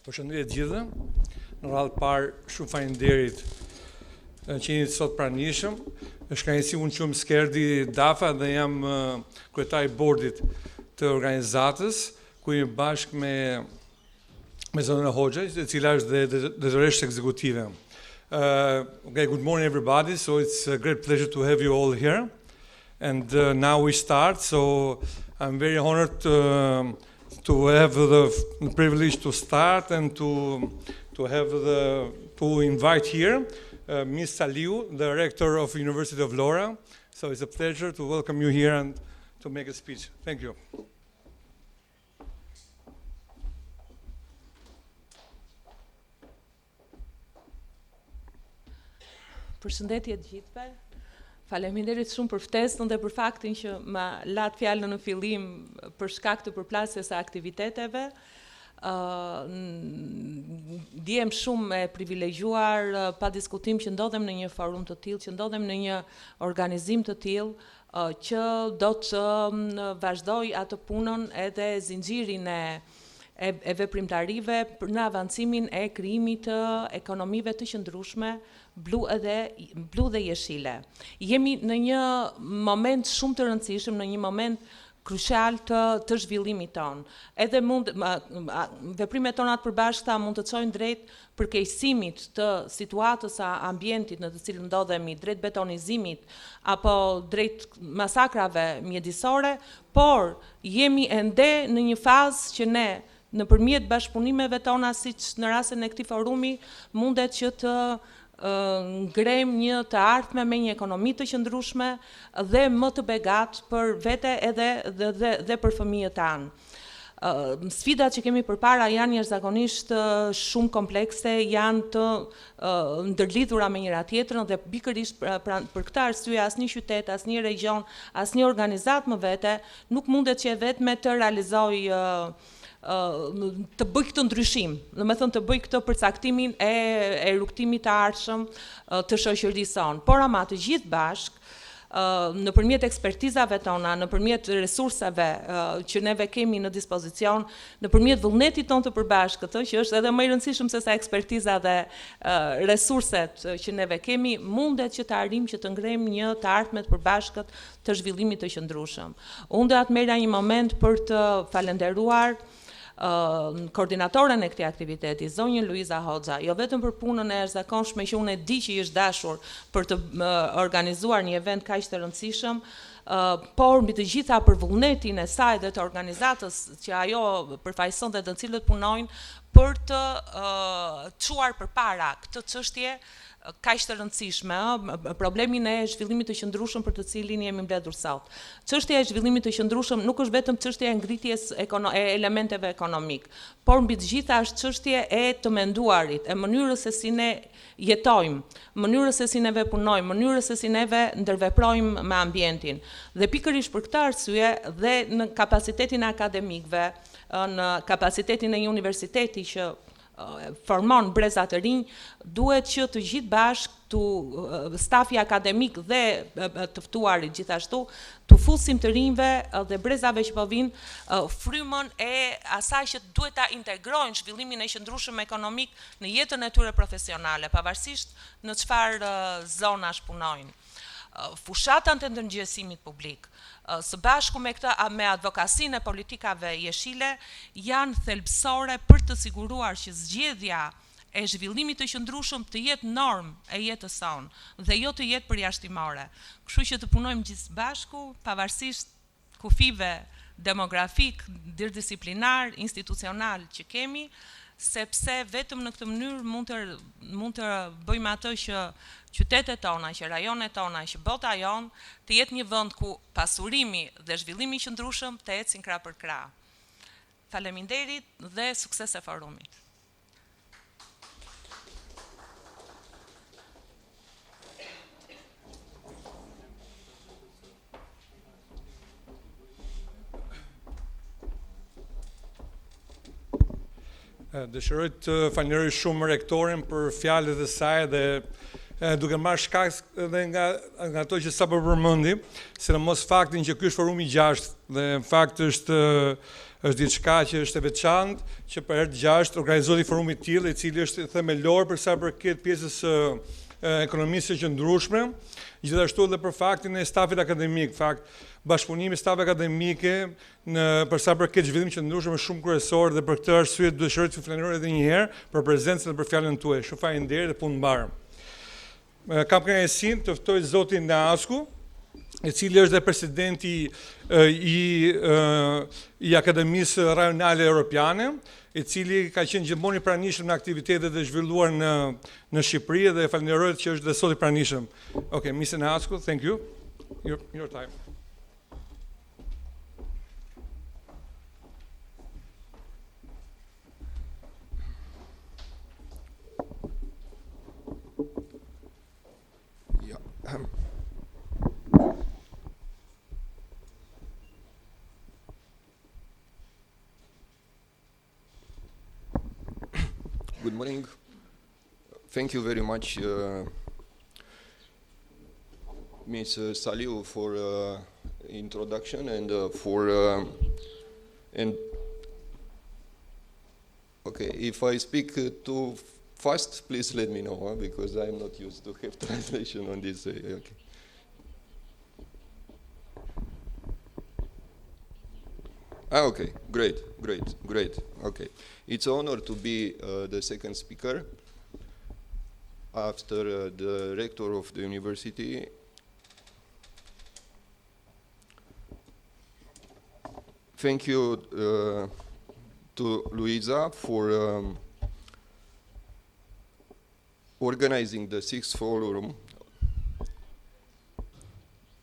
Përshëndetje të gjithëve. Në radhë parë, shumë faleminderit që jeni sot pranishëm. Është kënaqësi unë quhem Skerdi Dafa dhe jam kryetari i bordit të organizatës, ku jemi bashkë me zonën Hoxha, e cila është dhe drejtoresht ekzekutive. Okay, good morning everybody. So it's a great pleasure to have you all here. And now we start. So I'm very honored to have the privilege to start and to invite here Ms. Saliu, the rector of University of Lora. So it's a pleasure to welcome you here and to make a speech. Thank you. Përshëndetje të gjithëve. Faleminderit shumë për ftesën dhe për faktin që ma lat fjalën në fillim për shkak të përplasjes së aktiviteteve. Ndjem shumë e privilegjuar pa diskutim që ndodhem në një forum të tillë, që ndodhem në një organizim të tillë, që do të vazhdoj atë punën edhe zinxhirin e veprimtarive në avancimin e krijimit të ekonomive të qëndrueshme blu dhe jeshile. Jemi në një moment shumë të rëndësishëm, në një moment krucial të zhvillimit ton. Edhe veprimet tona të përbashkëta mund të çojnë drejt përkeqësimit të situatës së ambientit në të cilën ndodhemi, drejt betonizimit apo drejt masakrave mjedisore, por jemi ende në një fazë që ne nëpërmjet bashkëpunimeve tona, siç në rastin e këtij forumi, mundet që të ngrem një të ardhme me një ekonomi të qëndrueshme dhe më të begat për vete dhe për fëmijët tanë. Sfidat që kemi përpara janë jashtëzakonisht shumë komplekse, janë të ndërlidhura me njëra tjetrën dhe pikërisht për këtë arsye asnjë qytet, asnjë region, asnjë organizat më vete nuk mundet që e vetme të realizojë të bëj këtë ndryshim, domethënë të bëj këtë përcaktimin e rrugtimit të ardhshëm të shoqërisë sonë, por ama të gjithë bashkë nëpërmjet ekspertizave tona, nëpërmjet resurseve që neve kemi në dispozicion, nëpërmjet vullnetit tonë të përbashkët, që është edhe më i rëndësishëm se sa ekspertiza dhe resurset që neve kemi, mundet që të arrijmë që të ngrejmë një të ardhme të përbashkët të zhvillimit të qëndrueshëm. Unë do të merrja një moment për të falenderuar koordinatoren e këtij aktiviteti, zonjën Luiza Hoxha, jo vetëm për punën e jashtëzakonshme që unë e di që i është dashur për të organizuar një event kaq të rëndësishëm, por mbi të gjitha për vullnetin e saj dhe të organizatës që ajo përfaqëson dhe të cilët punojnë për të çuar përpara këtë çështje kaq të rëndësishme, problemin e zhvillimit të qëndrueshëm për të cilin jemi mbledhur sot. Çështja e zhvillimit të qëndrueshëm nuk është vetëm çështja e ngritjes e elementeve ekonomik, por mbi të gjitha është çështje e të menduarit, e mënyrës se si ne jetojmë, mënyrës se si neve punojmë, mënyrës se si neve ndërveprojmë me ambientin. Dhe pikërisht për këtë arsye dhe në kapacitetin e akademikëve, në kapacitetin e një universiteti që formon breza të rinj, duhet që të gjithë bashkë, stafi akademik dhe të ftuarit gjithashtu, të fusim të rinjve dhe brezave që po vinë frymën e asaj që duhet ta integrojnë zhvillimin e qëndrueshëm ekonomik në jetën e tyre profesionale, pavarësisht në çfarë zonash punojnë. Fushatën të ndërgjegjësimit publik, së bashku me advokasinë e politikave jeshile, janë thelbësore për të siguruar që zgjedhja e zhvillimit të qëndrueshëm të jetë normë e jetës sonë dhe jo të jetë përjashtimore. Kështu që të punojmë gjithë bashku, pavarësisht kufive demografik, interdisiplinar, institucional që kemi, sepse vetëm në këtë mënyrë mund të bëjmë atë që qytetet tona, që rajonet tona, që bota jonë të jetë një vend ku pasurimi dhe zhvillimi i qëndrueshëm të ecin krah për krah. Faleminderit dhe sukses e forumit. Dëshiroj të falenderoj shumë rektorin për fjalët e saj dhe duke marrë shkak edhe nga ato që sapo përmendi, sidomos faktin që ky është forumi i 6 dhe në fakt është diçka që është e veçantë që për herë të 6 organizohet një forum i tillë i cili është themelor për sa përket pjesës ekonomisë së qëndrueshme, gjithashtu edhe për faktin e stafit akademik. Fakt, bashkëpunimi i stafit akademike për sa përket zhvillimit të qëndrueshëm është shumë kryesor dhe për këtë arsye dëshiroj të flamiroj edhe një herë për prezencën dhe për fjalën tuaj. Shumë faleminderit dhe punë mbarë. Kam kënaqësinë të ftoj zotin Nasku, i cili është dhe presidenti i Akademisë Rajonale Europiane, i cili ka qenë gjithmonë i pranishëm në aktivitetet e zhvilluar në Shqipëri dhe falenderoj që është dhe sot i pranishëm. Okay, Mr. Nasku, thank you. Your time. Good morning. Thank you very much, Ms. Saliu, for introduction and okay. If I speak too fast, please let me know, because I'm not used to have translation on this. Okay. Okay, great. Okay, it's an honor to be the second speaker after the rector of the university. Thank you to Luisa for organizing the 6th forum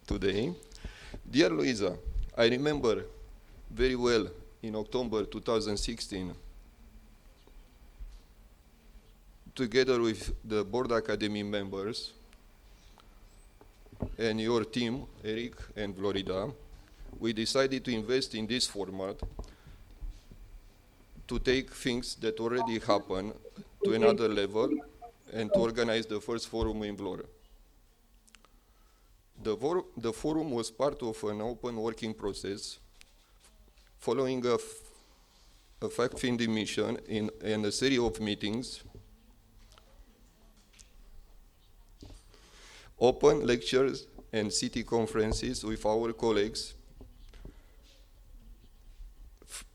today. Dear Luisa, I remember very well in October 2016, together with the Board Academy members and your team, Eric and Florida, we decided to invest in this format to take things that already happened to another level and to organize the first forum in Vlora. The forum was part of an open working process following a fact-finding mission in a series of meetings, open lectures and city conferences with our colleagues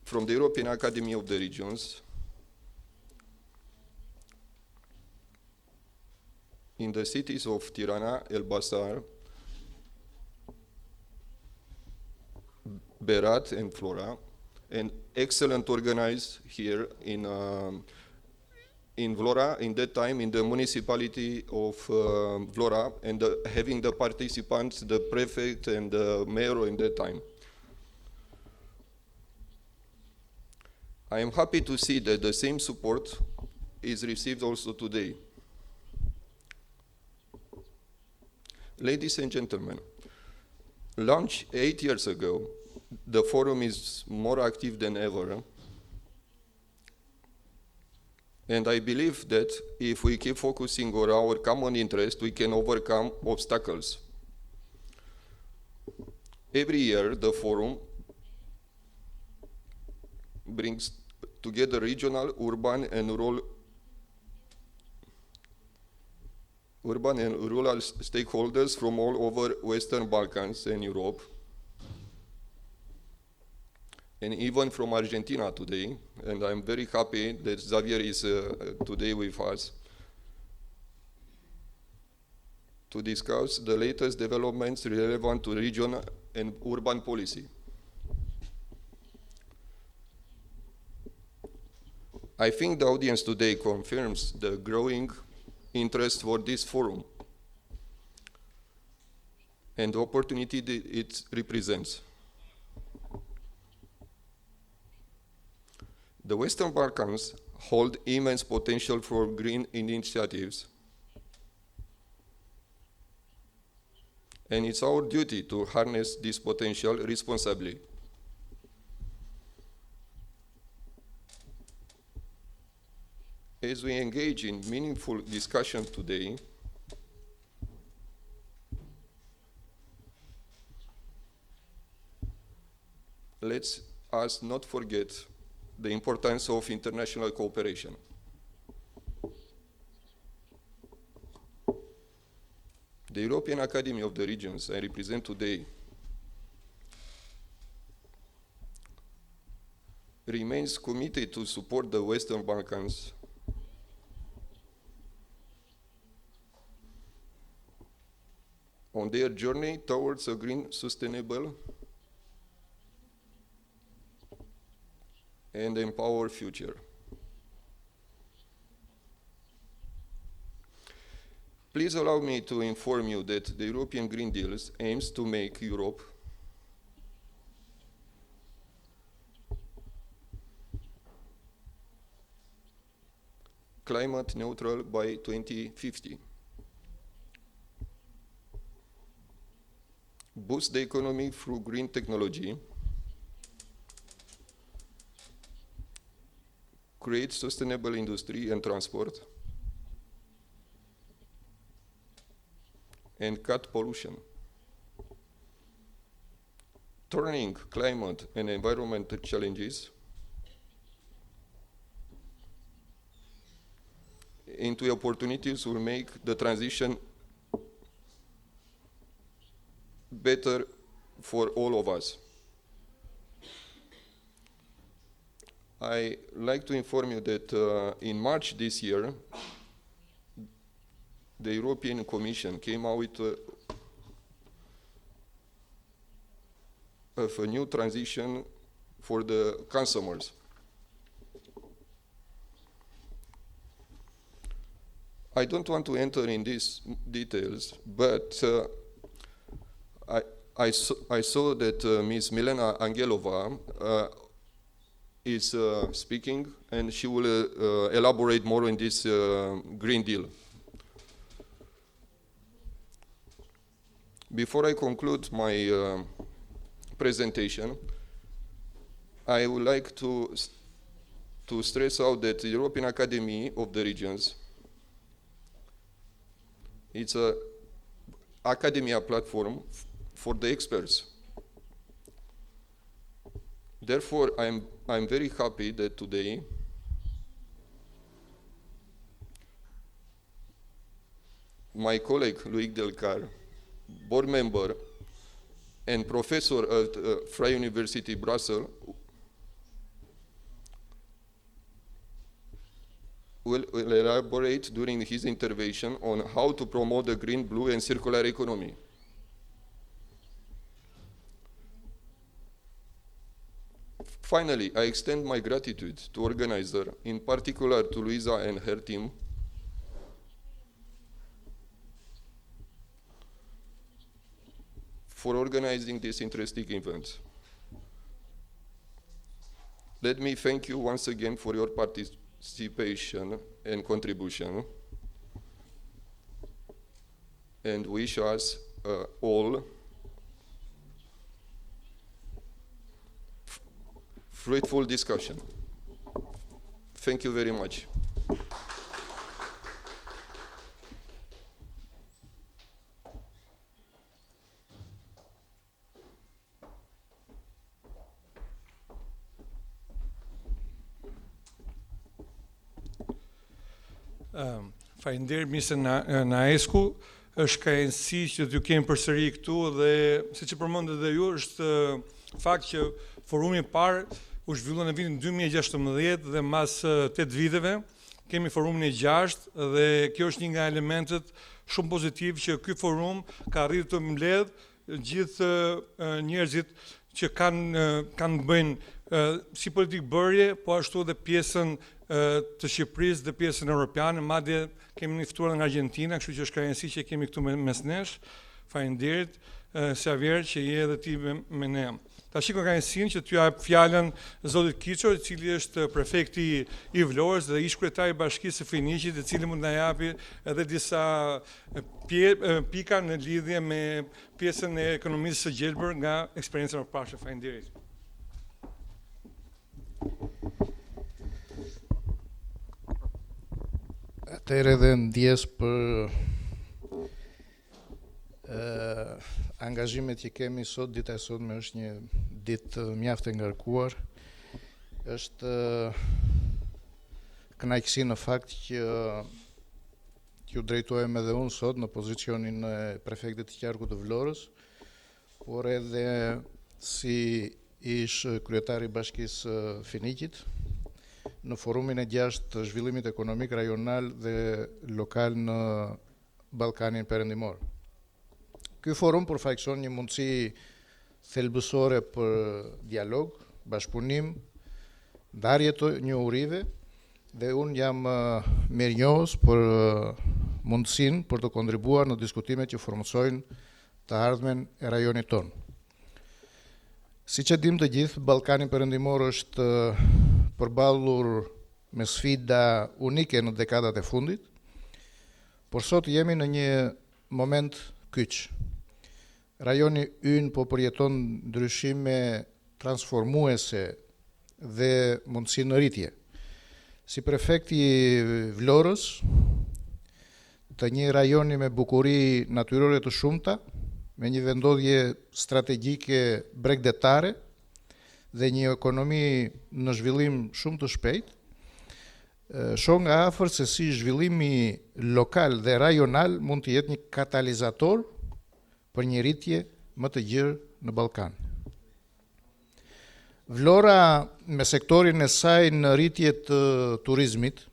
from the European Academy of the Regions, in the cities of Tirana, Elbasan, Berat and Vlora, and excellent organized here in Vlora, in that time in the municipality of Vlora, and having the participants, the prefect and the mayor in that time. I am happy to see that the same support is received also today. Ladies and gentlemen, launched 8 years ago, the forum is more active than ever, and I believe that if we keep focusing on our common interest, we can overcome obstacles. Every year, the forum brings together regional, urban and rural stakeholders from all over Western Balkans and Europe, and even from Argentina today, and I'm very happy that Xavier is today with us to discuss the latest developments relevant to regional and urban policy. I think the audience today confirms the growing interest for this forum and the opportunity that it represents. The Western Balkans hold immense potential for green initiatives, and it's our duty to harness this potential responsibly. As we engage in meaningful discussion today, let's us not forget the importance of international cooperation. The European Academy of the Regions I represent today remains committed to support the Western Balkans on their journey towards a green, sustainable, and empowered future. Please allow me to inform you that the European Green Deal aims to make Europe climate neutral by 2050, boost the economy through green technology, create sustainable industry and transport, and cut pollution. Turning climate and environmental challenges into opportunities will make the transition better for all of us. I like to inform you that in March this year, the European Commission came out with a new transition for the consumers. I don't want to enter in these details, but I saw that Ms. Milena Angelova is speaking, and she will elaborate more on this Green Deal. Before I conclude my presentation, I would like to stress out that the European Academy of the Regions, it's an academia platform for the experts. Therefore, I'm very happy that today my colleague Loic Delcar, board member and professor at Vrije University Brussels, will elaborate during his intervention on how to promote the green, blue, and circular economy. Finally, I extend my gratitude to organizer, in particular to Luisa and her team, for organizing this interesting event. Let me thank you once again for your participation and contribution, and wish us all fruitful discussion. Thank you very much. Faleminderit Mise Naescu, është kënaqësi që t'ju kemi përsëri këtu dhe siç e përmendët edhe ju, është fakt që forumi i parë u zhvillua në vitin 2016 dhe mbas 8 viteve kemi forumin e 6 dhe kjo është një nga elementet shumë pozitiv që ky forum ka arritur të mbledh gjithë njerëzit që kanë bëjnë si politikë bërje, po ashtu edhe pjesën të Shqipërisë dhe pjesën europiane, madje kemi ftuar nga Argentina, kështu që është kënaqësi që kemi këtu mes nesh. Faleminderit Xavier që je edhe ti me ne. Tash ka kënaqësinë që t'ju jap fjalën zotit Kiço, i cili është prefekti i Vlorës dhe ish kryetari i Bashkisë së Finiqit, i cili mund na japi edhe disa pika në lidhje me pjesën e ekonomisë së gjelbër nga eksperjenca më parë. Faleminderit. Atëherë edhe ndjes për angazhimet që kemi sot, dita e sotme është një ditë mjaft e ngarkuar. Është kënaqësi në fakt që ju drejtohem edhe unë sot në pozicionin e prefektit të qarkut të Vlorës, por edhe si ish kryetari i Bashkisë Finikit në forumin e 6 të zhvillimit ekonomik rajonal dhe lokal në Ballkanin Perëndimor. Ky forum përfaqëson një mundësi thelbësore për dialog, bashkëpunim, ndarje të njohurive dhe unë jam mirënjohës për mundësinë për të kontribuar në diskutimet që formosojnë të ardhmen e rajonit tonë. Siç e dim të gjithë, Ballkani Perëndimor është përballur me sfida unike në dekadat e fundit, por sot jemi në një moment kyç. Rajoni ynë po përjeton ndryshime transformuese dhe mundësi në rritje. Si prefekti i Vlorës, të një rajoni me bukuri natyrore të shumta, me një vendodhje strategjike bregdetare dhe një ekonomi në zhvillim shumë të shpejt, shoh nga afër se si zhvillimi lokal dhe rajonal mund të jetë një katalizator për një rritje më të gjerë në Ballkan. Vlora me sektorin e saj në rritje të turizmit,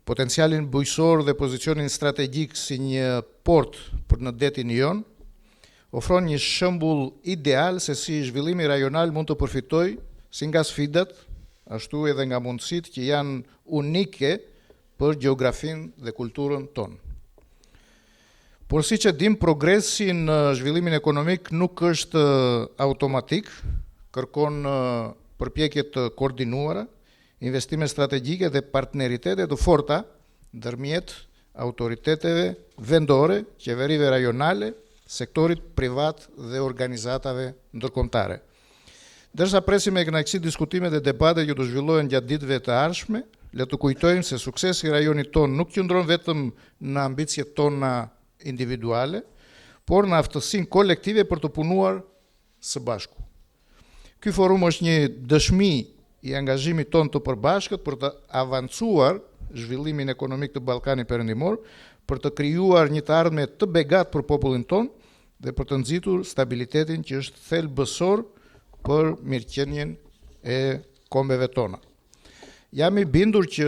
potencialin bujqësor dhe pozicionin strategjik si një port për në detin jon, ofron një shembull ideal se si zhvillimi rajonal mund të përfitojë si nga sfidat, ashtu edhe nga mundësitë që janë unike për gjeografinë dhe kulturën tonë. Por siç e dim, progresi në zhvillimin ekonomik nuk është automatik, kërkon përpjekje të koordinuara, investime strategjike dhe partneritete të forta ndërmjet autoriteteve vendore, qeverive rajonale, sektorit privat dhe organizatave ndërkombëtare. Dërsa presim me kënaqësi diskutimet dhe debatet që do zhvillohen gjatë ditëve të ardhshme, le të kujtojmë se suksesi i rajonit tonë nuk qëndron vetëm në ambicjet tona individuale, por në aftësinë kolektive për të punuar së bashku. Ky forum është një dëshmi i angazhimit tonë të përbashkët për të avancuar zhvillimin ekonomik të Ballkanit Perëndimor, për të krijuar një të ardhme të begat për popullin tonë dhe për të nxitur stabilitetin që është thelbësor për mirëqenien e kombeve tona. Jam i bindur që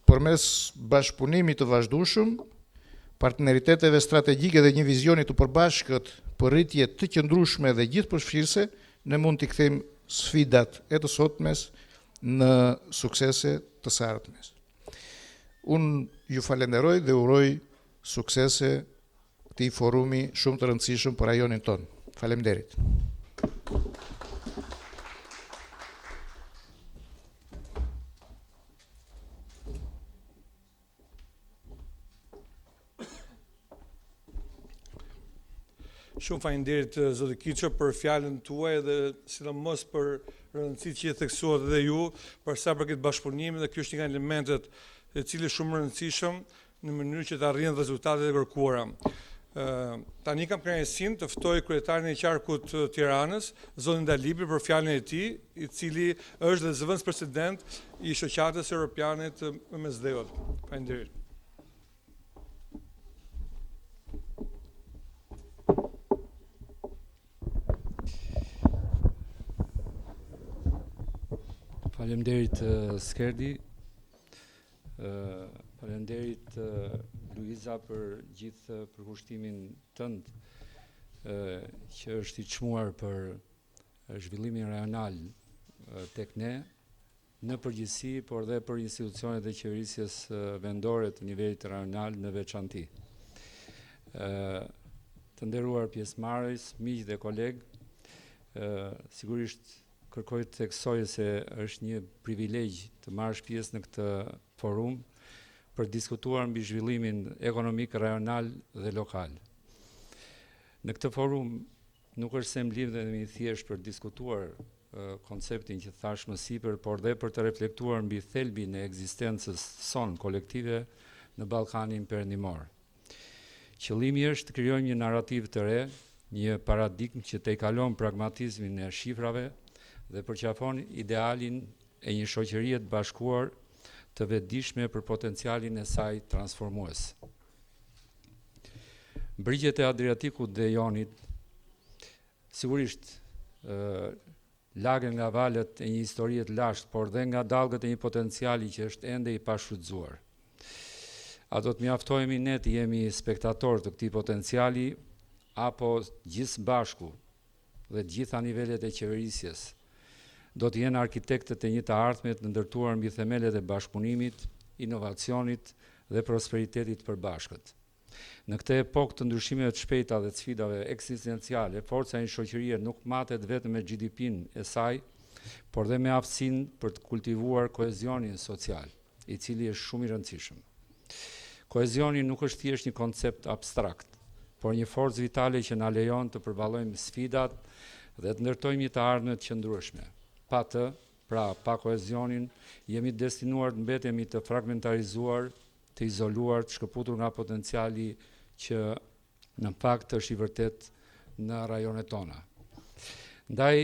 përmes bashkëpunimit të vazhdueshëm, partneriteteve strategjike dhe një vizioni të përbashkët për rritje të qëndrueshme dhe gjithëpërfshirëse, ne mund t'i kthejmë sfidat e të sotmes në suksese të së ardhmes. Unë ju falenderoj dhe uroj suksese këtij forumi shumë të rëndësishëm për rajonin tonë. Faleminderit. Shumë faleminderit zoti Kiço për fjalën tuaj dhe sidomos për rëndësitë që e theksuat edhe ju për sa përket bashkëpunimit, dhe ky është një nga elementet i cili shumë rëndësishëm në mënyrë që të arrijnë rezultatet e kërkuara. Tani kam kënaqësinë të ftoj kryetarin e qarkut të Tiranës, zotin Dalipi, për fjalën e tij, i cili është dhe zëvendës president i shoqatës europiane të MSD-ut. Faleminderit. Faleminderit Skerdi, faleminderit Luiza për gjithë përkushtimin tënd që është i çmuar për zhvillimin rajonal tek ne në përgjithësi, por dhe për institucionet e qeverisjes vendore të nivelit rajonal në veçanti. Të nderuar pjesëmarrës, miq dhe kolegë, sigurisht kërkoj të theksoj se është një privilegj të marrësh pjesë në këtë forum për të diskutuar mbi zhvillimin ekonomik rajonal dhe lokal. Në këtë forum nuk është se mblidhemi thjesht për të diskutuar konceptin që thash më sipër, por dhe për të reflektuar mbi thelbin e ekzistencës sonë kolektive në Ballkanin Perëndimor. Qëllimi është të krijojmë një narrativ të re një paradigmë që te kalon pragmatizmin e shifrave dhe përqafon idealin e një shoqërie të bashkuar të vetëdijshme për potencialin e saj transformues. Brigjet e Adriatikut dhe Jonit sigurisht lagen nga valët e një historie të lashtë, por dhe nga dallgët e një potenciali që është ende i pashfrytzuar. A do të mjaftohemi ne të jemi spektator të këtij potenciali, apo gjithë bashku dhe gjitha nivelet e qeverisjes do të jenë arkitektët e një të ardhmet të ndërtuar mbi themelet e bashkëpunimit, inovacionit dhe prosperitetit përbashkët. Në këtë epokë të ndryshimeve të shpejta dhe të sfidave eksistenciale, forca e një shoqërie nuk matet vetëm me GDP-n e saj, por dhe me aftësinë për të kultivuar kohezionin social, i cili është shumë i rëndësishëm. Kohezioni nuk është thjesht një koncept abstrakt, por një forcë vitale që na lejon të përballojmë sfidat dhe të ndërtojmë një të ardhme të qëndrueshme. Pa të, pra pa kohezionin, jemi destinuar të mbetemi të fragmentarizuar, të izoluar, të shkëputur nga potenciali që në fakt është i vërtet në rajonet tona. Ndaj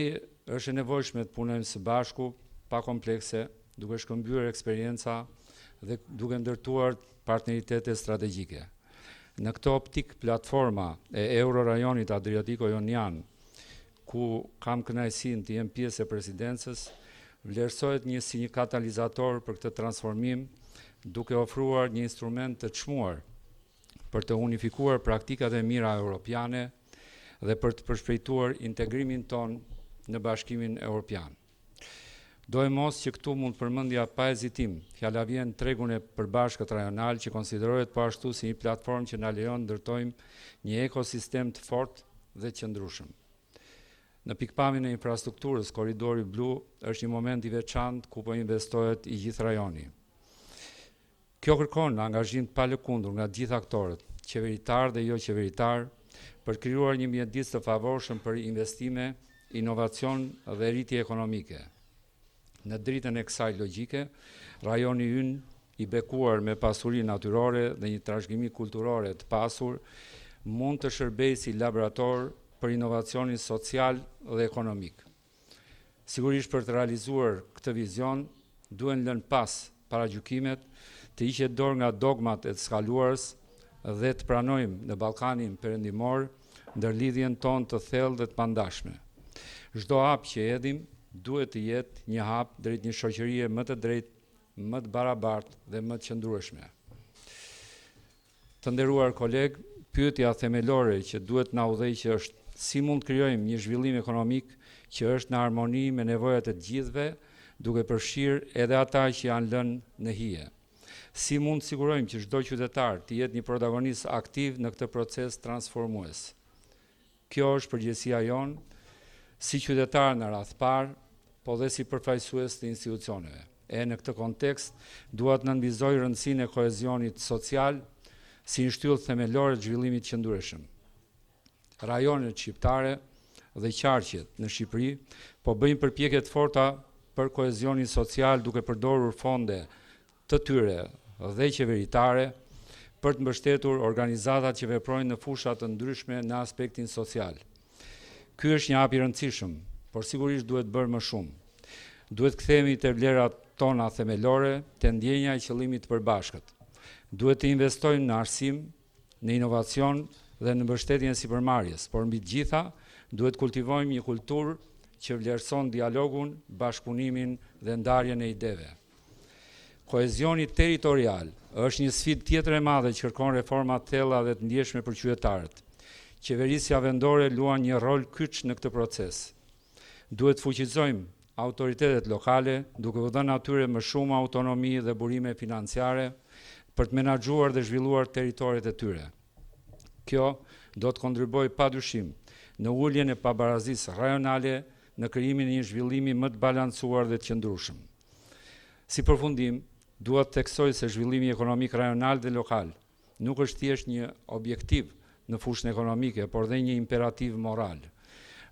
është e nevojshme të punojmë së bashku, pa komplekse, duke shkëmbyer eksperienca dhe duke ndërtuar partneritete strategjike. Në këtë optik, platforma e Eurorajonit Adriatiko-Jonian, ku kam kënaqësinë të jem pjesë e presidencës, vlerësohet si një katalizator për këtë transformim, duke ofruar një instrument të çmuar për të unifikuar praktikat e mira europiane dhe për të përshpejtuar integrimin ton në Bashkimin Evropian. Dojmos që këtu mund përmendja pa hezitim fjalavjen tregun e përbashkët rajonal që konsiderohet po ashtu si një platformë që na lejon ndërtojmë një ekosistem të fortë dhe të qëndrueshëm. Në pikpamjen e infrastrukturës, korridori blu është një moment i veçantë ku po investohet i gjithë rajoni. Kjo kërkon angazhim të palëkundur nga gjithë aktorët, qeveritar dhe jo qeveritar, për krijuar një mjedis të favorshëm për investime, inovacion dhe rritje ekonomike. Në dritën e kësaj logjike, rajoni ynë i bekuar me pasuri natyrore dhe një trashëgimi kulturore të pasur, mund të shërbejë si laborator për inovacionin social dhe ekonomik. Sigurisht për të realizuar këtë vizion, duhen lënë pas paragjykimet, të hiqet dorë nga dogmat e të skaluarës dhe të pranojmë në Ballkanin perëndimor ndërlidhjen tonë të thellë dhe të pandashme. Çdo hap që hedhim duhet të jetë një hap drejt një shoqërie më të drejtë, më të barabartë dhe më të qëndrueshme. Të nderuar kolegë, pyetja themelore që duhet na udhëheqë është si mund të krijojmë një zhvillim ekonomik që është në harmoni me nevojat e të gjithëve, duke përfshirë edhe ata që janë lënë në hije. Si mund të sigurojmë që çdo qytetar të jetë një protagonist aktiv në këtë proces transformues. Kjo është përgjegjësia jonë, si qytetar në radhë parë, po dhe si përfaqësues të institucioneve. Në këtë kontekst, dua të nënvizoj rëndësinë e kohezionit social si një shtyllë themelore të zhvillimit qëndrueshëm. Rajonet shqiptare dhe qarqet në Shqipëri po bëjnë përpjekje të forta për kohezionin social duke përdorur fonde të tyre dhe qeveritare për të mbështetur organizatat që veprojnë në fusha të ndryshme në aspektin social. Ky është një hap i rëndësishëm, por sigurisht duhet bërë më shumë. Duhet kthehemi te vlerat tona themelore, te ndjenja e qëllimit të përbashkët. Duhet të investojmë në arsim, në inovacion dhe në mbështetjen sipërmarrjes, por mbi të gjitha duhet kultivojmë një kulturë që vlerëson dialogun, bashkëpunimin dhe ndarjen e ideve. Kohezioni territorial është një sfidë tjetër e madhe që kërkon reforma të thella dhe të ndjeshme për qytetarët. Qeverisja vendore luan një rol kyç në këtë proces. Duhet fuqizojmë autoritetet lokale, duke u dhënë atyre më shumë autonomi dhe burime financiare për të menaxhuar dhe zhvilluar territoret e tyre. Kjo do të kontribuojë padyshim në uljen e pabarazisë rajonale, në krijimin e një zhvillimi më të balancuar dhe të qëndrueshëm. Si përfundim, dua të theksoj se zhvillimi ekonomik rajonal dhe lokal nuk është thjesht një objektiv në fushën ekonomike, por dhe një imperativ moral.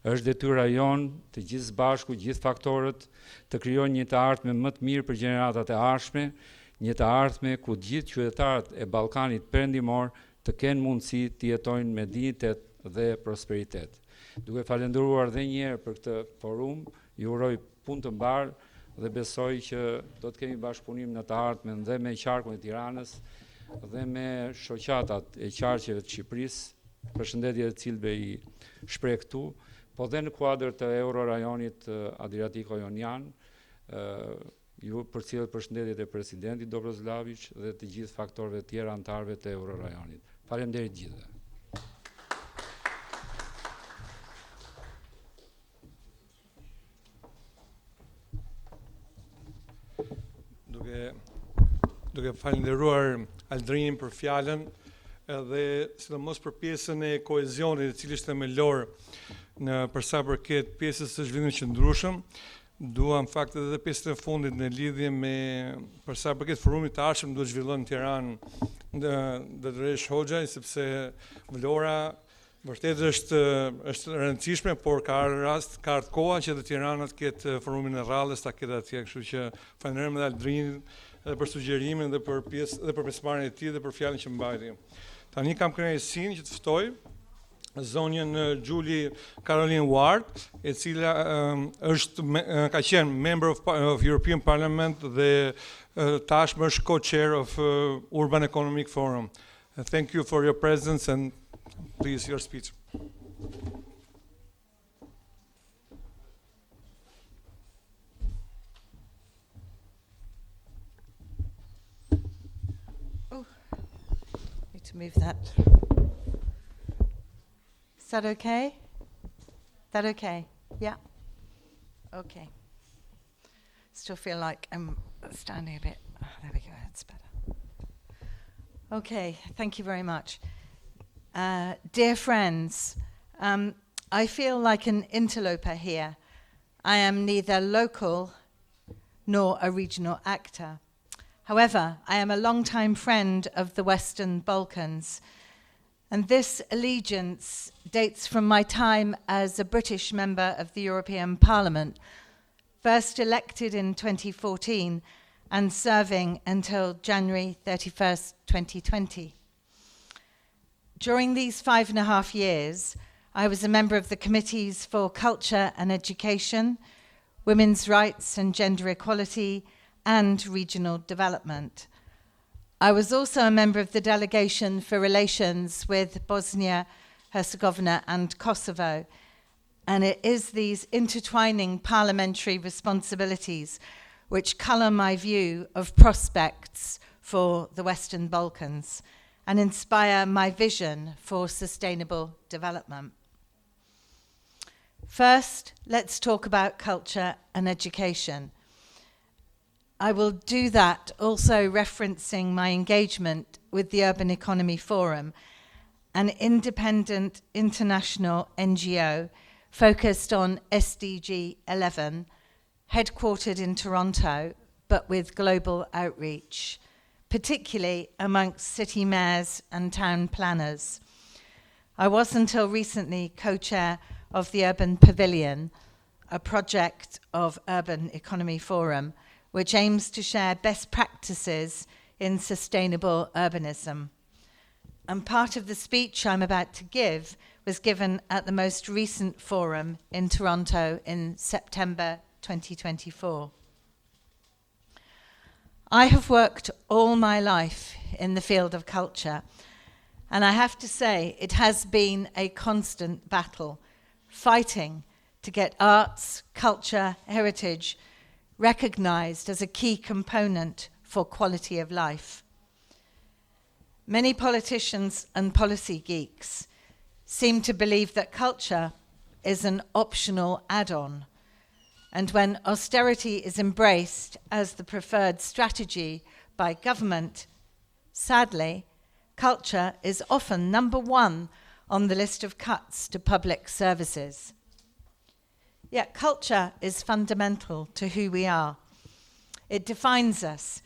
Është detyra jon të gjithë së bashku, gjithë faktorët, të krijojnë një të ardhme më të mirë për gjeneratat e ardhshme, një të ardhme ku gjithë qytetarët e Ballkanit perëndimor të kenë mundësi të jetojnë me dinjitet dhe prosperitet. Duke falendëruar edhe një herë për këtë forum, ju uroj punë të mbarë dhe besoj që do të kemi bashkëpunim në të ardhmen dhe me qarkun e Tiranës dhe me shoqatat e qarqeve të Shqipërisë, përshëndetje të cilëve i shpreh këtu, po dhe në kuadër të Eurorajonit Adriatiko-Jonian, ju përcjellet përshëndetjet e presidentit Dobroslavić dhe të gjithë faktorëve të tjerë anëtarëve të Eurorajonit. Faleminderit gjithëve. Duke falenderuar Aldrinin për fjalën edhe sidomos për pjesën e koezionit, e cili ishte melor në përsa përket pjesës së zhvillimit qëndrueshëm, dua në fakt edhe pjesën e fundit në lidhje me përsa përket forumit të ardhshëm do të zhvillohet në Tiranë dhe drejt Hoxha, sepse vlora vërtet është rëndësishme, por ka ardhur koha që dhe Tirana të ketë forumin e rrallës, ta ketë atje, kështu që falenderojmë edhe Aldrinin edhe për sugjerimin dhe për pjesëmarrjen e tij dhe për fjalën që mbajti. Tani kam kënaqësinë që të ftoj zonjën Julie Caroline Ward, e cila ka qenë member of European Parliament dhe tashmë është co-chair of Urban Economic Forum. Thank you for your presence and please your speech. To move that. Is that okay? That okay? Yeah? Okay. Still feel like I'm standing a bit. Oh, there we go, that's better. Okay, thank you very much. Dear friends, I feel like an interloper here. I am neither local nor a regional actor. However, I am a long-time friend of the Western Balkans, and this allegiance dates from my time as a British member of the European Parliament, first elected in 2014 and serving until January 31st, 2020. During these 5.5 years, I was a member of the Committees for Culture and Education, Women's Rights and Gender Equality, and Regional Development. I was also a member of the Delegation for Relations with Bosnia, Herzegovina and Kosovo, and it is these intertwining parliamentary responsibilities which colour my view of prospects for the Western Balkans and inspire my vision for sustainable development. First, let's talk about culture and education. I will do that also referencing my engagement with the Urban Economy Forum, an independent international NGO focused on SDG 11, headquartered in Toronto, but with global outreach, particularly amongst city mayors and town planners. I was until recently co-chair of the Urban Pavilion, a project of Urban Economy Forum, which aims to share best practices in sustainable urbanism. And part of the speech I'm about to give was given at the most recent forum in Toronto in September 2024. I have worked all my life in the field of culture, and I have to say it has been a constant battle, fighting to get arts, culture, heritage recognized as a key component for quality of life. Many politicians and policy geeks seem to believe that culture is an optional add-on, and when austerity is embraced as the preferred strategy by government, sadly, culture is often number one on the list of cuts to public services. Yet culture is fundamental to who we are. It defines us,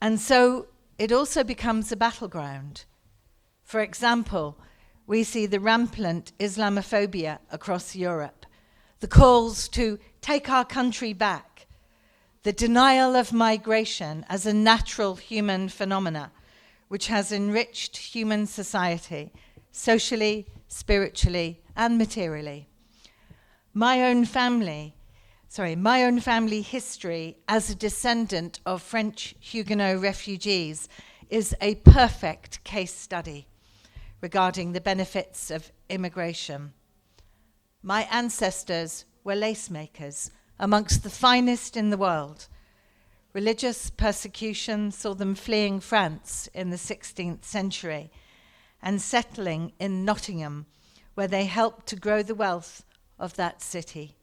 and so it also becomes a battleground. For example, we see the rampant Islamophobia across Europe, the calls to take our country back, the denial of migration as a natural human phenomena, which has enriched human society, socially, spiritually, and materially. My own family history as a descendant of French Huguenot refugees is a perfect case study regarding the benefits of immigration. My ancestors were lace makers, amongst the finest in the world. Religious persecution saw them fleeing France in the 16th century and settling in Nottingham, where they helped to grow the wealth of that city.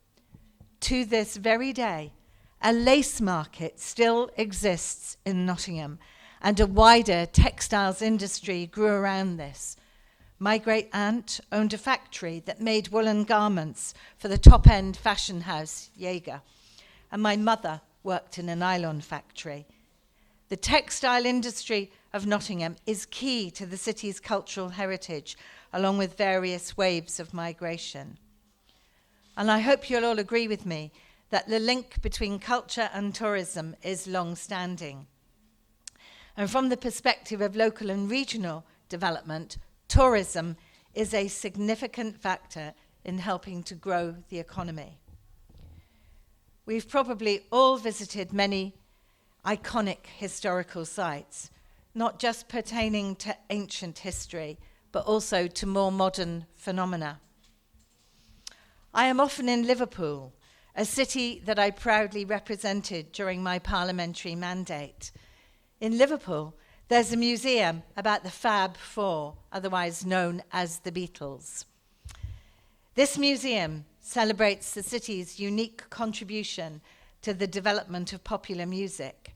To this very day, a lace market still exists in Nottingham, and a wider textiles industry grew around this. My great-aunt owned a factory that made woolen garments for the top-end fashion house, Jaeger, and my mother worked in a nylon factory. The textile industry of Nottingham is key to the city's cultural heritage, along with various waves of migration. And I hope you'll all agree with me that the link between culture and tourism is long-standing. And from the perspective of local and regional development, tourism is a significant factor in helping to grow the economy. We've probably all visited many iconic historical sites, not just pertaining to ancient history, but also to more modern phenomena. I am often in Liverpool, a city that I proudly represented during my parliamentary mandate. In Liverpool, there's a museum about the Fab Four, otherwise known as the Beatles. This museum celebrates the city's unique contribution to the development of popular music.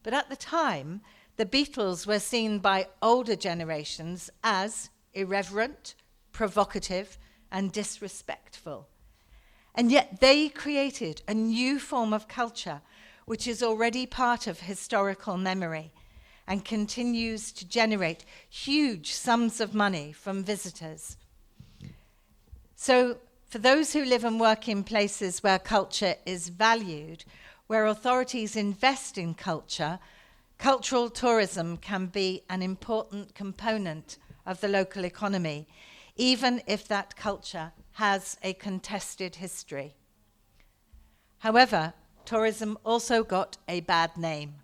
But at the time, the Beatles were seen by older generations as irreverent, provocative, and disrespectful. And yet they created a new form of culture which is already part of historical memory and continues to generate huge sums of money from visitors. So, for those who live and work in places where culture is valued, where authorities invest in culture, cultural tourism can be an important component of the local economy, even if that culture has a contested history. However, tourism also got a bad name.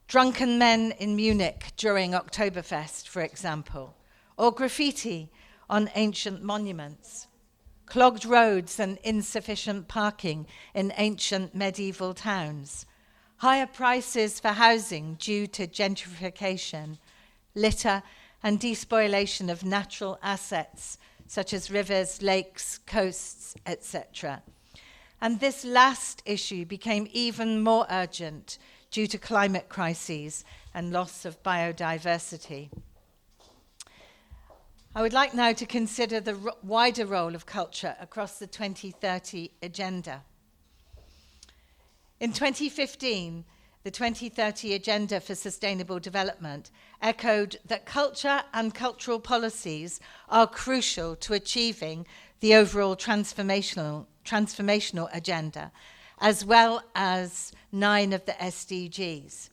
Drunken men in Munich during Oktoberfest, for example, or graffiti on ancient monuments, clogged roads and insufficient parking in ancient medieval towns, higher prices for housing due to gentrification, litter and despoilation of natural assets such as rivers, lakes, coasts, etc. And this last issue became even more urgent due to climate crises and loss of biodiversity. I would like now to consider the wider role of culture across the 2030 agenda. In 2015, the 2030 Agenda for Sustainable Development echoed that culture and cultural policies are crucial to achieving the overall transformational agenda, as well as 9 of the SDGs.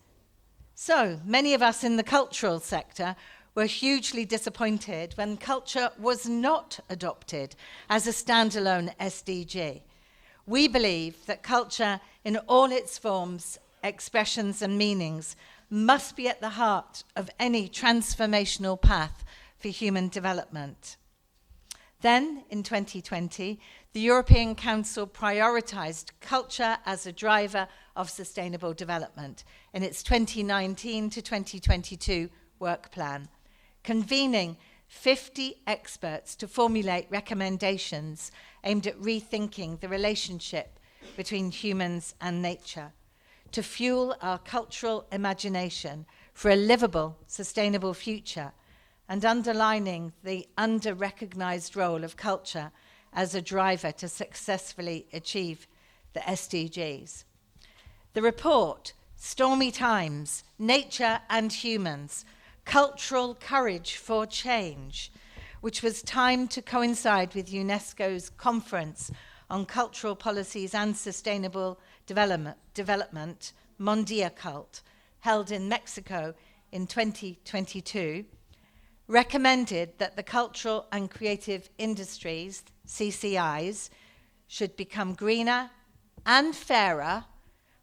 So, many of us in the cultural sector were hugely disappointed when culture was not adopted as a standalone SDG. We believe that culture in all its forms, expressions and meanings must be at the heart of any transformational path for human development. Then, in 2020, the European Council prioritized culture as a driver of sustainable development in its 2019 to 2022 work plan, convening 50 experts to formulate recommendations aimed at rethinking the relationship between humans and nature, to fuel our cultural imagination for a livable, sustainable future, and underlining the under-recognized role of culture as a driver to successfully achieve the SDGs. The report, Stormy Times, Nature and Humans, Cultural Courage for Change, which was timed to coincide with UNESCO's Conference on Cultural Policies and Sustainable Development, Mondia Cult, held in Mexico in 2022 recommended that the cultural and creative industries, CCIs, should become greener and fairer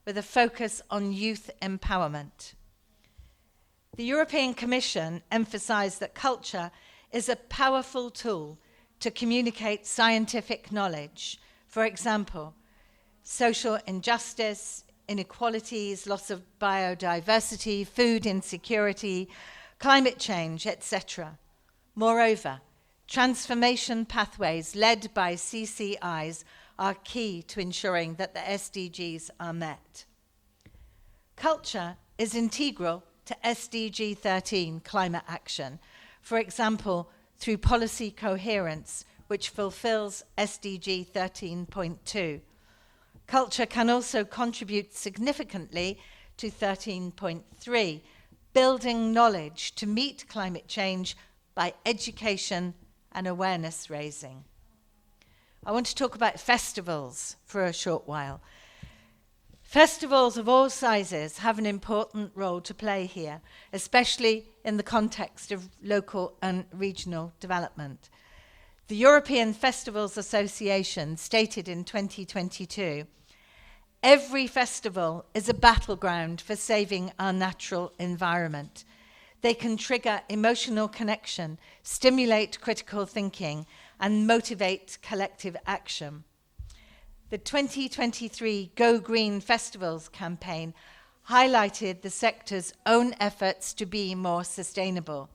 with a focus on youth empowerment. The European Commission emphasized that culture is a powerful tool to communicate scientific knowledge. For example, social injustice, inequalities, loss of biodiversity, food insecurity, climate change, etc. Moreover, transformation pathways led by CCIs are key to ensuring that the SDGs are met. Culture is integral to SDG 13 climate action, for example, through policy coherence, which fulfills SDG 13.2. Culture can also contribute significantly to 13.3, building knowledge to meet climate change by education and awareness raising. I want to talk about festivals for a short while. Festivals of all sizes have an important role to play here, especially in the context of local and regional development. The European Festivals Association stated in 2022, "Every festival is a battleground for saving our natural environment. They can trigger emotional connection, stimulate critical thinking, and motivate collective action." The 2023 Go Green Festivals campaign highlighted the sector's own efforts to be more sustainable.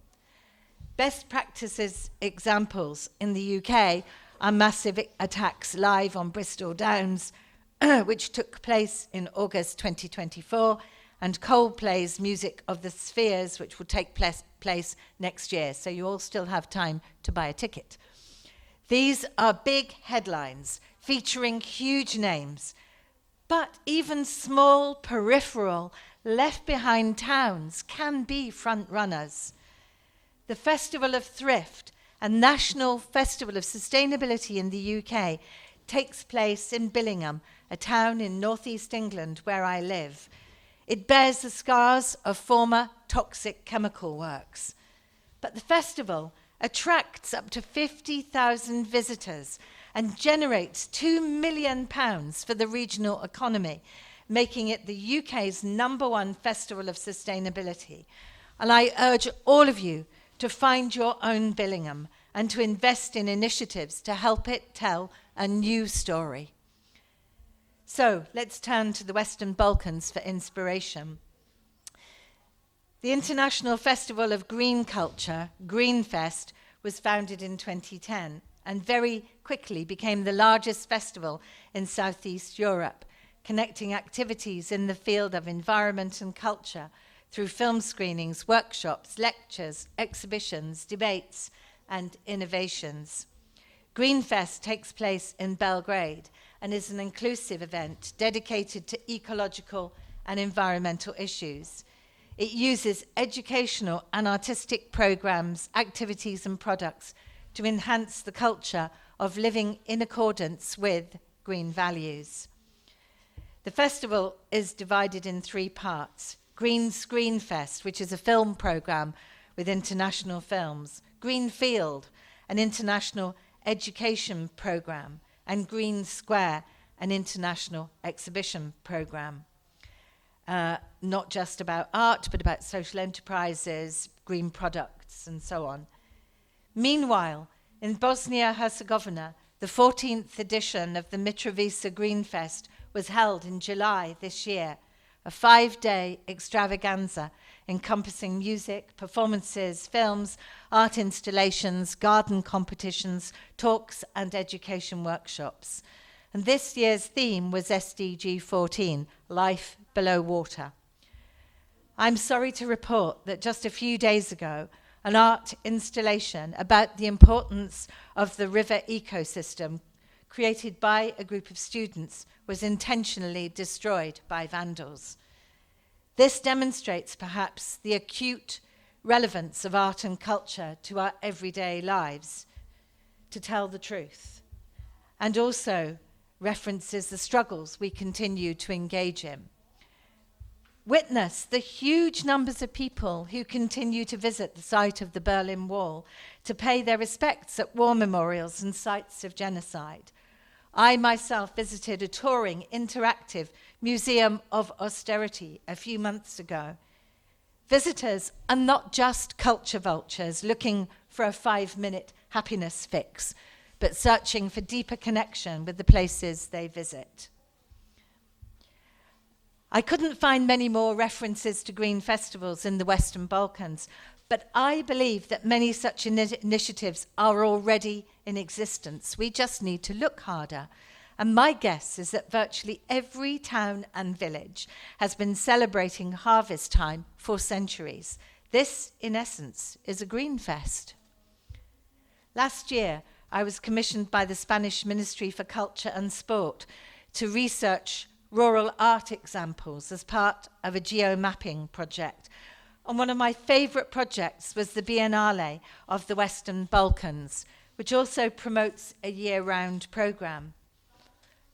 Best practices examples in the UK are Massive Attacks Live on Bristol Downs, which took place in August 2024, and Coldplay's Music of the Spheres, which will take place next year, so you all still have time to buy a ticket. These are big headlines featuring huge names, but even small, peripheral, left-behind towns can be front-runners. The Festival of Thrift, a national festival of sustainability in the UK, takes place in Billingham, a town in northeast England where I live. It bears the scars of former toxic chemical works. But the festival attracts up to 50,000 visitors and generates £2 million for the regional economy, making it the UK's #1 festival of sustainability. And I urge all of you to find your own Billingham and to invest in initiatives to help it tell a new story. So let's turn to the Western Balkans for inspiration. The International Festival of Green Culture, Greenfest, was founded in 2010 and very quickly became the largest festival in Southeast Europe, connecting activities in the field of environment and culture through film screenings, workshops, lectures, exhibitions, debates, and innovations. Greenfest takes place in Belgrade and is an inclusive event dedicated to ecological and environmental issues. It uses educational and artistic programs, activities, and products to enhance the culture of living in accordance with green values. The festival is divided in 3 parts. Green Screen Fest, which is a film program with international films. Green Field, an international education program. And Green Square, an international exhibition program. Not just about art, but about social enterprises, green products, and so on. Meanwhile, in Bosnia-Herzegovina, the 14th edition of the Mitrovica Greenfest was held in July this year, a 5-day extravaganza encompassing music, performances, films, art installations, garden competitions, talks, and education workshops. And this year's theme was SDG 14, Life Below Water. I'm sorry to report that just a few days ago, an art installation about the importance of the river ecosystem created by a group of students was intentionally destroyed by vandals. This demonstrates perhaps the acute relevance of art and culture to our everyday lives, to tell the truth, and also references the struggles we continue to engage in. witness the huge numbers of people who continue to visit the site of the Berlin Wall to pay their respects at war memorials and sites of genocide. I myself visited a touring, interactive museum of austerity a few months ago. Visitors are not just culture vultures looking for a 5-minute happiness fix, but searching for deeper connection with the places they visit. I couldn't find many more references to green festivals in the Western Balkans, but I believe that many such initiatives are already in existence. We just need to look harder. And my guess is that virtually every town and village has been celebrating harvest time for centuries. This, in essence, is a green fest. Last year, I was commissioned by the Spanish Ministry for Culture and Sport to research rural art examples as part of a geo-mapping project. And one of my favorite projects was the Biennale of the Western Balkans, which also promotes a year-round program.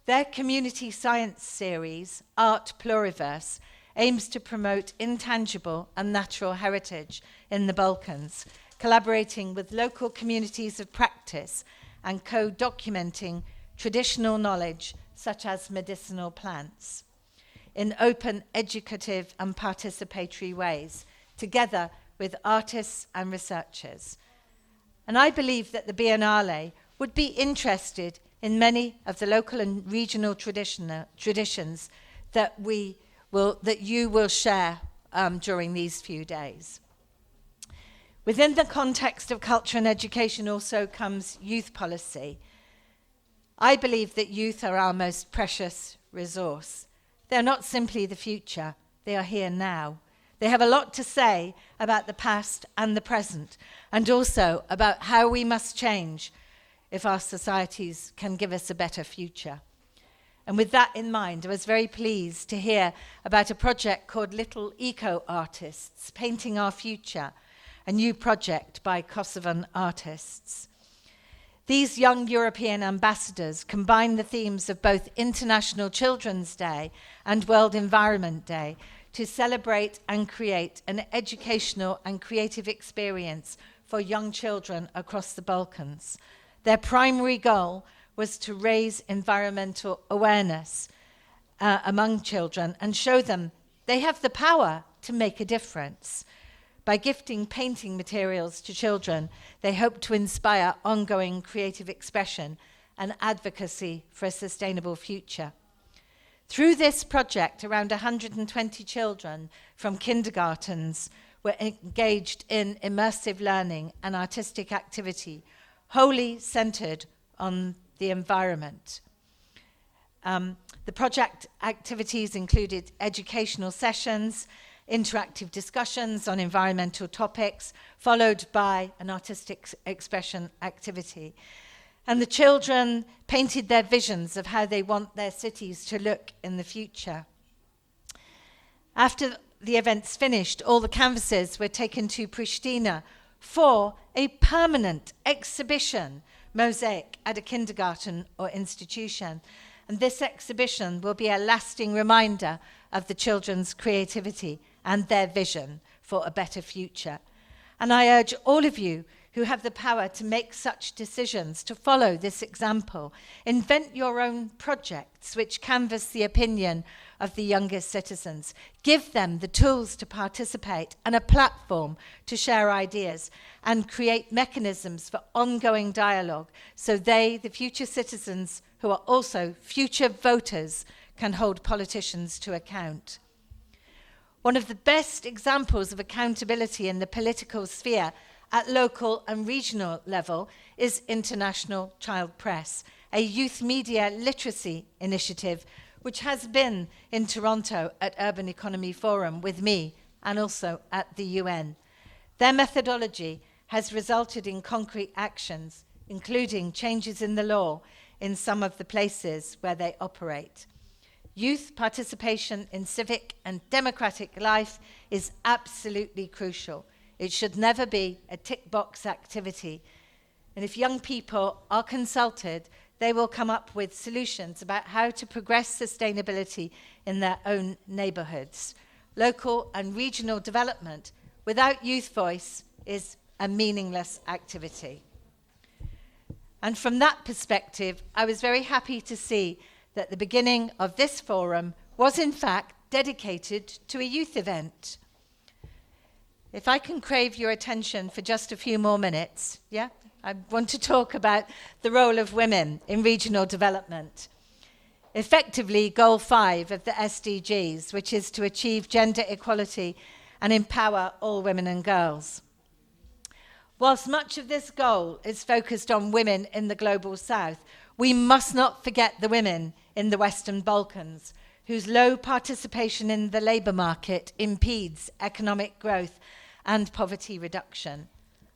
Their community science series, Art Pluriverse, aims to promote intangible and natural heritage in the Balkans, collaborating with local communities of practice and co-documenting traditional knowledge such as medicinal plants in open, educative and participatory ways, together with artists and researchers. And I believe that the Biennale would be interested in many of the local and regional traditions that you will share during these few days. Within the context of culture and education also comes youth policy. I believe that youth are our most precious resource. They're not simply the future, they are here now. They have a lot to say about the past and the present, and also about how we must change if our societies can give us a better future. And with that in mind, I was very pleased to hear about a project called Little Eco Artists, Painting Our Future, a new project by Kosovan artists. These young European ambassadors combine the themes of both International Children's Day and World Environment Day to celebrate and create an educational and creative experience for young children across the Balkans. Their primary goal was to raise environmental awareness among children and show them they have the power to make a difference. By gifting painting materials to children, they hope to inspire ongoing creative expression and advocacy for a sustainable future. Through this project, around 120 children from kindergartens were engaged in immersive learning and artistic activity, wholly centered on the environment. The project activities included educational sessions, interactive discussions on environmental topics, followed by an artistic expression activity. And the children painted their visions of how they want their cities to look in the future. After the events finished, all the canvases were taken to Pristina for a permanent exhibition, mosaic, at a kindergarten or institution. And this exhibition will be a lasting reminder of the children's creativity and their vision for a better future. And I urge all of you who have the power to make such decisions to follow this example. Invent your own projects which canvass the opinion of the youngest citizens. Give them the tools to participate and a platform to share ideas, and create mechanisms for ongoing dialogue so they, the future citizens who are also future voters, can hold politicians to account. One of the best examples of accountability in the political sphere at local and regional level is International Child Press, a youth media literacy initiative which has been in Toronto at Urban Economy Forum with me and also at the UN. Their methodology has resulted in concrete actions, including changes in the law in some of the places where they operate. Youth participation in civic and democratic life is absolutely crucial. It should never be a tick box activity. And if young people are consulted, they will come up with solutions about how to progress sustainability in their own neighborhoods. local and regional development without youth voice is a meaningless activity. And from that perspective, I was very happy to see that the beginning of this forum was in fact dedicated to a youth event. If I can crave your attention for just a few more minutes, yeah? I want to talk about the role of women in regional development. Effectively, Goal 5 of the SDGs, which is to achieve gender equality and empower all women and girls. Whilst much of this goal is focused on women in the global south, we must not forget the women in the Western Balkans, whose low participation in the labour market impedes economic growth and poverty reduction.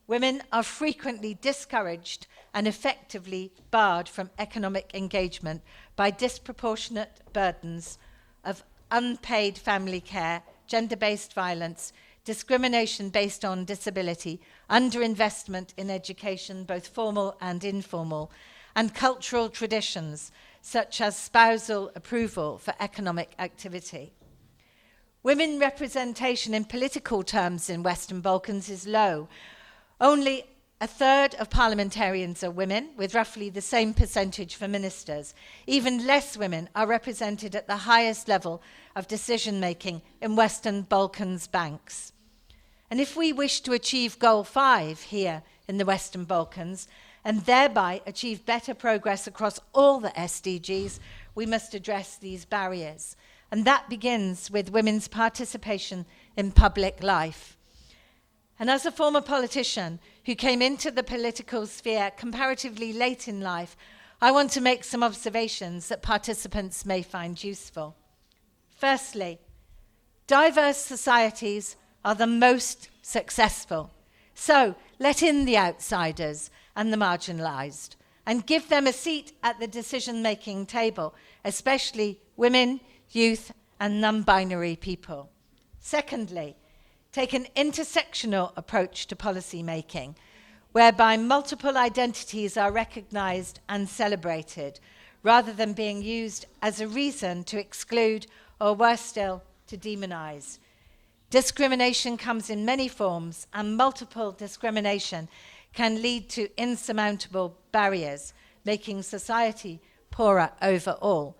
Women are frequently discouraged and effectively barred from economic engagement by disproportionate burdens of unpaid family care, gender-based violence, discrimination based on disability, underinvestment in education, both formal and informal, and cultural traditions such as spousal approval for economic activity. Women representation in political terms in Western Balkans is low. Only a third of parliamentarians are women, with roughly the same percentage for ministers. Even less women are represented at the highest level of decision-making in Western Balkans banks. And if we wish to achieve Goal 5 here in the Western Balkans, and thereby achieve better progress across all the SDGs, we must address these barriers. And that begins with women's participation in public life. And as a former politician who came into the political sphere comparatively late in life, I want to make some observations that participants may find useful. Firstly, diverse societies are the most successful. So let in the outsiders and the marginalized and give them a seat at the decision-making table, especially women, youth, and non-binary people. Secondly, take an intersectional approach to policy making, whereby multiple identities are recognized and celebrated, rather than being used as a reason to exclude or, worse still, to demonize. Discrimination comes in many forms, and multiple discrimination can lead to insurmountable barriers, making society poorer overall.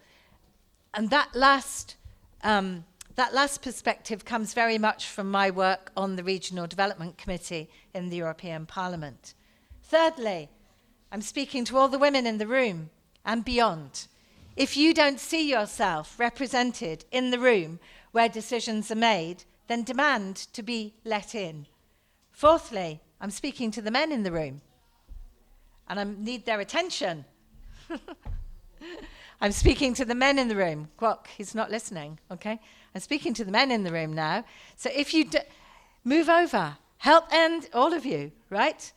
And that last perspective comes very much from my work on the Regional Development Committee in the European Parliament. Thirdly, I'm speaking to all the women in the room and beyond. If you don't see yourself represented in the room where decisions are made, then demand to be let in. Fourthly, I'm speaking to the men in the room, and I need their attention. I'm speaking to the men in the room. Kwok, he's not listening, okay? I'm speaking to the men in the room now. So if you move over, help end, all of you, right?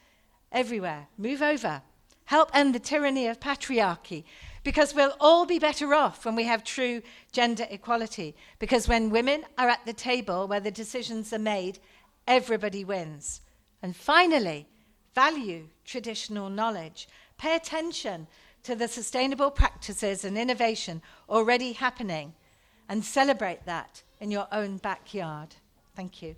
Everywhere, move over. Help end the tyranny of patriarchy, because we'll all be better off when we have true gender equality. Because when women are at the table where the decisions are made, everybody wins. And finally, value traditional knowledge. Pay attention to the sustainable practices and innovation already happening, and celebrate that in your own backyard. Thank you.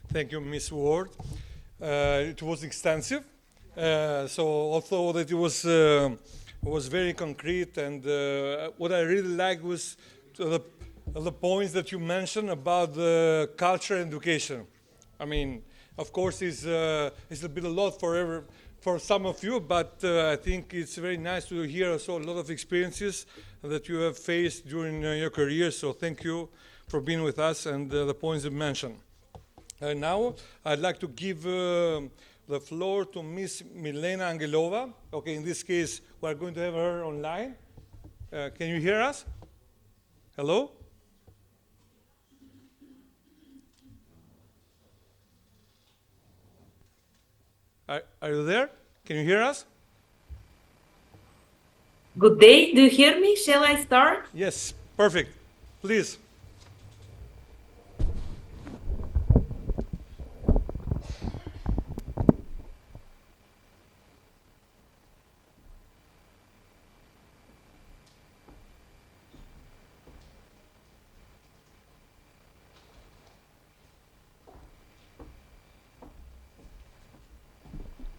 Thank you, Ms. Ward. It was extensive. So although that it was very concrete, and what I really liked was the points that you mentioned about the culture and education. I mean, of course, it's a bit a lot for some of you, but I think it's very nice to hear also a lot of experiences that you have faced during your career. So thank you for being with us and the points you mentioned. Now, I'd like to give the floor to Ms. Milena Angelova. Okay, in this case, we're going to have her online. Can you hear us? Hello? Are you there? Can you hear us? Good day. Do you hear me? Shall I start? Yes, perfect. Please.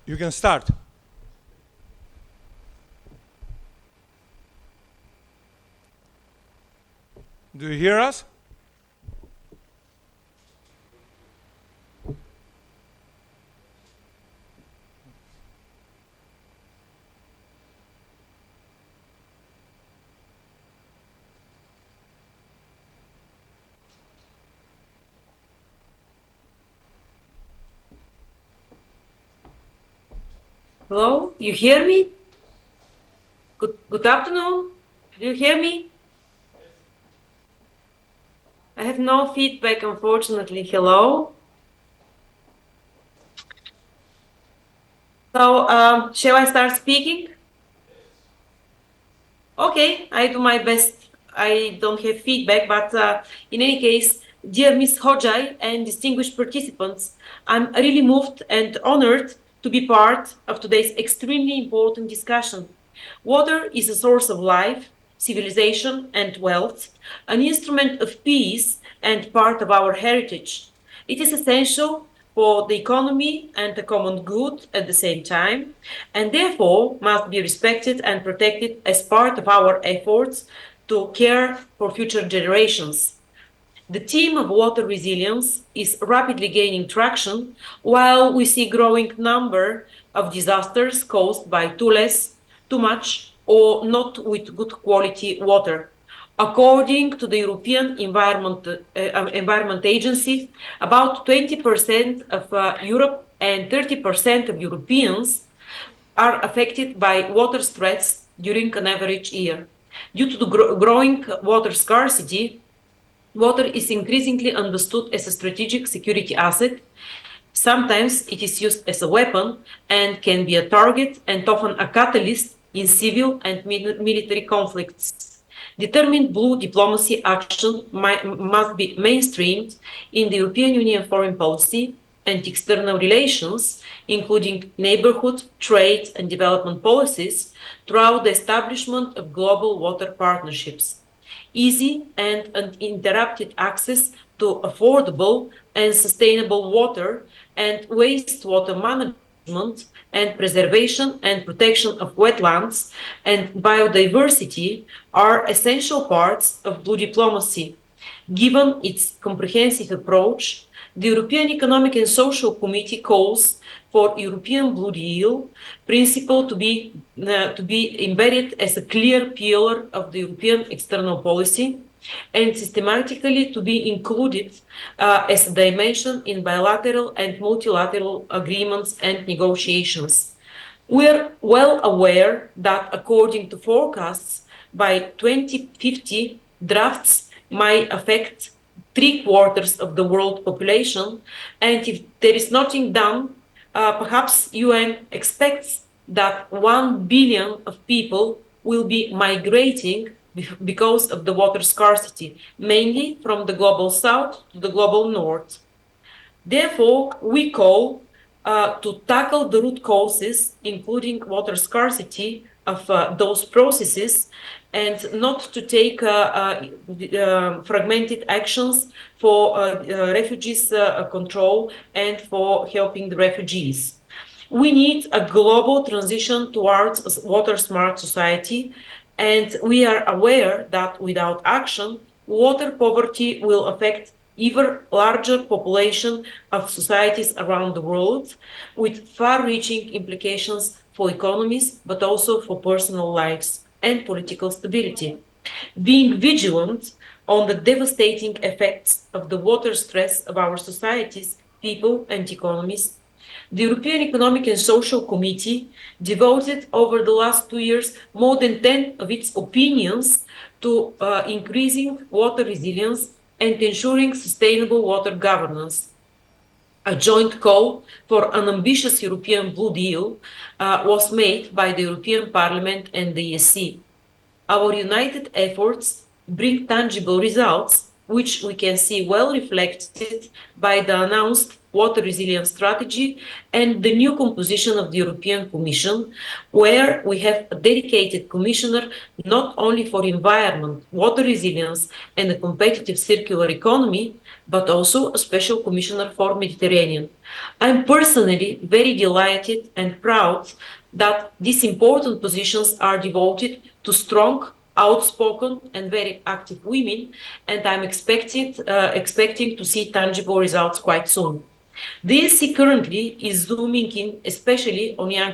You can start. Do you hear us? Hello? You hear me? Good afternoon. Do you hear me? I have no feedback, unfortunately. Hello? So, shall I start speaking? Okay, I do my best. I don't have feedback, but in any case, dear Ms. Hojai and distinguished participants, I'm really moved and honored to be part of today's extremely important discussion. Water is a source of life, civilization, and wealth, an instrument of peace and part of our heritage. It is essential for the economy and the common good at the same time, and therefore must be respected and protected as part of our efforts to care for future generations. The theme of water resilience is rapidly gaining traction, while we see growing number of disasters caused by too less, too much, or not with good quality water. According to the European Environment Agency, about 20% of Europe and 30% of Europeans are affected by water stress during an average year. Due to the growing water scarcity, water is increasingly understood as a strategic security asset. Sometimes it is used as a weapon and can be a target and often a catalyst in civil and military conflicts. Determined blue diplomacy action must be mainstreamed in the European Union foreign policy and external relations, including neighborhood, trade, and development policies, throughout the establishment of global water partnerships. Easy and uninterrupted access to affordable and sustainable water and wastewater management and preservation and protection of wetlands and biodiversity are essential parts of blue diplomacy. Given its comprehensive approach, the European Economic and Social Committee calls for European Blue Deal principle to be embedded as a clear pillar of the European external policy and systematically to be included as a dimension in bilateral and multilateral agreements and negotiations. We're well aware that according to forecasts, by 2050, droughts might affect 3/4 of the world population, and if there is nothing done, perhaps UN expects that 1 billion of people will be migrating because of the water scarcity, mainly from the global south to the global north. Therefore, we call to tackle the root causes, including water scarcity of those processes, and not to take fragmented actions for refugees control and for helping the refugees. We need a global transition towards a water smart society, and we are aware that without action, water poverty will affect even larger population of societies around the world, with far-reaching implications for economies, but also for personal lives and political stability. Being vigilant on the devastating effects of the water stress of our societies, people, and economies, the European Economic and Social Committee devoted over the last 2 years more than 10 of its opinions to increasing water resilience and ensuring sustainable water governance. A joint call for an ambitious European Blue Deal was made by the European Parliament and the ESC. Our united efforts bring tangible results, which we can see well reflected by the announced water resilience strategy and the new composition of the European Commission, where we have a dedicated commissioner not only for environment, water resilience, and a competitive circular economy, but also a special commissioner for Mediterranean. I'm personally very delighted and proud that these important positions are devoted to strong, outspoken, and very active women, and I'm expecting to see tangible results quite soon. DSC currently is zooming in especially on young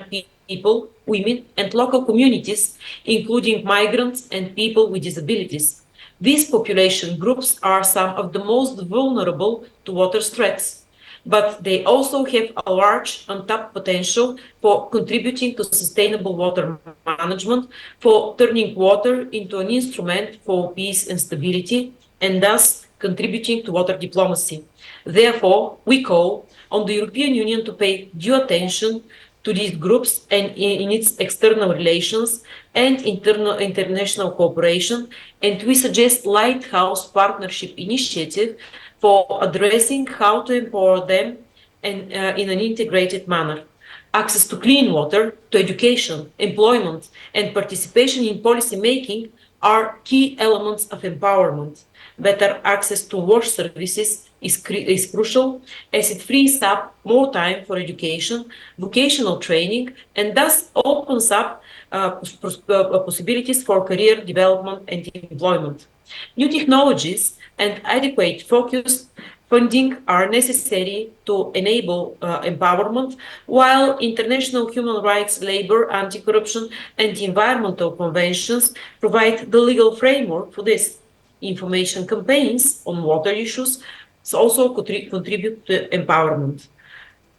people, women, and local communities, including migrants and people with disabilities. These population groups are some of the most vulnerable to water threats, but they also have a large untapped potential for contributing to sustainable water management, for turning water into an instrument for peace and stability, and thus contributing to water diplomacy. Therefore, we call on the European Union to pay due attention to these groups and in its external relations and international cooperation, and we suggest Lighthouse Partnership Initiative for addressing how to empower them and, in an integrated manner. Access to clean water, to education, employment, and participation in policy making are key elements of empowerment. Better access to wash services is crucial as it frees up more time for education, vocational training, and thus opens up possibilities for career development and employment. New technologies and adequate focused funding are necessary to enable empowerment, while international human rights, labor, anti-corruption, and environmental conventions provide the legal framework for this. Information campaigns on water issues also contribute to empowerment.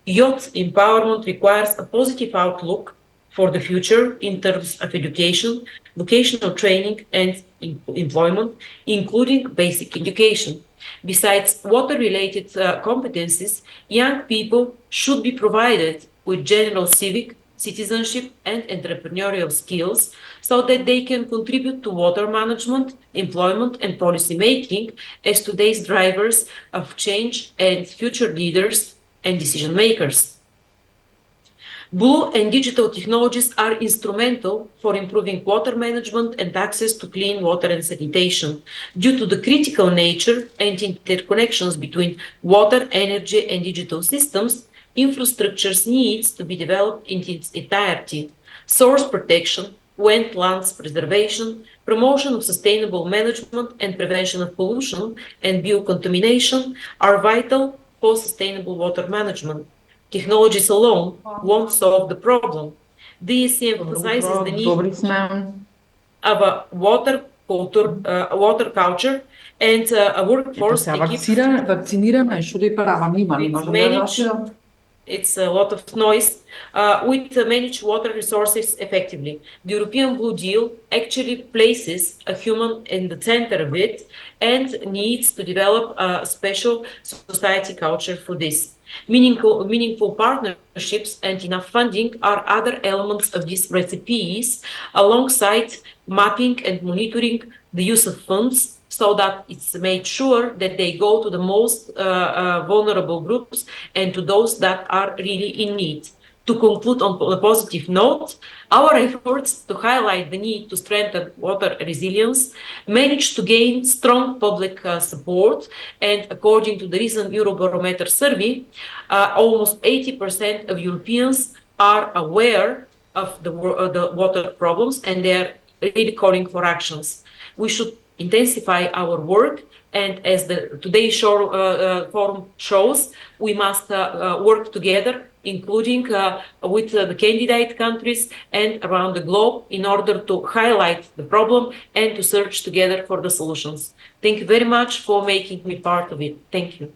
Youth empowerment requires a positive outlook for the future in terms of education, vocational training, and employment, including basic education. Besides water-related competencies, young people should be provided with general civic, citizenship, and entrepreneurial skills so that they can contribute to water management, employment, and policy making as today's drivers of change and future leaders and decision makers. Blue and digital technologies are instrumental for improving water management and access to clean water and sanitation. Due to the critical nature and interconnections between water, energy, and digital systems, infrastructures needs to be developed in its entirety. Source protection, wetlands preservation, promotion of sustainable management, and prevention of pollution and biocontamination are vital for sustainable water management. Technologies alone won't solve the problem. DSC emphasizes the need of a water culture and a workforce it's a lot of noise, with manage water resources effectively. The European Blue Deal actually places a human in the center of it and needs to develop a special society culture for this. Meaningful partnerships and enough funding are other elements of these recipes, alongside mapping and monitoring the use of funds so that it's made sure that they go to the most vulnerable groups and to those that are really in need. To conclude on a positive note, our efforts to highlight the need to strengthen water resilience managed to gain strong public support, and according to the recent Eurobarometer survey, almost 80% of Europeans are aware of the water problems and they are really calling for actions. We should intensify our work, and as the today's forum shows, we must work together, including with the candidate countries and around the globe, in order to highlight the problem and to search together for the solutions. Thank you very much for making me part of it. Thank you.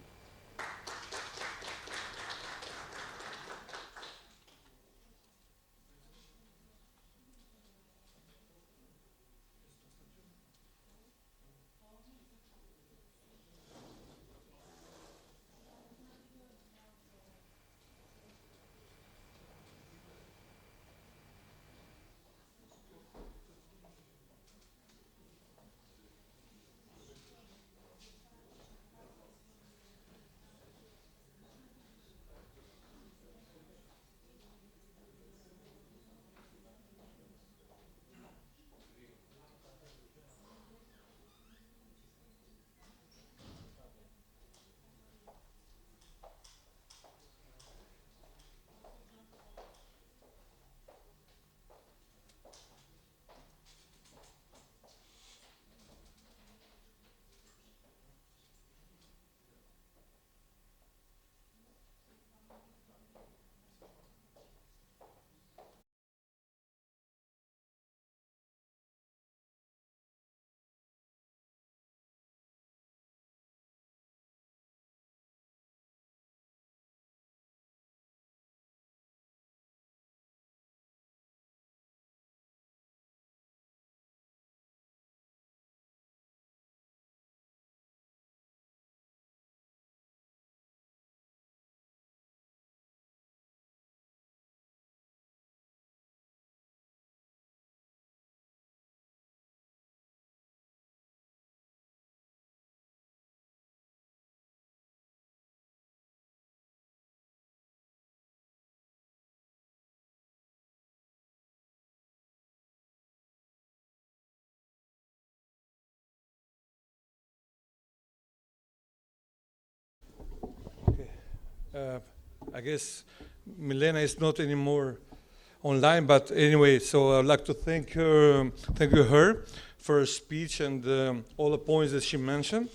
I guess Milena is not anymore online, but anyway, so I'd like to thank her for her speech and all the points that she mentioned.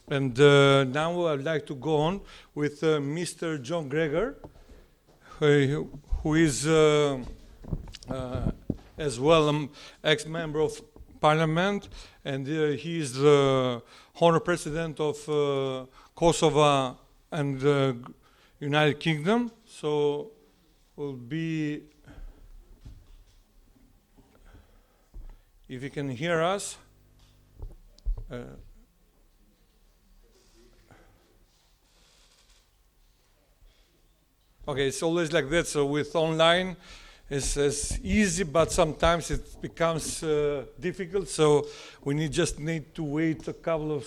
And now I'd like to go on with Mr. John Gregor, who is as well an ex-member of Parliament, and he is the honor president of Kosovo and United Kingdom. So will be, if you can hear us. Okay, it's always like that. So with online, it's easy, but sometimes it becomes difficult. So we just need to wait a couple of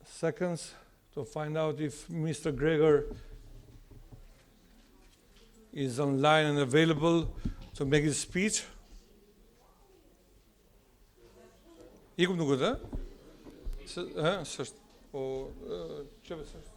seconds to find out if Mr. Gregor is online and available to make his speech. Ikëm nuk është, s'është, po çfarë s'është?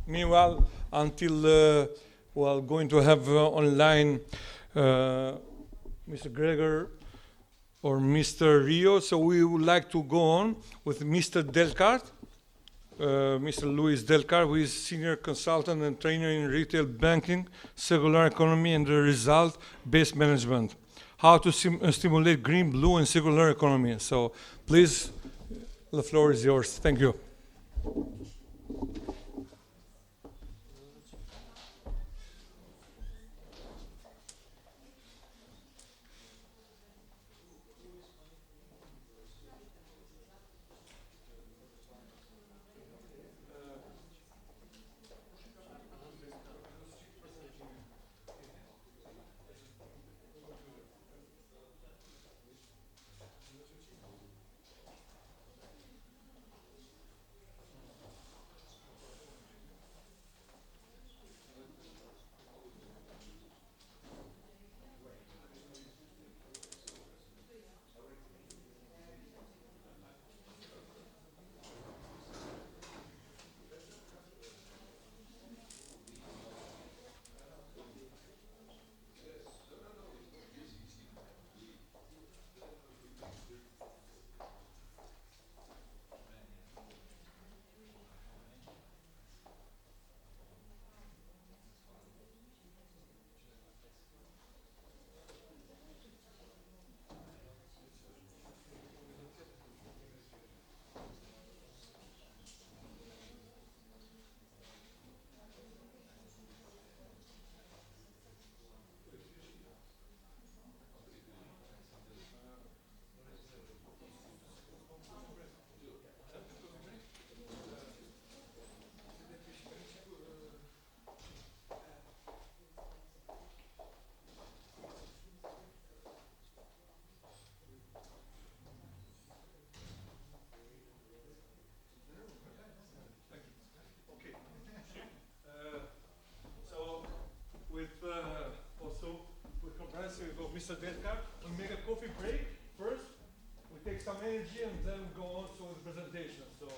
Meanwhile, until well, going to have online Mr. Gregor or Mr. Rio, so we would like to go on with Mr. Delcart, Mr. Luis Delcart, who is senior consultant and trainer in retail banking, circular economy, and result-based management. How to stimulate green, blue, and circular economy. So, please, the floor is yours. Thank you. Mr. Delcart, we'll make a coffee break first. We take some energy and then go on to the presentation. So.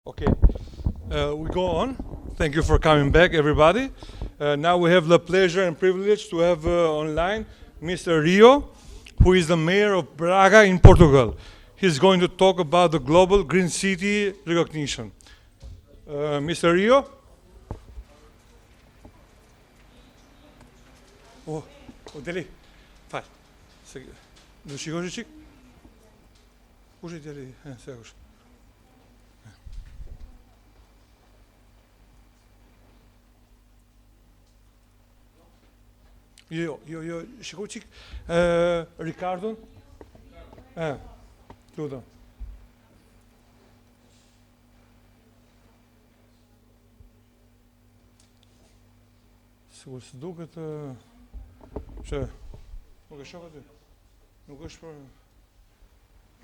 Okay, we go on. Thank you for coming back, everybody. Now we have the pleasure and privilege to have online Mr. Rio, who is the mayor of Braga in Portugal. He's going to talk about the global green city recognition. Mr. Rio? Oh, deli, fal. Do shikosh çik? Kush e deli? Se kush. Jo, shikoj çik Ricardon. Lutem. Sigur së duket që nuk e shoh aty. Nuk është për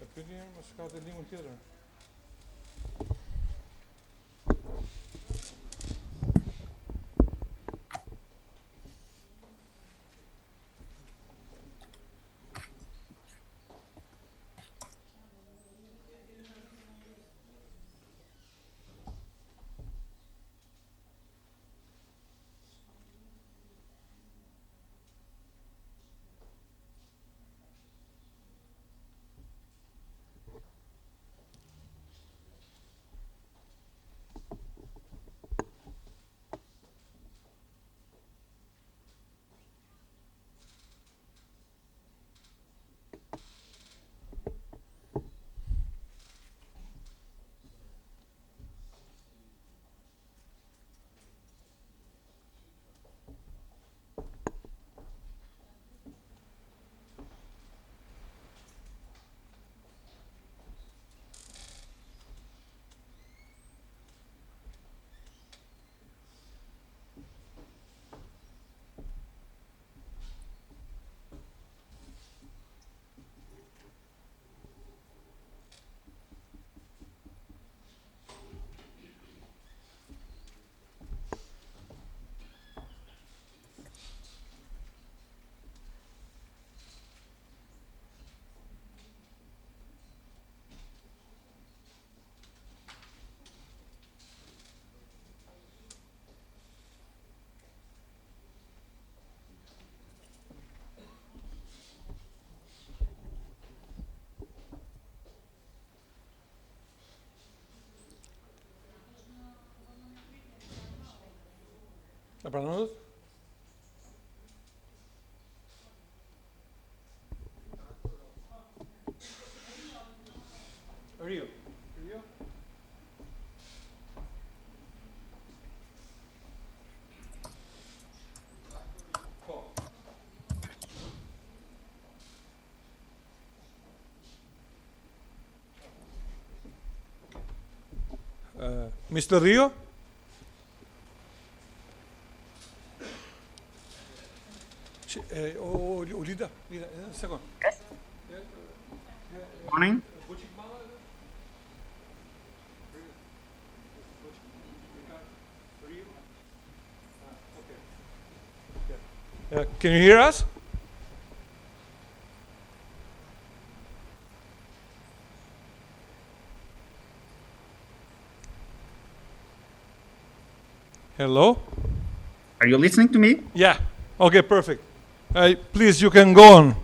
e pyetje herë, mos ka të lingun tjetër. E pranonët? Rio. Po. Mr. Rio? Lida, a second. Morning. Can you hear us? Hello? Are you listening to me? Yeah. Okay, perfect. Please, you can go on.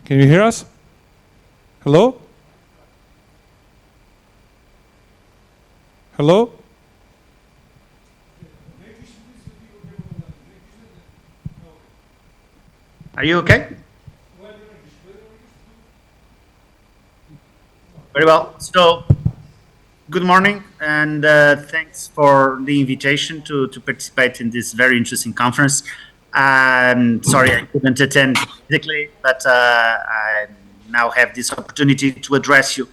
Can you hear us? Hello? Hello? Are you okay? Very well. So, good morning, and thanks for the invitation to participate in this very interesting conference. Sorry I couldn't attend physically, but I now have this opportunity to address you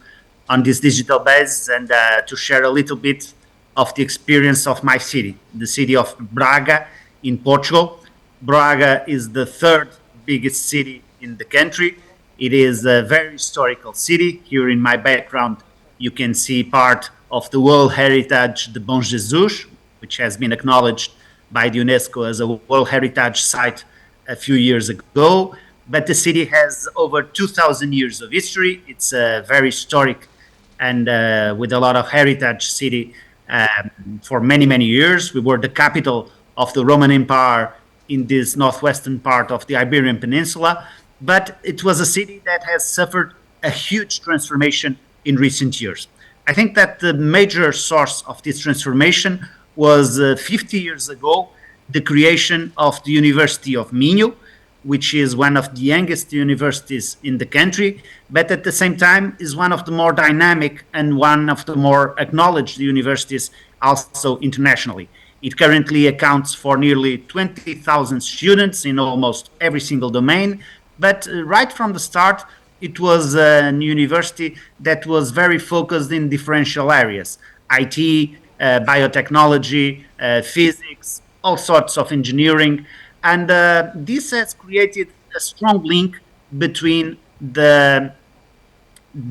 on this digital base and to share a little bit of the experience of my city, the city of Braga in Portugal. Braga is the third biggest city in the country. It is a very historical city. Here in my background, you can see part of the World Heritage de Bom Jesus, which has been acknowledged by the UNESCO as a World Heritage Site a few years ago. But the city has over 2,000 years of history. It's a very historic and with a lot of heritage city for many, many years. We were the capital of the Roman Empire in this northwestern part of the Iberian Peninsula. But it was a city that has suffered a huge transformation in recent years. I think that the major source of this transformation was 50 years ago, the creation of the University of Minho, which is one of the youngest universities in the country, but at the same time is one of the more dynamic and one of the more acknowledged universities also internationally. It currently accounts for nearly 20,000 students in almost every single domain, but right from the start, it was a university that was very focused in differential areas, IT, biotechnology, physics, all sorts of engineering. And this has created a strong link between the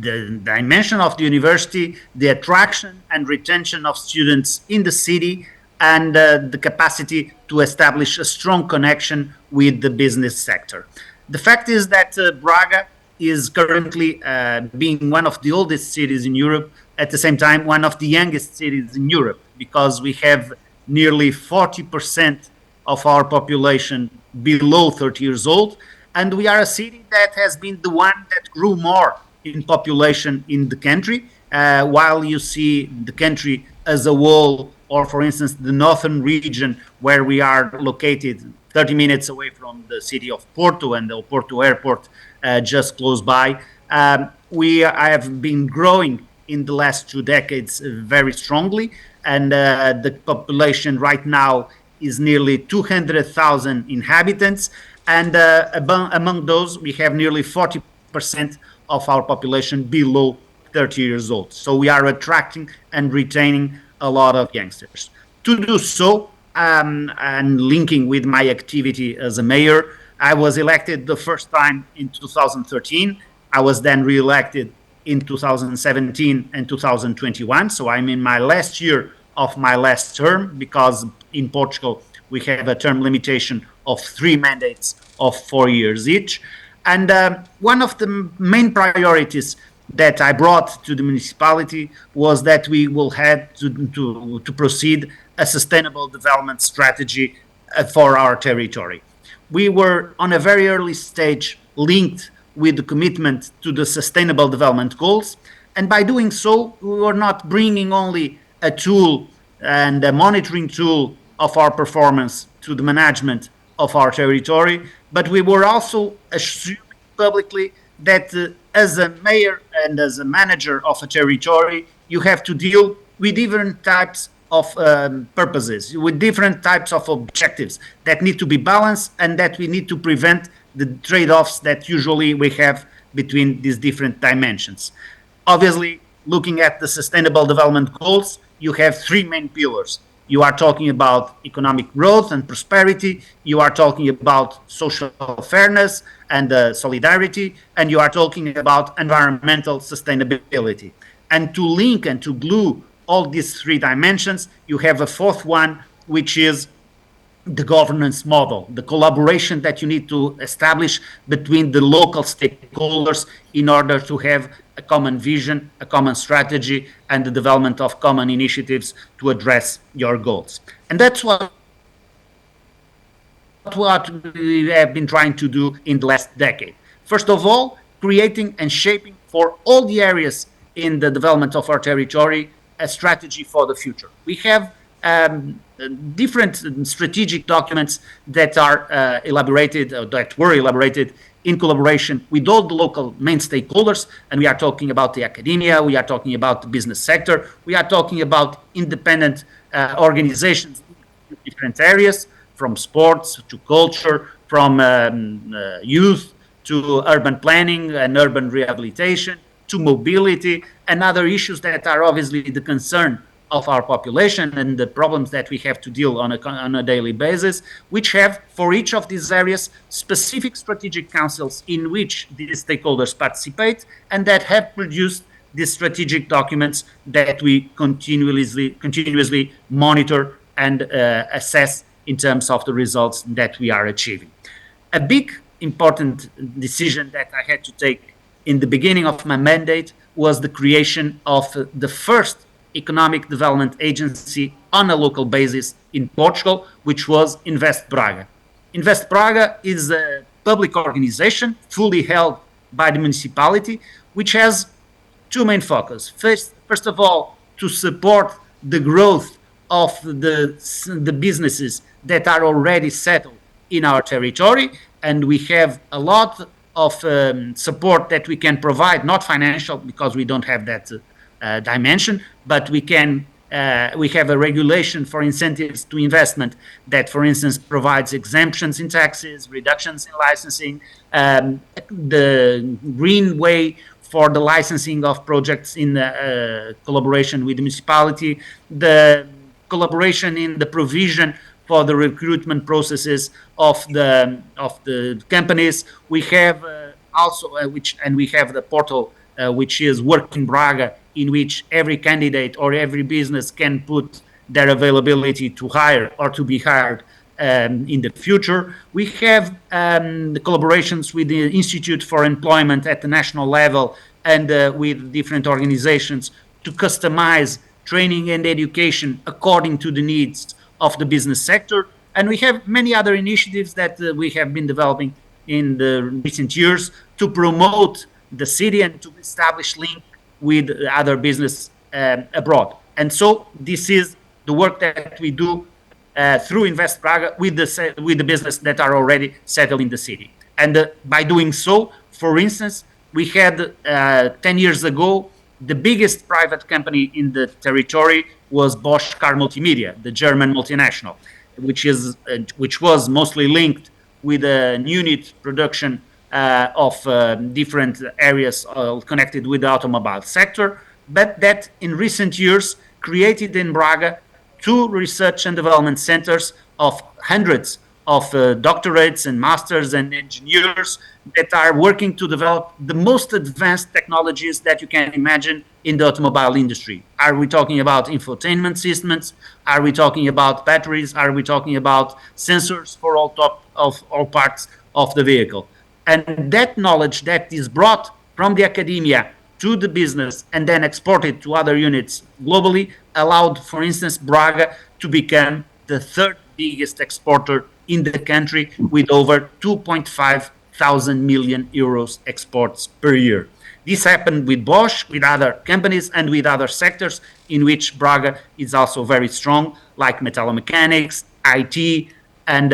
dimension of the university, the attraction and retention of students in the city, and the capacity to establish a strong connection with the business sector. The fact is that Braga is currently being one of the oldest cities in Europe, at the same time, one of the youngest cities in Europe, because we have nearly 40% of our population below 30 years old. And we are a city that has been the one that grew more in population in the country, while you see the country as a whole, or for instance, the northern region where we are located 30 minutes away from the city of Porto and the Porto airport just close by. We have been growing in the last 2 decades very strongly, and the population right now is nearly 200,000 inhabitants, and among those we have nearly 40% of our population below 30 years old. So we are attracting and retaining a lot of youngsters. To do so, and linking with my activity as a mayor, I was elected the first time in 2013. I was then re-elected in 2017 and 2021. So I'm in my last year of my last term, because in Portugal we have a term limitation of 3 mandates of 4 years each. And one of the main priorities that I brought to the municipality was that we will have to proceed a sustainable development strategy for our territory. We were on a very early stage linked with the commitment to the Sustainable Development Goals, and by doing so, we were not bringing only a tool and a monitoring tool of our performance to the management of our territory, but we were also assuming publicly that as a mayor and as a manager of a territory, you have to deal with different types of purposes, with different types of objectives that need to be balanced, and that we need to prevent the trade-offs that usually we have between these different dimensions. Obviously, looking at the Sustainable Development Goals, you have 3 main pillars. You are talking about economic growth and prosperity, you are talking about social fairness and solidarity, and you are talking about environmental sustainability. And to link and to glue all these 3 dimensions, you have a 4th one, which is the governance model, the collaboration that you need to establish between the local stakeholders in order to have a common vision, a common strategy, and the development of common initiatives to address your goals. And that's what we have been trying to do in the last decade. First of all, creating and shaping for all the areas in the development of our territory a strategy for the future. We have different strategic documents that are that were elaborated in collaboration with all the local main stakeholders, and we are talking about the academia, we are talking about the business sector, we are talking about independent organizations in different areas, from sports to culture, from youth to urban planning and urban rehabilitation, to mobility and other issues that are obviously the concern of our population and the problems that we have to deal on a daily basis, which have, for each of these areas, specific strategic councils in which these stakeholders participate and that have produced these strategic documents that we continuously monitor and assess in terms of the results that we are achieving. A big important decision that I had to take in the beginning of my mandate was the creation of the first economic development agency on a local basis in Portugal, which was Invest Braga. Invest Braga is a public organization fully held by the municipality, which has two main focus. First of all, to support the growth of the businesses that are already settled in our territory, and we have a lot of support that we can provide, not financial because we don't have that dimension, but we have a regulation for incentives to investment that, for instance, provides exemptions in taxes, reductions in licensing, the green way for the licensing of projects in collaboration with the municipality, the collaboration in the provision for the recruitment processes of the companies. We have also we have the portal which is Work in Braga, in which every candidate or every business can put their availability to hire or to be hired in the future. We have the collaborations with the Institute for Employment at the national level and with different organizations to customize training and education according to the needs of the business sector. And we have many other initiatives that we have been developing in the recent years to promote the city and to establish link with other business abroad. And so this is the work that we do through Invest Braga with the business that are already settled in the city. And by doing so, for instance, we had 10 years ago, the biggest private company in the territory was Bosch Car Multimedia, the German multinational, which was mostly linked with a unit production of different areas connected with the automobile sector, but that in recent years created in Braga two research and development centers of hundreds of doctorates and masters and engineers that are working to develop the most advanced technologies that you can imagine in the automobile industry. Are we talking about infotainment systems? Are we talking about batteries? Are we talking about sensors for all parts of the vehicle? And that knowledge that is brought from the academia to the business and then exported to other units globally allowed, for instance, Braga to become the third biggest exporter in the country with over 2.5 thousand million euros exports per year. This happened with Bosch, with other companies, and with other sectors in which Braga is also very strong, like metallomechanics, IT, and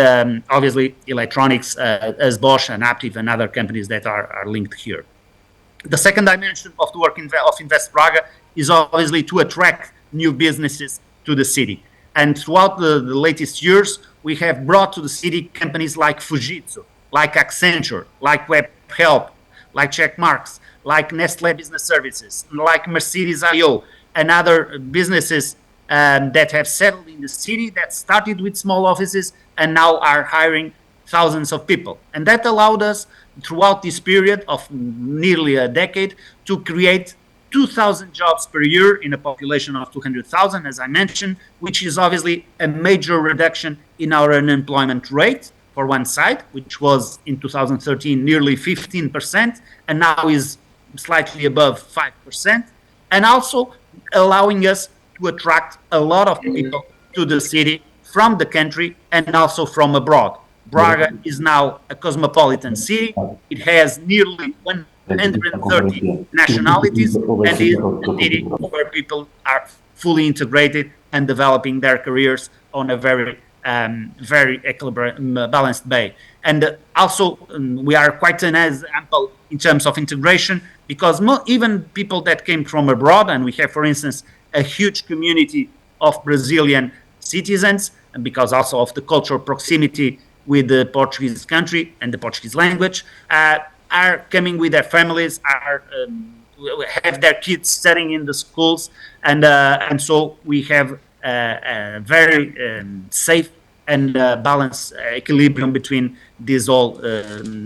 obviously electronics as Bosch and Aptiv and other companies that are linked here. The second dimension of the work of Invest Braga is obviously to attract new businesses to the city. And throughout the latest years, we have brought to the city companies like Fujitsu, like Accenture, like WebHelp, like Checkmarks, like Nestle Business Services, like Mercedes.io, and other businesses that have settled in the city that started with small offices and now are hiring thousands of people. And that allowed us, throughout this period of nearly a decade, to create 2,000 jobs per year in a population of 200,000, as I mentioned, which is obviously a major reduction in our unemployment rate, for one side, which was in 2013 nearly 15%, and now is slightly above 5%, and also allowing us to attract a lot of people to the city from the country and also from abroad. Braga is now a cosmopolitan city. It has nearly 130 nationalities and is a city where people are fully integrated and developing their careers on a very balanced way. And also, we are quite an example in terms of integration because even people that came from abroad, and we have, for instance, a huge community of Brazilian citizens, and because also of the cultural proximity with the Portuguese country and the Portuguese language, are coming with their families, have their kids studying in the schools, and so we have a very safe and balanced equilibrium between these all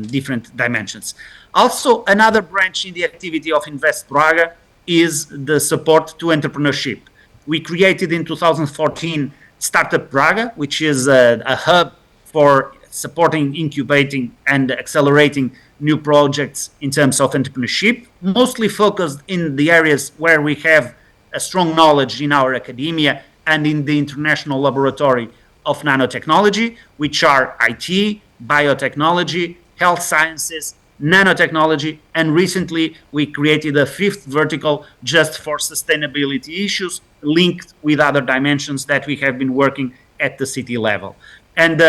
different dimensions. Also, another branch in the activity of Invest Braga is the support to entrepreneurship. We created in 2014 Startup Braga, which is a hub for supporting, incubating, and accelerating new projects in terms of entrepreneurship, mostly focused in the areas where we have a strong knowledge in our academia and in the International Laboratory of Nanotechnology, which are IT, biotechnology, health sciences, nanotechnology, and recently we created a fifth vertical just for sustainability issues linked with other dimensions that we have been working at the city level. And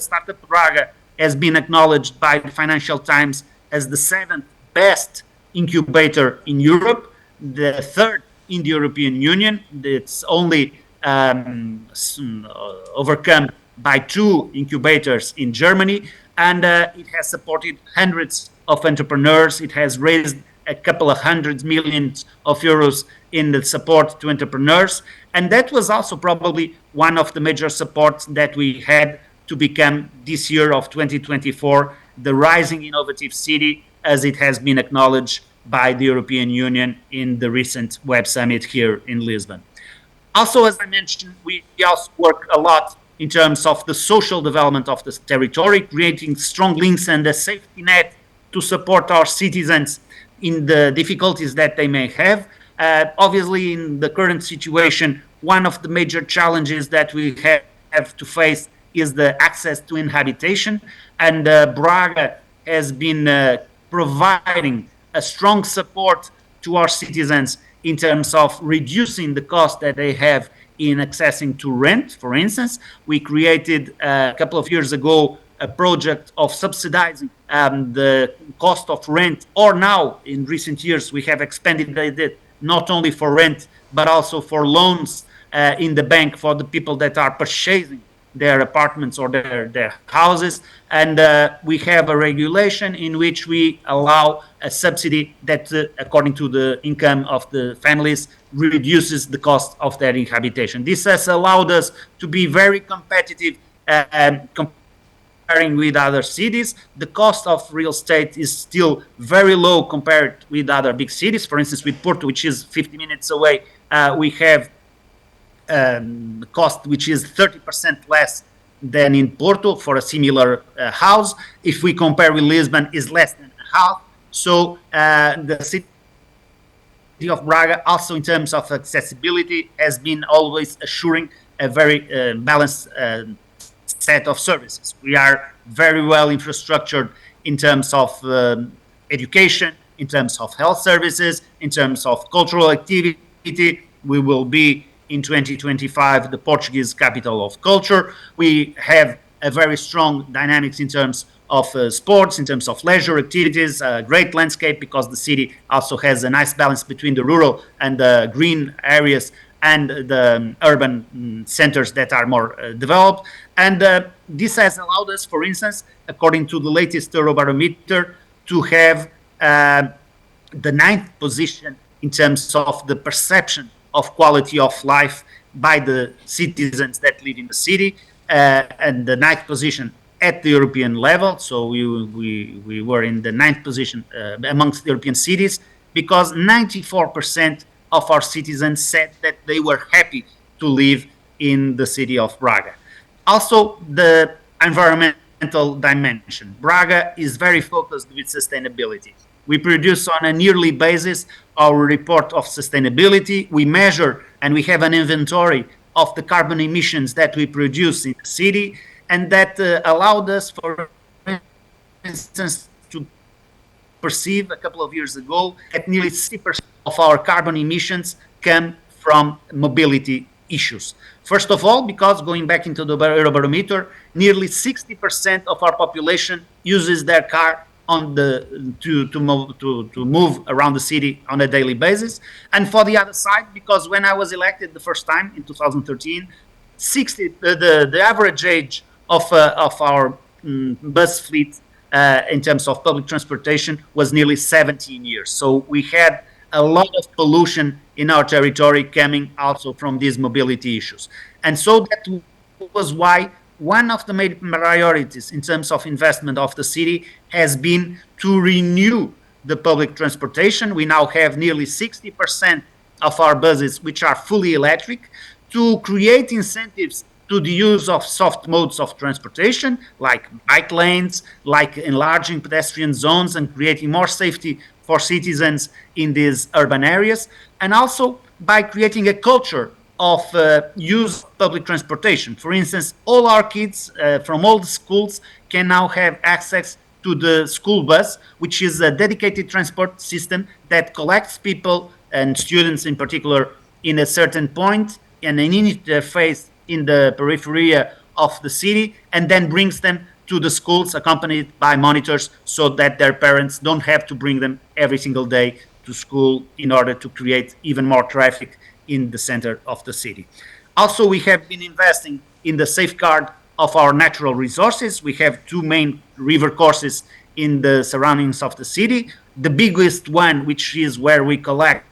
Startup Braga has been acknowledged by the Financial Times as the 7th best incubator in Europe, the 3rd in the European Union. It's only overcome by 2 incubators in Germany, and it has supported hundreds of entrepreneurs. It has raised a couple of hundred millions of euros in the support to entrepreneurs, and that was also probably one of the major supports that we had to become this year of 2024 the rising innovative city, as it has been acknowledged by the European Union in the recent Web Summit here in Lisbon. Also, as I mentioned, we also work a lot in terms of the social development of the territory, creating strong links and a safety net to support our citizens in the difficulties that they may have. Obviously, in the current situation, one of the major challenges that we have to face is the access to inhabitation, and Braga has been providing a strong support to our citizens in terms of reducing the cost that they have in accessing to rent. For instance, we created a couple of years ago a project of subsidizing the cost of rent, or now in recent years we have expanded it not only for rent but also for loans in the bank for the people that are purchasing their apartments or their houses. And we have a regulation in which we allow a subsidy that, according to the income of the families, reduces the cost of their inhabitation. This has allowed us to be very competitive comparing with other cities. The cost of real estate is still very low compared with other big cities. For instance, with Porto, which is 50 minutes away, we have cost which is 30% less than in Porto for a similar house. If we compare with Lisbon, is less than half. So the city of Braga, also in terms of accessibility, has been always assuring a very balanced set of services. We are very well infrastructured in terms of education, in terms of health services, in terms of cultural activity. We will be in 2025 the Portuguese capital of culture. We have a very strong dynamics in terms of sports, in terms of leisure activities, great landscape, because the city also has a nice balance between the rural and the green areas and the urban centers that are more developed. And this has allowed us, for instance, according to the latest Eurobarometer, to have the 9th position in terms of the perception of quality of life by the citizens that live in the city, and the 9th position at the European level. So we were in the 9th position amongst the European cities, because 94% of our citizens said that they were happy to live in the city of Braga. Also, the environmental dimension. Braga is very focused with sustainability. We produce on a yearly basis our report of sustainability. We measure and we have an inventory of the carbon emissions that we produce in the city. and that allowed us, for instance, to perceive a couple of years ago that nearly 60% of our carbon emissions come from mobility issues. First of all, because going back into the Eurobarometer, nearly 60% of our population uses their car on to move around the city on a daily basis. And for the other side, because when I was elected the first time in 2013, the average age of our bus fleet in terms of public transportation was nearly 17 years. So we had a lot of pollution in our territory coming also from these mobility issues. And so that was why one of the main priorities in terms of investment of the city has been to renew the public transportation. We now have nearly 60% of our buses which are fully electric, to create incentives to the use of soft modes of transportation, like bike lanes, like enlarging pedestrian zones and creating more safety for citizens in these urban areas, and also by creating a culture of use of public transportation. For instance, all our kids from all the schools can now have access to the school bus, which is a dedicated transport system that collects people and students in particular in a certain point and an interface in the periphery of the city, and then brings them to the schools accompanied by monitors so that their parents don't have to bring them every single day to school in order to create even more traffic in the center of the city. Also, we have been investing in the safeguard of our natural resources. We have two main river courses in the surroundings of the city. The biggest one, which is where we collect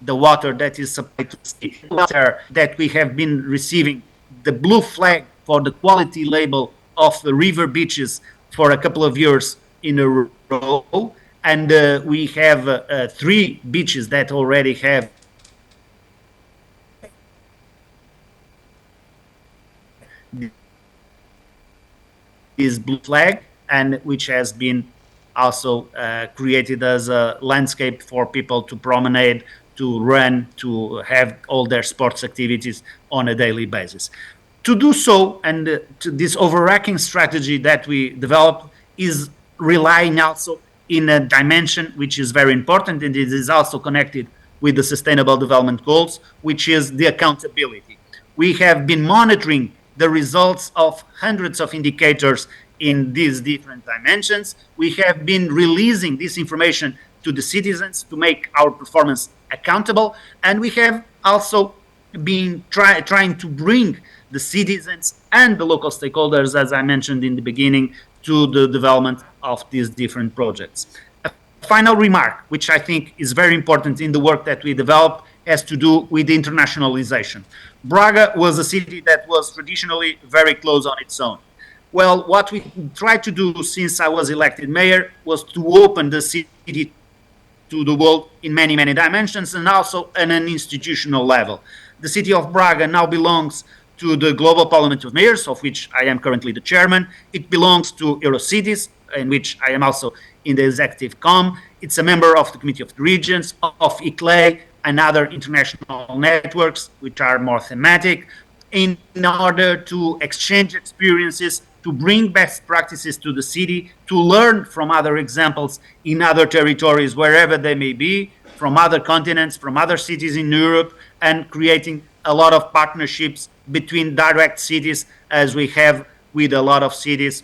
the water that is supplied to the city, water that we have been receiving the blue flag for the quality label of the river beaches for a couple of years in a row. And we have 3 beaches that already have this blue flag, and which has been also created as a landscape for people to promenade, to run, to have all their sports activities on a daily basis. To do so, and to this overarching strategy that we developed is relying also in a dimension which is very important, and it is also connected with the Sustainable Development Goals, which is the accountability. We have been monitoring the results of hundreds of indicators in these different dimensions. We have been releasing this information to the citizens to make our performance accountable, and we have also been trying to bring the citizens and the local stakeholders, as I mentioned in the beginning, to the development of these different projects. A final remark, which I think is very important in the work that we develop, has to do with internationalization. Braga was a city that was traditionally very close on its own. Well, what we tried to do since I was elected mayor was to open the city to the world in many, many dimensions, and also at an institutional level. The city of Braga now belongs to the Global Parliament of Mayors, of which I am currently the chairman. It belongs to Eurocities, in which I am also in the executive com. It's a member of the Committee of the Regions, of ICLE, and other international networks, which are more thematic, in order to exchange experiences, to bring best practices to the city, to learn from other examples in other territories, wherever they may be, from other continents, from other cities in Europe, and creating a lot of partnerships between direct cities, as we have with a lot of cities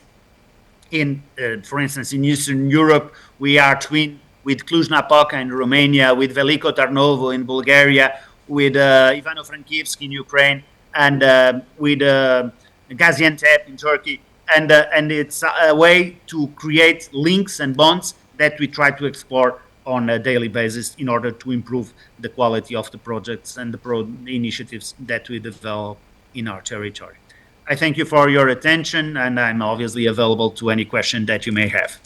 in, for instance, in Eastern Europe. We are twin with Cluj-Napoca in Romania, with Veliko Tarnovo in Bulgaria, with Ivano-Frankivsk in Ukraine, and with Gaziantep in Turkey. And it's a way to create links and bonds that we try to explore on a daily basis in order to improve the quality of the projects and the initiatives that we develop in our territory. I thank you for your attention, and I'm obviously available to any question that you may have.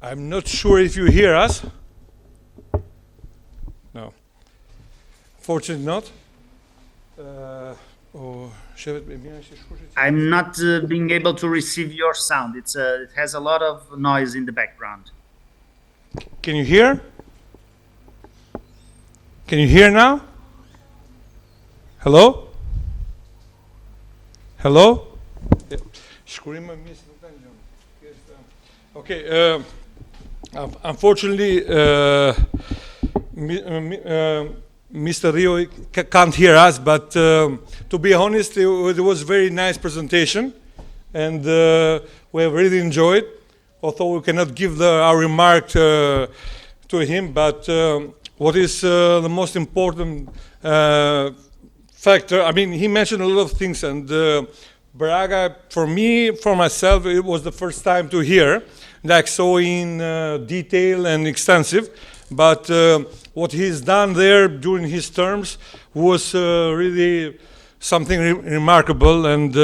I'm not sure if you hear us. No. Fortunately not. I'm not being able to receive your sound. It has a lot of noise in the background. Can you hear? Can you hear now? Hello? Hello? Okay. Unfortunately, Mr. Rio can't hear us, but to be honest, it was a very nice presentation, and we have really enjoyed. Although we cannot give our remark to him, but what is the most important factor? I mean, he mentioned a lot of things, and Braga, for me, for myself, it was the first time to hear, like so in detail and extensive. But what he's done there during his terms was really something remarkable, and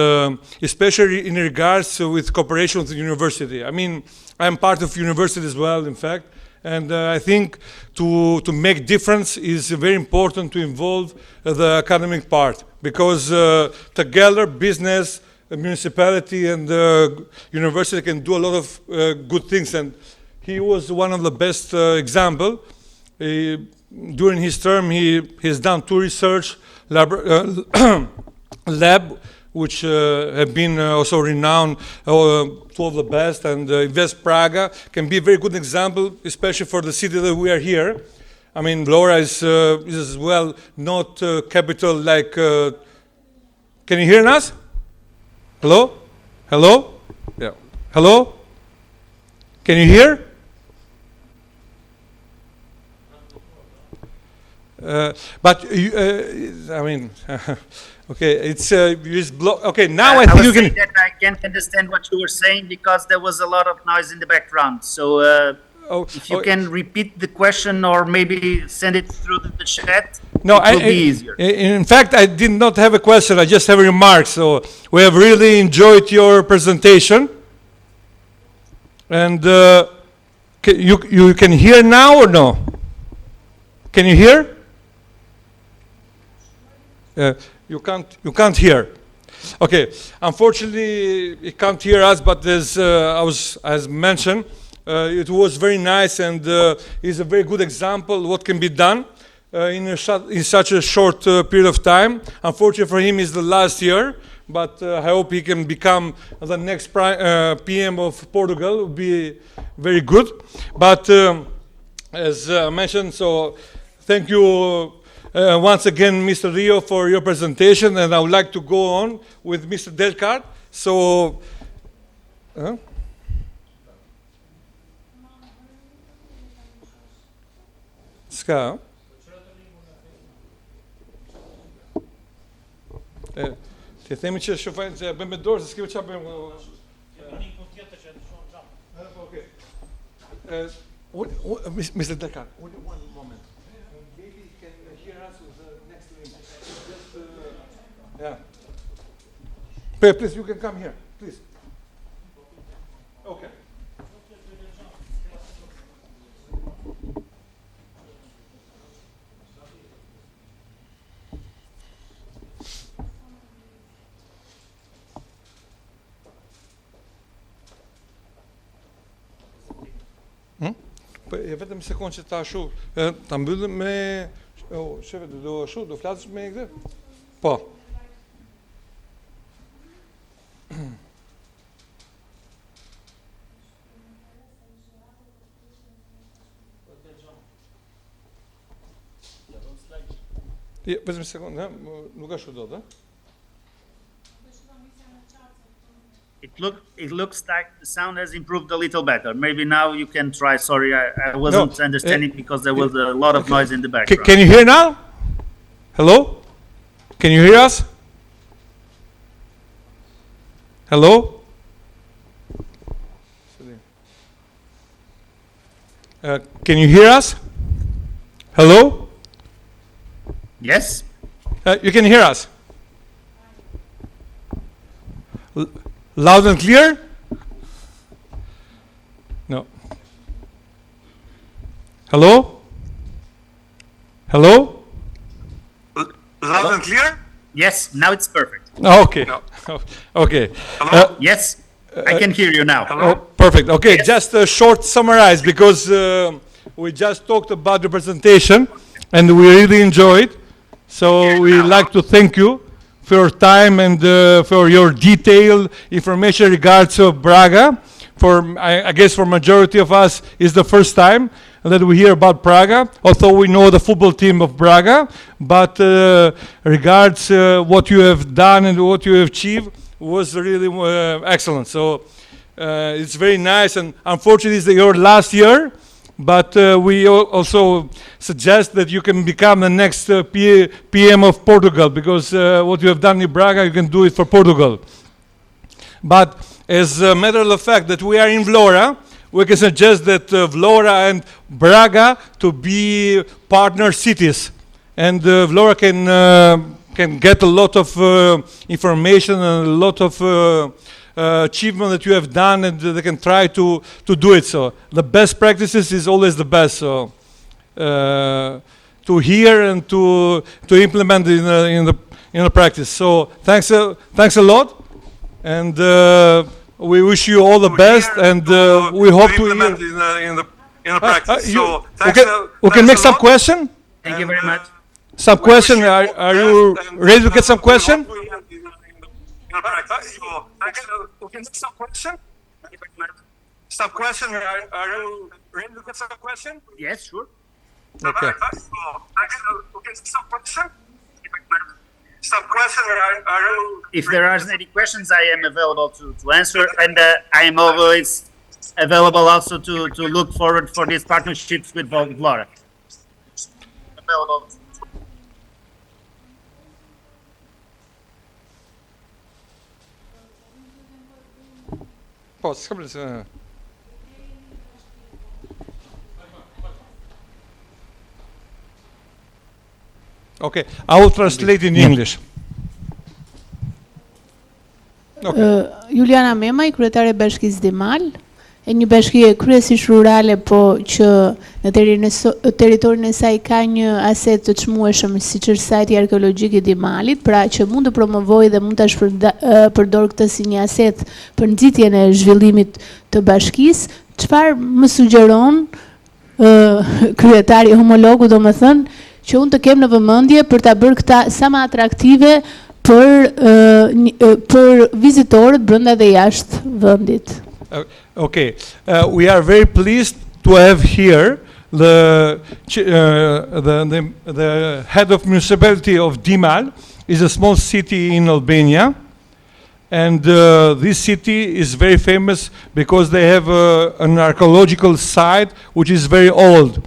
especially in regards with cooperation with the university. I mean, I'm part of university as well, in fact, and I think to make difference is very important to involve the academic part, because together business, municipality, and university can do a lot of good things, and he was one of the best example. During his term, he has done 2 research lab, which have been also renowned, 2 of the best, and Invest Praga can be a very good example, especially for the city that we are here. I mean, Vlora is as well not capital like. Can you hear us? Hello? Hello? Yeah. Hello? Can you hear? But I mean, okay, it's okay. Now I think you can. That I can't understand what you were saying because there was a lot of noise in the background. So if you can repeat the question or maybe send it through the chat, no, it will be easier. In fact, I did not have a question. I just have a remark. So we have really enjoyed your presentation, and you can hear now or no? Can you hear? You can't hear. Okay, unfortunately, he can't hear us. But as mentioned, it was very nice, and is a very good example what can be done in such a short period of time. Unfortunately for him, it's the last year, but I hope he can become the next PM of Portugal. It would be very good. But as mentioned, so thank you. Once again, Mr. Rio, for your presentation, and I would like to go on with Mr. Delcart. So, Ska. Ti themi që shofajnë që bëjmë me dorë, se s'kemi çfarë bëjmë. Okay. Mr. Delcart, one moment. Yeah. Please, you can come here, please. Okay. Vetëm një sekondë që ta ashu, ta mbyllim me, shefe, do flasësh me këtë? Po. Vetëm një sekondë, nuk ashtu do të. It looks like the sound has improved a little better. Maybe now you can try. Sorry, I wasn't understanding because there was a lot of noise in the background. Can you hear now? Hello? Can you hear us? Hello? Can you hear us? Hello? Yes. You can hear us? Loud and clear? No. Hello? Hello? Loud and clear? Yes, now it's perfect. Okay. Okay. Yes, I can hear you now. Oh, perfect. Okay, just a short summarize because we just talked about the presentation and we really enjoyed. So we like to thank you for your time and for your detailed information regards to Braga. I guess for majority of us is the first time that we hear about Braga, although we know the football team of Braga, but regards what you have done and what you have achieved was really excellent. So it's very nice, and unfortunately it's your last year, but we also suggest that you can become the next PM of Portugal, because what you have done in Braga, you can do it for Portugal. But as a matter of fact that we are in Vlora, we can suggest that Vlora and Braga to be partner cities, and Vlora can get a lot of information and a lot of achievement that you have done, and they can try to do it. So the best practices is always the best. So to hear and to implement in the practice. So thanks a lot, and we wish you all the best, and we hope to implement hear. in the practice. So We can make some question. Thank you very much. Some question. Are you ready to get some question? Some question? Some question? Are you ready to get some question? Yes, sure. Okay. Some question? Some question? Are you? If there are any questions, I am available to answer, and I am always available also to look forward for these partnerships with Vlora. Available. Okay, I will translate in English. Juliana Memaj, kryetare e Bashkisë Dimal, e një bashkie kryesisht rurale, po që në territorin e saj ka një aset të çmueshëm siç është sajti arkeologjik i Dimalit, pra që mund të promovoj dhe mund ta përdor këtë si një aset për nxitjen e zhvillimit të bashkisë. Çfarë më sugjeron kryetari homologu, domethënë që unë të kem në vëmendje për ta bërë këta sa më atraktive për vizitorët brenda dhe jashtë vendit. Okay, we are very pleased to have here the head of municipality of Dimal. Is a small city in Albania, and this city is very famous because they have an archaeological site which is very old.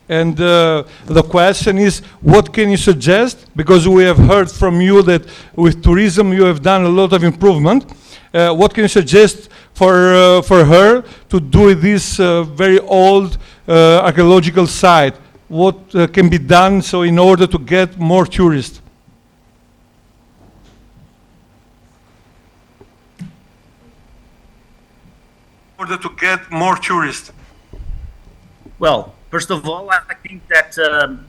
And the question is, what can you suggest? Because we have heard from you that with tourism you have done a lot of improvement. What can you suggest for her to do with this very old archaeological site? What can be done so in order to get more tourists? In order to get more tourists. Well, first of all, I think that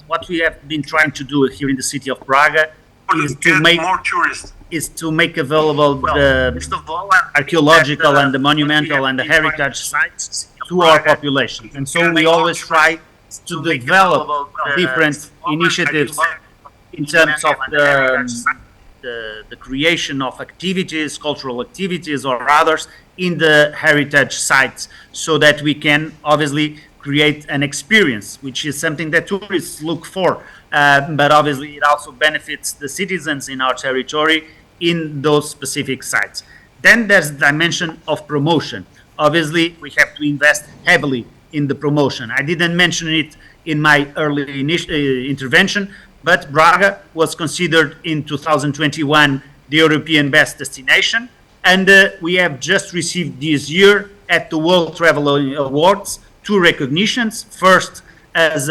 what we have been trying to do here in the city of Braga is to make more tourists. Is to make available the archaeological and the monumental and the heritage sites to our population. And so we always try to develop different initiatives in terms of the creation of activities, cultural activities or others in the heritage sites, so that we can obviously create an experience, which is something that tourists look for, but obviously it also benefits the citizens in our territory in those specific sites. Then there's the dimension of promotion. Obviously, we have to invest heavily in the promotion. I didn't mention it in my early intervention, but Braga was considered in 2021 the European Best Destination, and we have just received this year at the World Travel Awards 2 recognitions, first as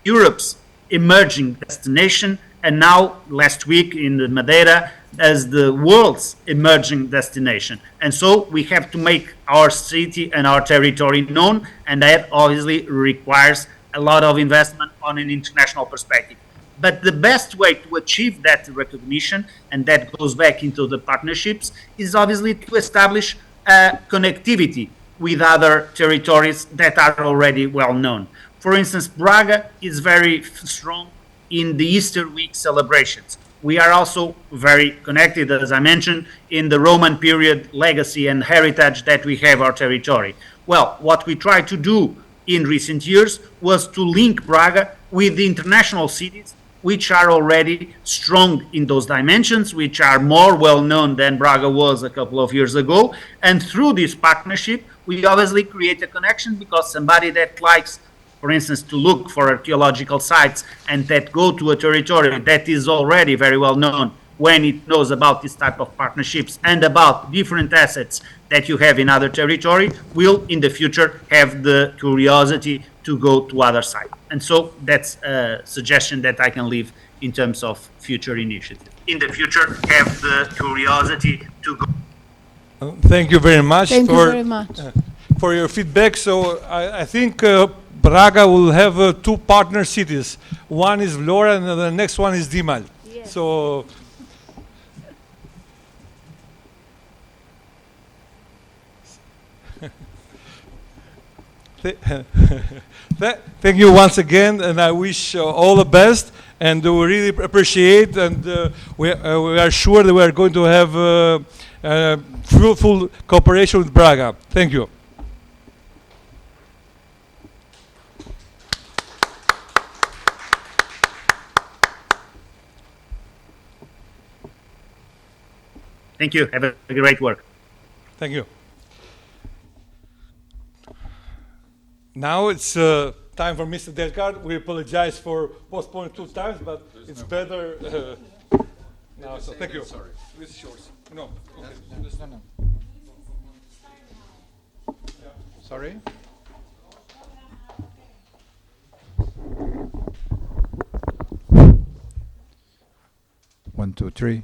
Europe's emerging destination, and now last week in Madeira as the world's emerging destination. And so we have to make our city and our territory known, and that obviously requires a lot of investment on an international perspective. But the best way to achieve that recognition, and that goes back into the partnerships, is obviously to establish connectivity with other territories that are already well known. For instance, Braga is very strong in the Easter week celebrations. We are also very connected, as I mentioned, in the Roman period legacy and heritage that we have our territory. Well, what we tried to do in recent years was to link Braga with the international cities which are already strong in those dimensions, which are more well known than Braga was a couple of years ago. And through this partnership, we obviously create a connection, because somebody that likes, for instance, to look for archaeological sites and that go to a territory that is already very well known, when it knows about this type of partnerships and about different assets that you have in other territory, will in the future have the curiosity to go to other sites. And so that's a suggestion that I can leave in terms of future initiatives. In the future, have the curiosity to go. Thank you very much Thank you very much. For your feedback. So I think Braga will have two partner cities. One is Vlora and the next one is Dimal. Yes. So thank you once again, and I wish all the best. And we really appreciate, and we are sure that we are going to have fruitful cooperation with Braga. Thank you. Thank you. Have a great work. Thank you. Now it's time for Mr. Delcard. We apologize for postponing 2 times, but it's better now. So thank you. Sorry. This is yours. No. Okay. No. Sorry? One, two, three.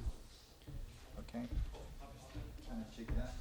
Okay. Can I check that?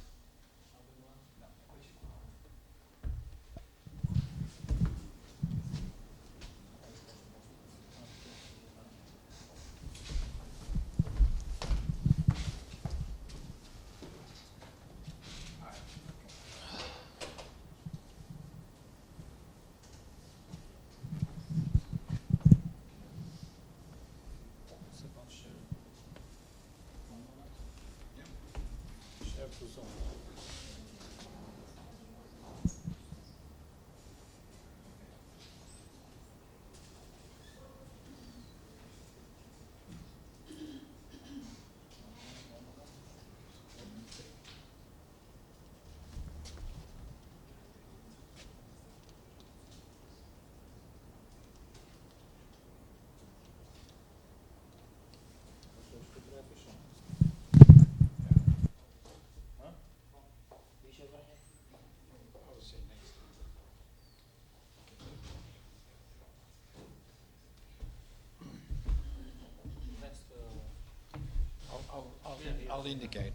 I'll indicate.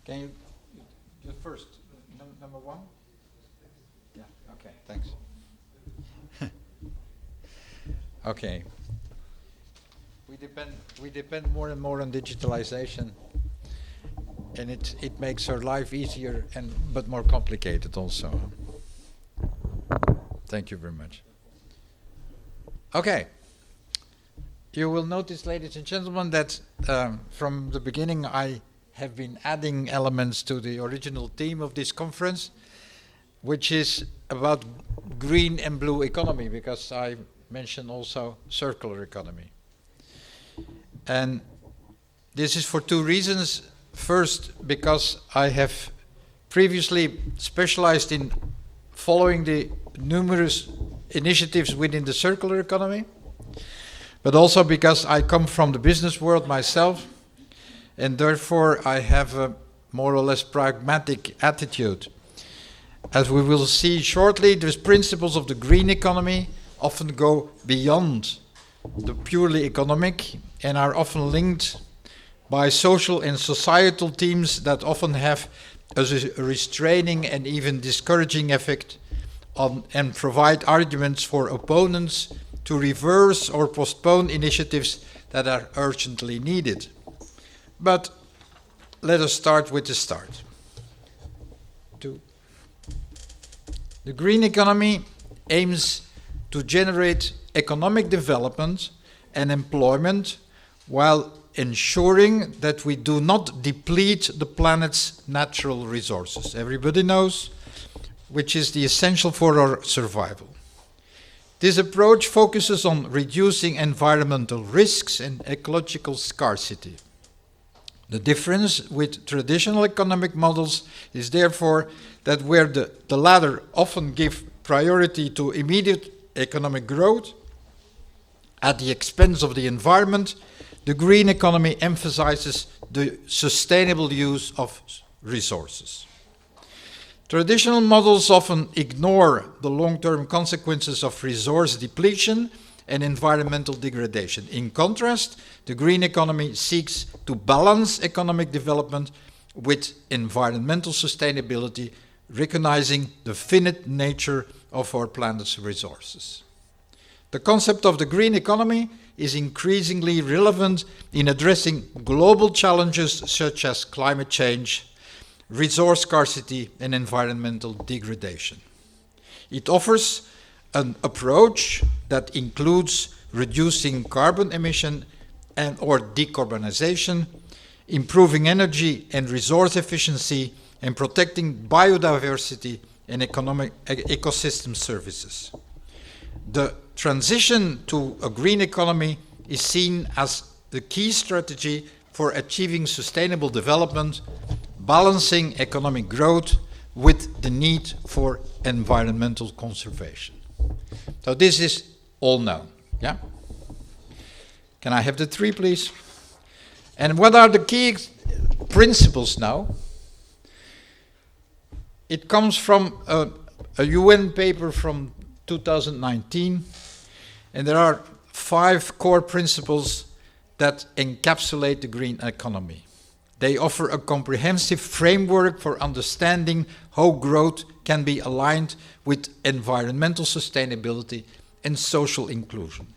Can you do first? Number one? Yeah, okay, thanks. Okay. We depend more and more on digitalization, and it makes our life easier but more complicated also. Thank you very much. Okay. You will notice, ladies and gentlemen, that from the beginning I have been adding elements to the original theme of this conference, which is about green and blue economy, because I mentioned also circular economy. And this is for 2 reasons. First, because I have previously specialized in following the numerous initiatives within the circular economy, but also because I come from the business world myself, and therefore I have a more or less pragmatic attitude. As we will see shortly, the principles of the green economy often go beyond the purely economic and are often linked by social and societal themes that often have as a restraining and even discouraging effect on, and provide arguments for opponents to reverse or postpone initiatives that are urgently needed. But let us start with the start. The green economy aims to generate economic development and employment while ensuring that we do not deplete the planet's natural resources. Everybody knows, which is the essential for our survival. This approach focuses on reducing environmental risks and ecological scarcity. The difference with traditional economic models is therefore that where the latter often give priority to immediate economic growth at the expense of the environment, the green economy emphasizes the sustainable use of resources. Traditional models often ignore the long-term consequences of resource depletion and environmental degradation. In contrast, the green economy seeks to balance economic development with environmental sustainability, recognizing the finite nature of our planet's resources. The concept of the green economy is increasingly relevant in addressing global challenges such as climate change, resource scarcity, and environmental degradation. It offers an approach that includes reducing carbon emission or decarbonization, improving energy and resource efficiency, and protecting biodiversity and ecosystem services. The transition to a green economy is seen as the key strategy for achieving sustainable development, balancing economic growth with the need for environmental conservation. So this is all known, yeah? Can I have the 3, please? And what are the key principles now? It comes from a UN paper from 2019, and there are 5 core principles that encapsulate the green economy. They offer a comprehensive framework for understanding how growth can be aligned with environmental sustainability and social inclusion.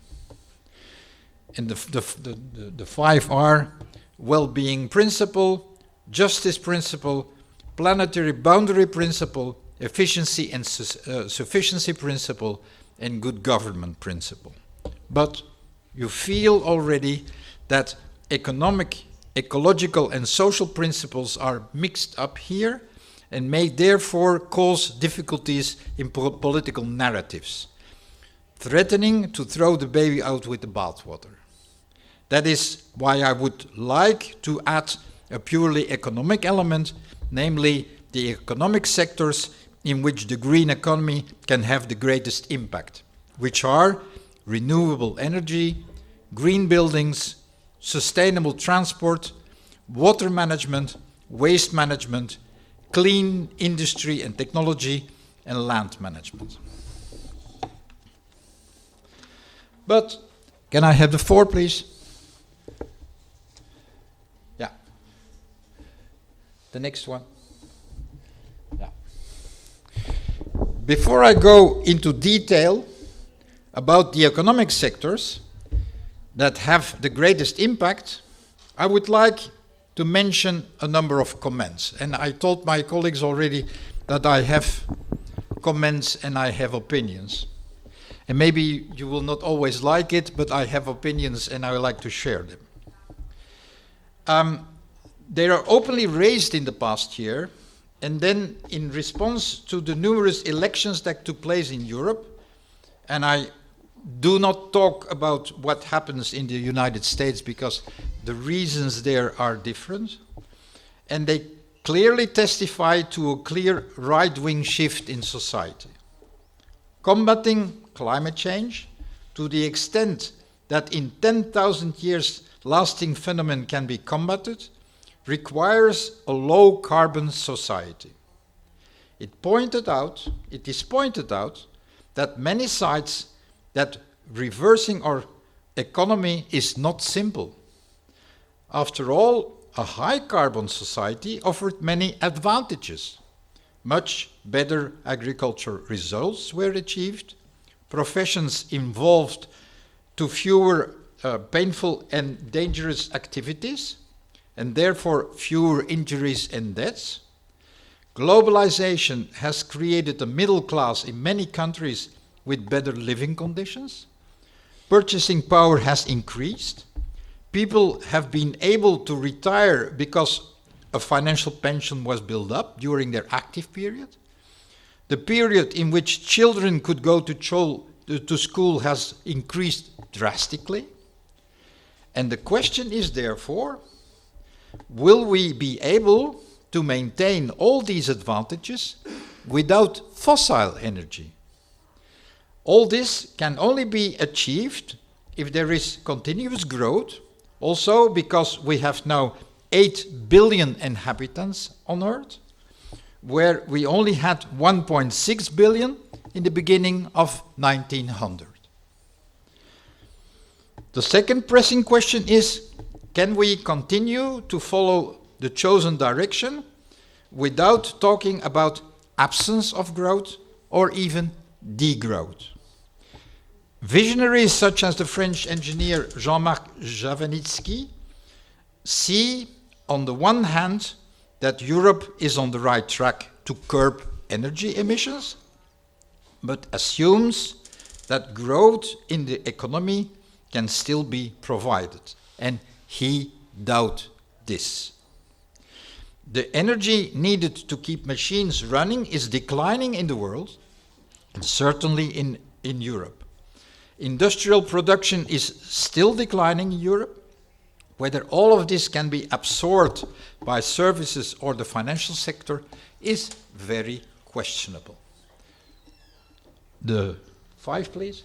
And the 5 are well-being principle, justice principle, planetary boundary principle, efficiency and sufficiency principle, and good government principle. But you feel already that economic, ecological, and social principles are mixed up here and may therefore cause difficulties in political narratives, threatening to throw the baby out with the bathwater. That is why I would like to add a purely economic element, namely the economic sectors in which the green economy can have the greatest impact, which are renewable energy, green buildings, sustainable transport, water management, waste management, clean industry and technology, and land management. But can I have the 4, please? Yeah. The next one. Yeah. Before I go into detail about the economic sectors that have the greatest impact, I would like to mention a number of comments. And I told my colleagues already that I have comments and I have opinions. And maybe you will not always like it, but I have opinions and I would like to share them. They are openly raised in the past year, and then in response to the numerous elections that took place in Europe, and I do not talk about what happens in the United States because the reasons there are different, and they clearly testify to a clear right-wing shift in society. Combating climate change to the extent that in 10,000 years lasting phenomenon can be combated requires a low-carbon society. It is pointed out that many sites that reversing our economy is not simple. After all, a high carbon society offered many advantages. Much better agriculture results were achieved, professions involved to fewer painful and dangerous activities, and therefore fewer injuries and deaths. Globalization has created a middle class in many countries with better living conditions. Purchasing power has increased. People have been able to retire because a financial pension was built up during their active period. The period in which children could go to school has increased drastically. And the question is therefore, will we be able to maintain all these advantages without fossil energy? All this can only be achieved if there is continuous growth, also because we have now 8 billion inhabitants on Earth, where we only had 1.6 billion in the beginning of 1900. The second pressing question is, can we continue to follow the chosen direction without talking about absence of growth or even degrowth? Visionaries such as the French engineer Jean-Marc Javanitsky see, on the one hand, that Europe is on the right track to curb energy emissions, but assumes that growth in the economy can still be provided, and he doubts this. The energy needed to keep machines running is declining in the world, and certainly in Europe. Industrial production is still declining in Europe. Whether all of this can be absorbed by services or the financial sector is very questionable. The 5, please.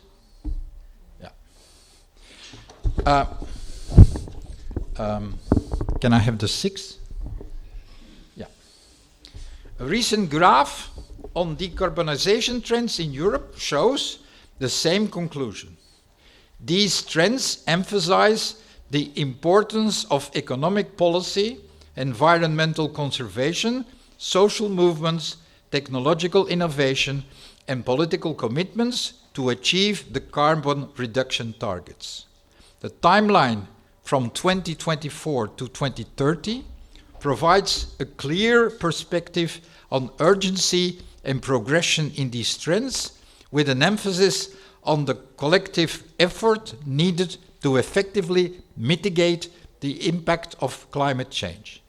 Yeah. Can I have the 6? Yeah. A recent graph on decarbonization trends in Europe shows the same conclusion. These trends emphasize the importance of economic policy, environmental conservation, social movements, technological innovation, and political commitments to achieve the carbon reduction targets. The timeline from 2024 to 2030 provides a clear perspective on urgency and progression in these trends, with an emphasis on the collective effort needed to effectively mitigate the impact of climate change.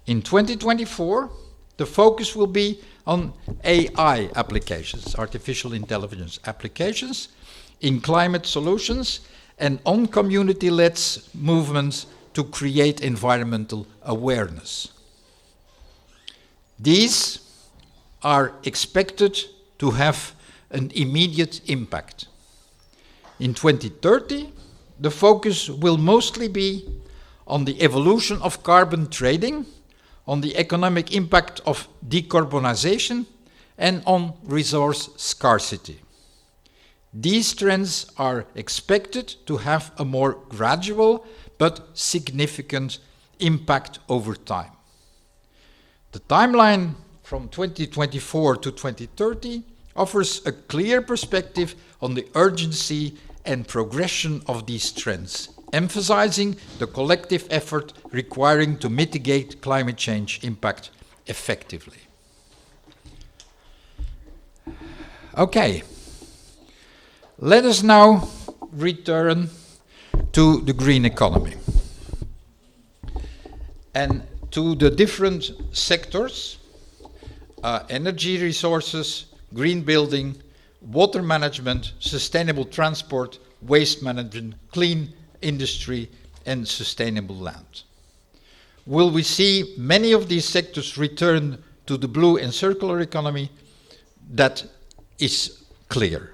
In 2024, the focus will be on AI applications, artificial intelligence applications, in climate solutions, and on community-led movements to create environmental awareness. These are expected to have an immediate impact. In 2030, the focus will mostly be on the evolution of carbon trading, on the economic impact of decarbonization, and on resource scarcity. These trends are expected to have a more gradual but significant impact over time. The timeline from 2024 to 2030 offers a clear perspective on the urgency and progression of these trends, emphasizing the collective effort requiring to mitigate climate change impact effectively. Okay, let us now return to the green economy and to the different sectors, energy resources, green building, water management, sustainable transport, waste management, clean industry, and sustainable land. Will we see many of these sectors return to the blue and circular economy? That is clear.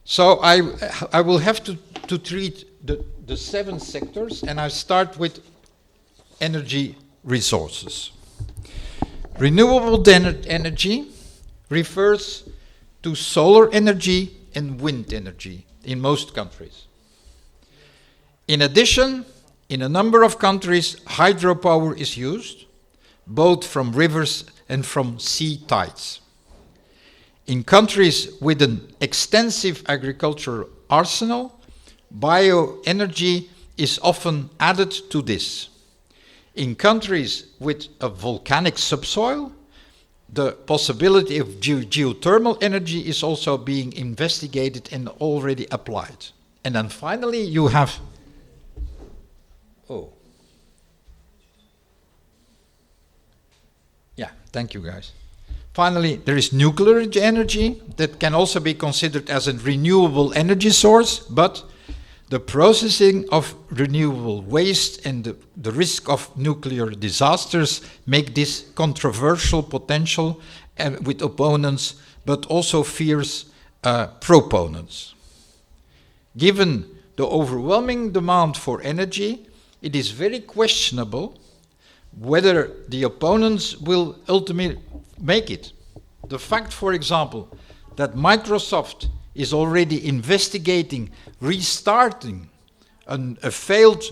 So I will have to treat the 7 sectors, and I start with energy resources. Renewable energy refers to solar energy and wind energy in most countries. In addition, in a number of countries, hydropower is used, both from rivers and from sea tides. In countries with an extensive agricultural arsenal, bioenergy is often added to this. In countries with a volcanic subsoil, the possibility of geothermal energy is also being investigated and already applied. And then finally you have, thank you guys. Finally, there is nuclear energy that can also be considered as a renewable energy source, but the processing of renewable waste and the risk of nuclear disasters make this controversial potential with opponents, but also fierce proponents. Given the overwhelming demand for energy, it is very questionable whether the opponents will ultimately make it. The fact, for example, that Microsoft is already investigating restarting a failed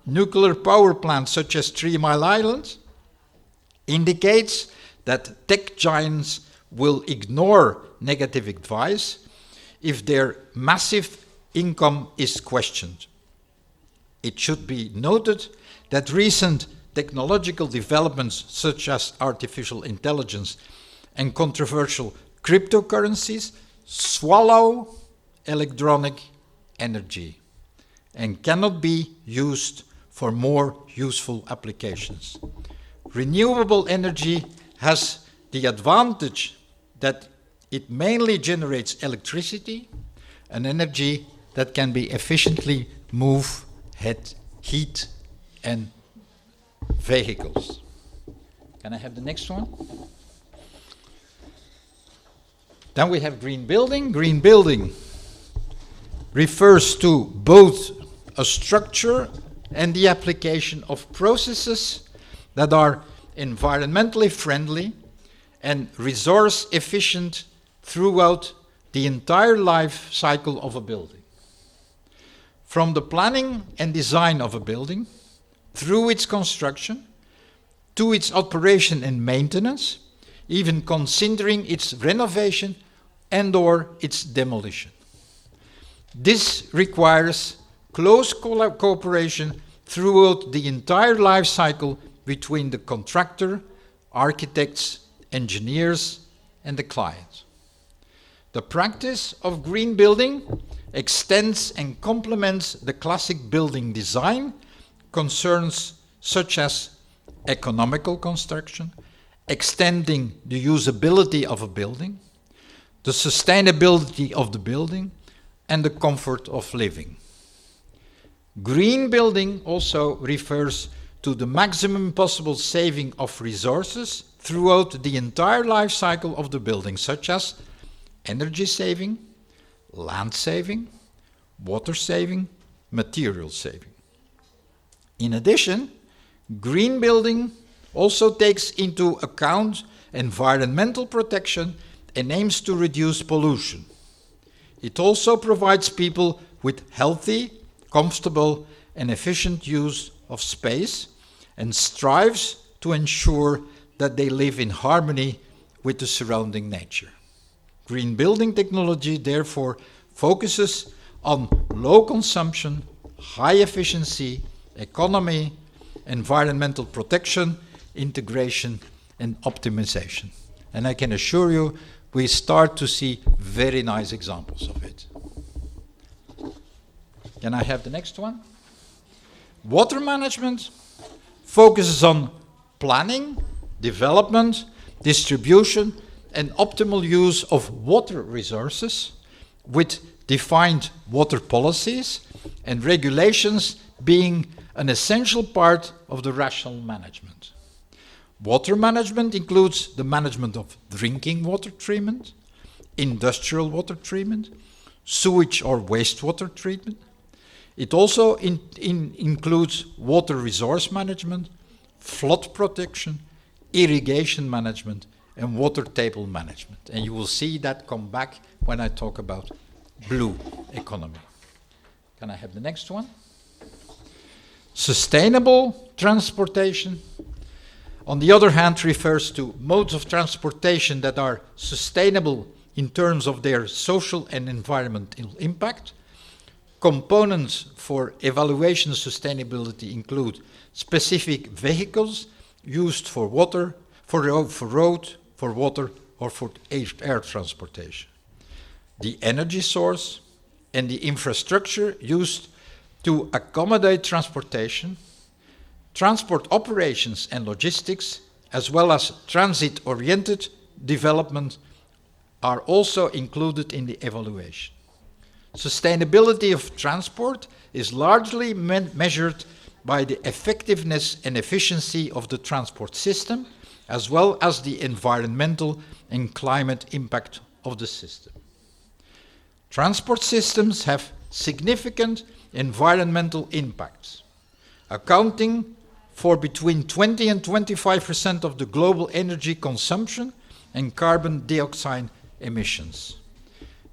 nuclear power plant such as 3 Mile Island indicates that tech giants will ignore negative advice if their massive income is questioned. It should be noted that recent technological developments such as artificial intelligence and controversial cryptocurrencies swallow electronic energy and cannot be used for more useful applications. Renewable energy has the advantage that it mainly generates electricity, an energy that can be efficiently moved, heat, and vehicles. Can I have the next one? Then we have green building. Green building refers to both a structure and the application of processes that are environmentally friendly and resource efficient throughout the entire life cycle of a building. From the planning and design of a building, through its construction, to its operation and maintenance, even considering its renovation and/or its demolition. This requires close cooperation throughout the entire life cycle between the contractor, architects, engineers, and the client. The practice of green building extends and complements the classic building design concerns such as economical construction, extending the usability of a building, the sustainability of the building, and the comfort of living. Green building also refers to the maximum possible saving of resources throughout the entire life cycle of the building, such as energy saving, land saving, water saving, material saving. In addition, green building also takes into account environmental protection and aims to reduce pollution. It also provides people with healthy, comfortable, and efficient use of space and strives to ensure that they live in harmony with the surrounding nature. Green building technology, therefore, focuses on low consumption, high efficiency, economy, environmental protection, integration, and optimization. And I can assure you, we start to see very nice examples of it. Can I have the next one? Water management focuses on planning, development, distribution, and optimal use of water resources with defined water policies and regulations being an essential part of the rational management. Water management includes the management of drinking water treatment, industrial water treatment, sewage or wastewater treatment. It also includes water resource management, flood protection, irrigation management, and water table management. And you will see that come back when I talk about blue economy. Can I have the next one? Sustainable transportation, on the other hand, refers to modes of transportation that are sustainable in terms of their social and environmental impact. Components for evaluation sustainability include specific vehicles used for water, for road, for water, or for air transportation. The energy source and the infrastructure used to accommodate transportation, transport operations and logistics, as well as transit-oriented development are also included in the evaluation. Sustainability of transport is largely measured by the effectiveness and efficiency of the transport system, as well as the environmental and climate impact of the system. Transport systems have significant environmental impacts, accounting for between 20 and 25% of the global energy consumption and carbon dioxide emissions.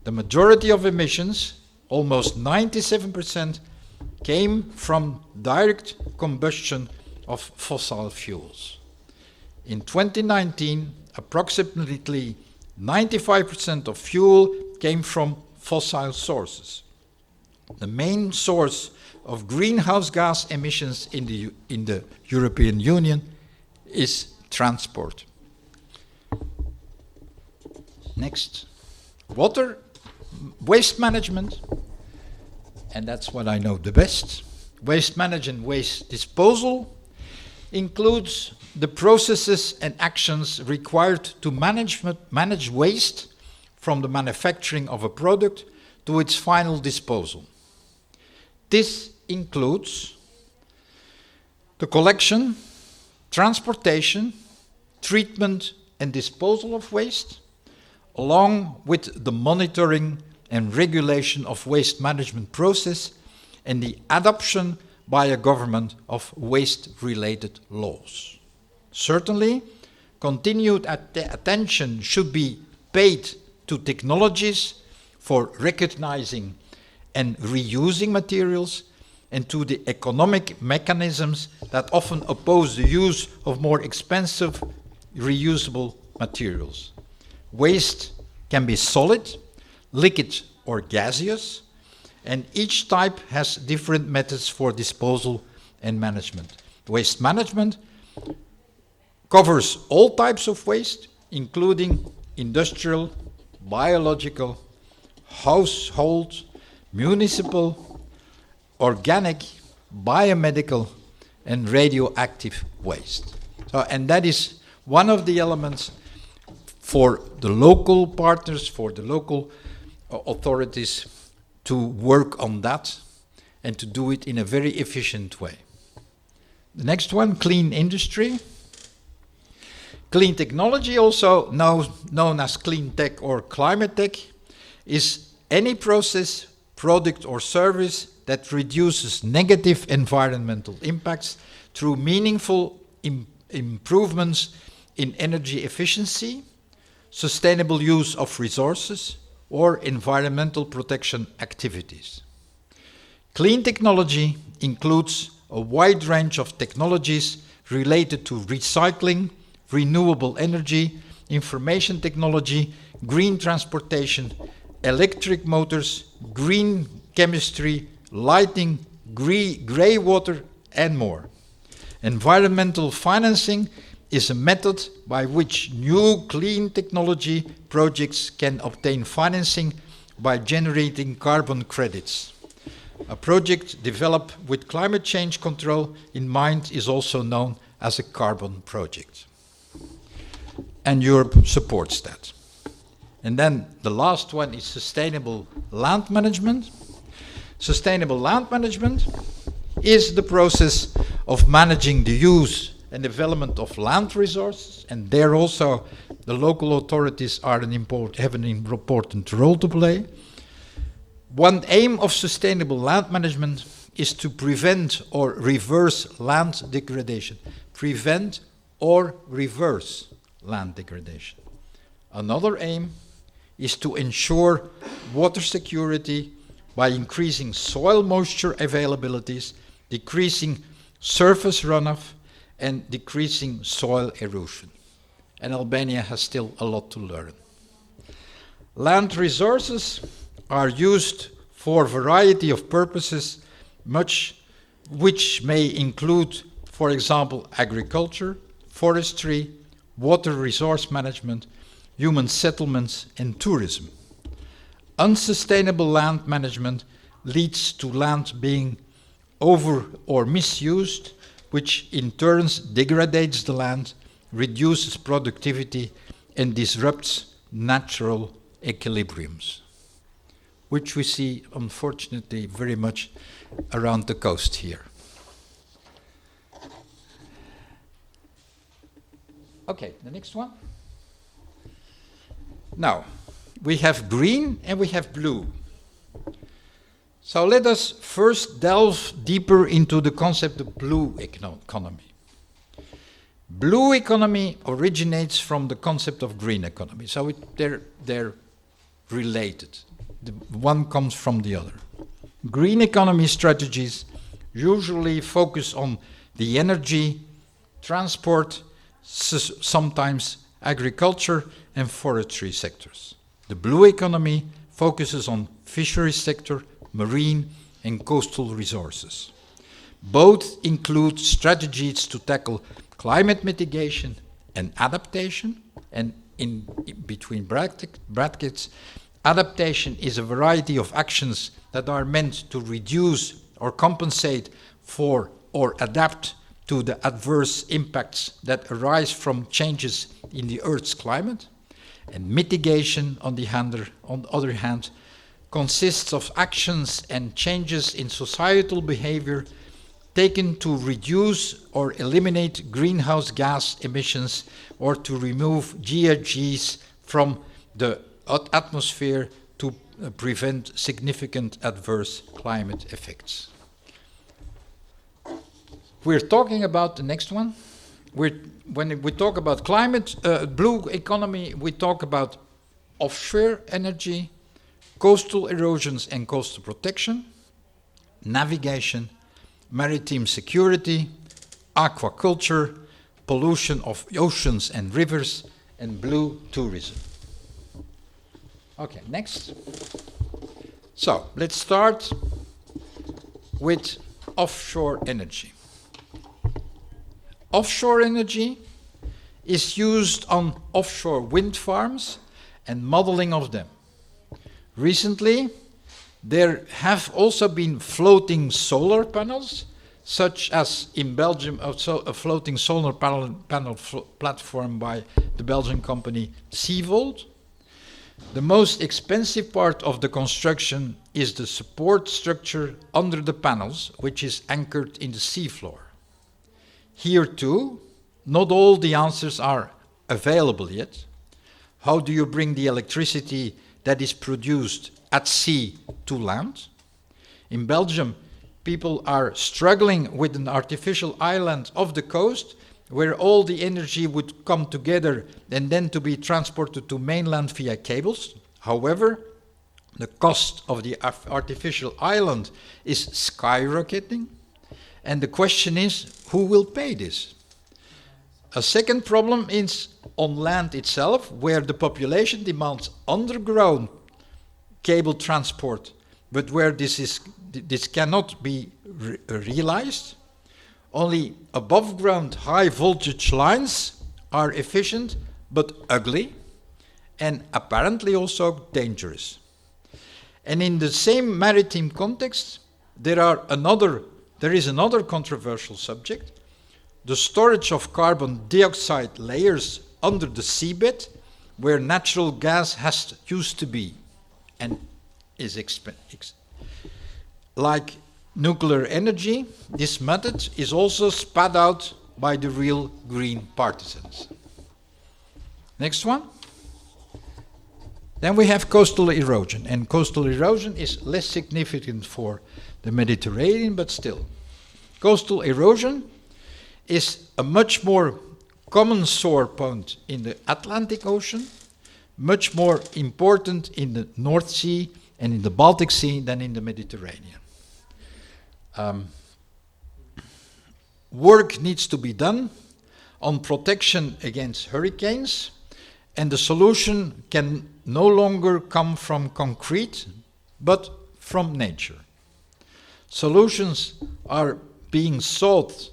The majority of emissions, almost 97%, came from direct combustion of fossil fuels. In 2019, approximately 95% of fuel came from fossil sources. The main source of greenhouse gas emissions in the European Union is transport. Next, waste management, and that's what I know the best. Waste management, waste disposal includes the processes and actions required to manage waste from the manufacturing of a product to its final disposal. This includes the collection, transportation, treatment, and disposal of waste, along with the monitoring and regulation of waste management process and the adoption by a government of waste-related laws. Certainly, continued attention should be paid to technologies for recognizing and reusing materials, and to the economic mechanisms that often oppose the use of more expensive reusable materials. Waste can be solid, liquid, or gaseous, and each type has different methods for disposal and management. Waste management covers all types of waste, including industrial, biological, household, municipal, organic, biomedical, and radioactive waste. And that is one of the elements for the local partners, for the local authorities to work on that and to do it in a very efficient way. The next one, clean industry. Clean technology, also known as clean tech or climate tech, is any process, product, or service that reduces negative environmental impacts through meaningful improvements in energy efficiency, sustainable use of resources, or environmental protection activities. Clean technology includes a wide range of technologies related to recycling, renewable energy, information technology, green transportation, electric motors, green chemistry, lighting, grey water, and more. Environmental financing is a method by which new clean technology projects can obtain financing by generating carbon credits. A project developed with climate change control in mind is also known as a carbon project. And Europe supports that. And then the last one is sustainable land management. Sustainable land management is the process of managing the use and development of land resources, and there also the local authorities have an important role to play. One aim of sustainable land management is to prevent or reverse land degradation. Prevent or reverse land degradation. Another aim is to ensure water security by increasing soil moisture availabilities, decreasing surface runoff, and decreasing soil erosion. And Albania has still a lot to learn. Land resources are used for a variety of purposes, which may include, for example, agriculture, forestry, water resource management, human settlements, and tourism. Unsustainable land management leads to land being over or misused, which in turn degrades the land, reduces productivity, and disrupts natural equilibriums, which we see, unfortunately, very much around the coast here. Okay, the next one. Now, we have green and we have blue. So let us first delve deeper into the concept of blue economy. Blue economy originates from the concept of green economy. So they're related. The one comes from the other. Green economy strategies usually focus on the energy, transport, sometimes agriculture and forestry sectors. The blue economy focuses on fisheries sector, marine and coastal resources. Both include strategies to tackle climate mitigation and adaptation, and in between brackets, adaptation is a variety of actions that are meant to reduce or compensate for or adapt to the adverse impacts that arise from changes in the Earth's climate. And mitigation, on the other hand, consists of actions and changes in societal behavior taken to reduce or eliminate greenhouse gas emissions or to remove GHGs from the atmosphere to prevent significant adverse climate effects. We're talking about the next one. When we talk about climate, blue economy, we talk about offshore energy, coastal erosions and coastal protection, navigation, maritime security, aquaculture, pollution of oceans and rivers, and blue tourism. Okay, next. So, let's start with offshore energy. Offshore energy is used on offshore wind farms and modeling of them. Recently, there have also been floating solar panels, such as in Belgium, also a floating solar panel platform by the Belgian company Seavolt. The most expensive part of the construction is the support structure under the panels, which is anchored in the seafloor. Here too, not all the answers are available yet. How do you bring the electricity that is produced at sea to land? In Belgium, people are struggling with an artificial island off the coast where all the energy would come together and then to be transported to mainland via cables. However, the cost of the artificial island is skyrocketing, and the question is, who will pay this? A second problem is on land itself, where the population demands underground cable transport, but where this cannot be realized. Only above ground high voltage lines are efficient but ugly and apparently also dangerous. And in the same maritime context, there is another controversial subject, the storage of carbon dioxide layers under the seabed where natural gas used to be and is like nuclear energy, this method is also spat out by the real green partisans. Next one. Then we have coastal erosion, and coastal erosion is less significant for the Mediterranean, but still. Coastal erosion is a much more common sore point in the Atlantic Ocean, much more important in the North Sea and in the Baltic Sea than in the Mediterranean. work needs to be done on protection against hurricanes, and the solution can no longer come from concrete, but from nature. Solutions are being sought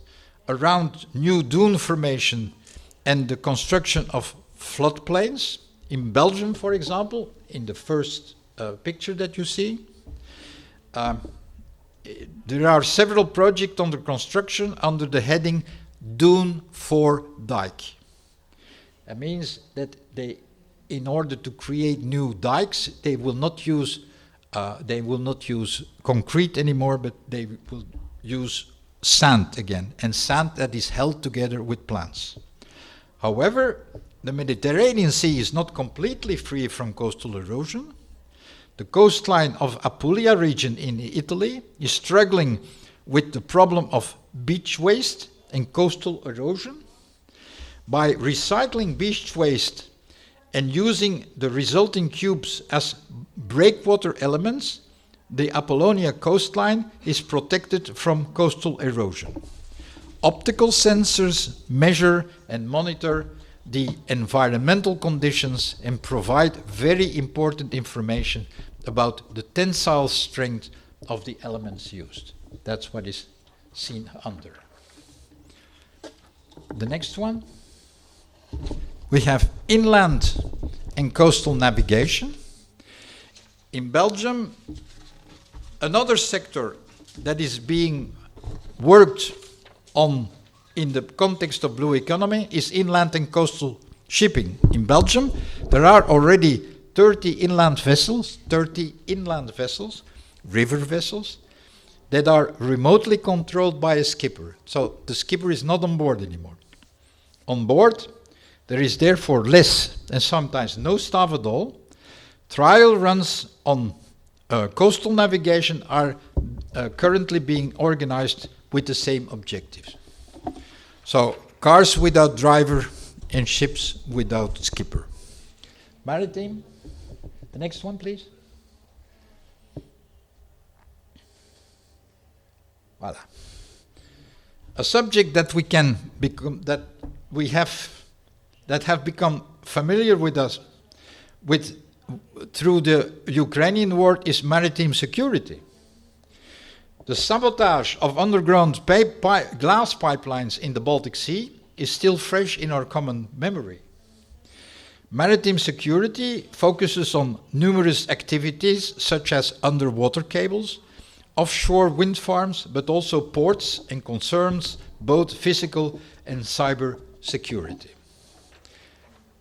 around new dune formation and the construction of floodplains. In Belgium, for example, in the first picture that you see, there are several projects under construction under the heading Dune for Dike. That means that they, in order to create new dikes, they will not use concrete anymore, but they will use sand again, and sand that is held together with plants. However, the Mediterranean Sea is not completely free from coastal erosion. The coastline of Apulia region in Italy is struggling with the problem of beach waste and coastal erosion. By recycling beach waste and using the resulting cubes as breakwater elements, the Apollonia coastline is protected from coastal erosion. Optical sensors measure and monitor the environmental conditions and provide very important information about the tensile strength of the elements used. That's what is seen under. The next one. We have inland and coastal navigation. In Belgium, another sector that is being worked on in the context of blue economy is inland and coastal shipping. In Belgium, there are already 30 inland vessels, river vessels, that are remotely controlled by a skipper. So the skipper is not on board anymore. On board, there is therefore less and sometimes no staff at all. Trial runs on coastal navigation are currently being organized with the same objectives. So cars without driver and ships without skipper. Maritime, the next one please. Voilà. A subject that we can become, that have become familiar with us through the Ukrainian war is maritime security. The sabotage of underground glass pipelines in the Baltic Sea is still fresh in our common memory. Maritime security focuses on numerous activities such as underwater cables, offshore wind farms, but also ports, and concerns both physical and cyber security.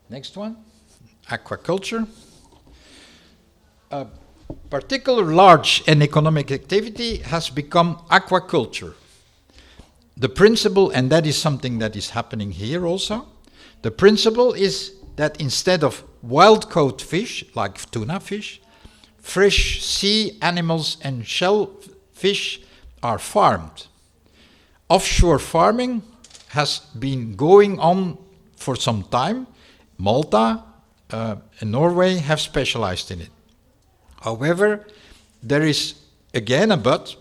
Next one, aquaculture. A particular large and economic activity has become aquaculture. The principle, and that is something that is happening here also, the principle is that instead of wild-caught fish, like tuna fish, fresh sea animals and shellfish are farmed. Offshore farming has been going on for some time. Malta and Norway have specialized in it. However, there is again a but.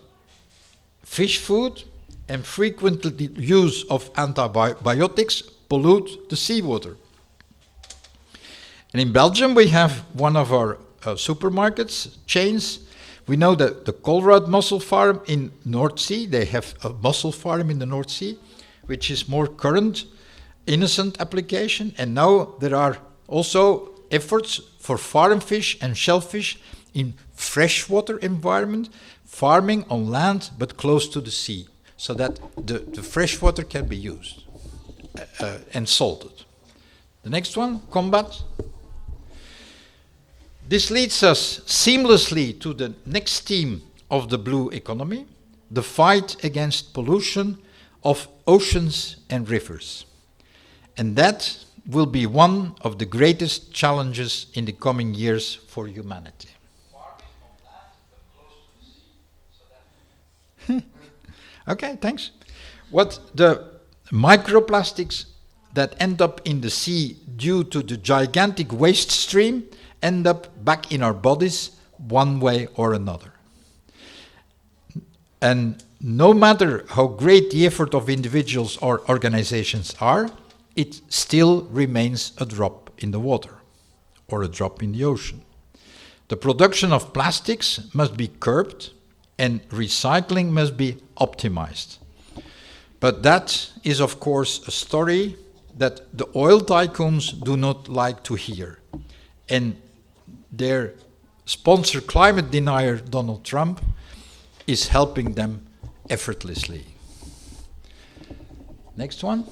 Fish food and frequent use of antibiotics pollute the seawater. And in Belgium, we have one of our supermarkets chains. We know that the Colruyt mussel farm in North Sea, they have a mussel farm in the North Sea, which is more current, innocent application. And now there are also efforts for farm fish and shellfish in freshwater environment, farming on land but close to the sea, so that the freshwater can be used and salted. The next one, combat. This leads us seamlessly to the next theme of the blue economy, the fight against pollution of oceans and rivers. And that will be one of the greatest challenges in the coming years for humanity. Okay, thanks. What the microplastics that end up in the sea due to the gigantic waste stream end up back in our bodies one way or another. And no matter how great the effort of individuals or organizations are, it still remains a drop in the water or a drop in the ocean. The production of plastics must be curbed and recycling must be optimized. But that is, of course, a story that the oil tycoons do not like to hear. And their sponsor, climate denier Donald Trump, is helping them effortlessly. Next one.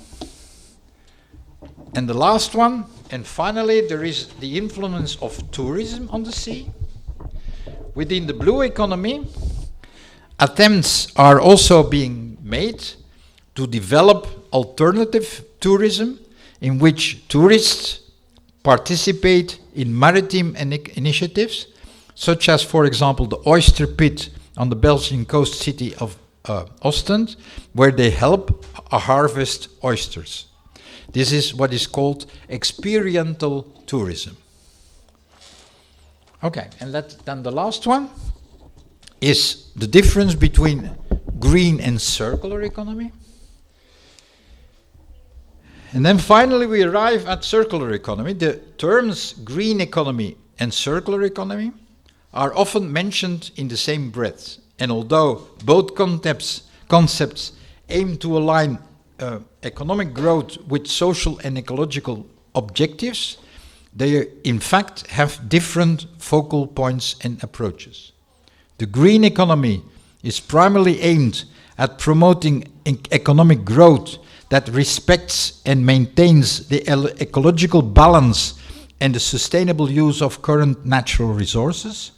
And the last one, and finally, there is the influence of tourism on the sea. Within the blue economy, attempts are also being made to develop alternative tourism in which tourists participate in maritime initiatives, such as, for example, the oyster pit on the Belgian coast city of Ostend, where they help harvest oysters. This is what is called experiential tourism. Okay, and then the last one is the difference between green and circular economy. And then finally we arrive at circular economy. The terms green economy and circular economy are often mentioned in the same breath. And although both concepts aim to align economic growth with social and ecological objectives, they in fact have different focal points and approaches. The green economy is primarily aimed at promoting economic growth that respects and maintains the ecological balance and the sustainable use of current natural resources.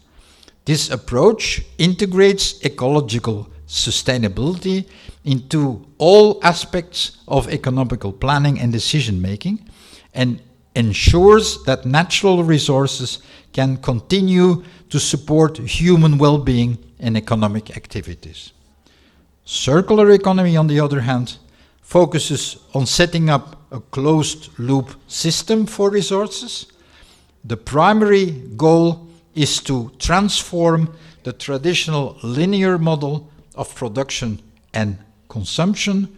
This approach integrates ecological sustainability into all aspects of economical planning and decision making, and ensures that natural resources can continue to support human well-being and economic activities. Circular economy, on the other hand, focuses on setting up a closed-loop system for resources. The primary goal is to transform the traditional linear model of production and consumption,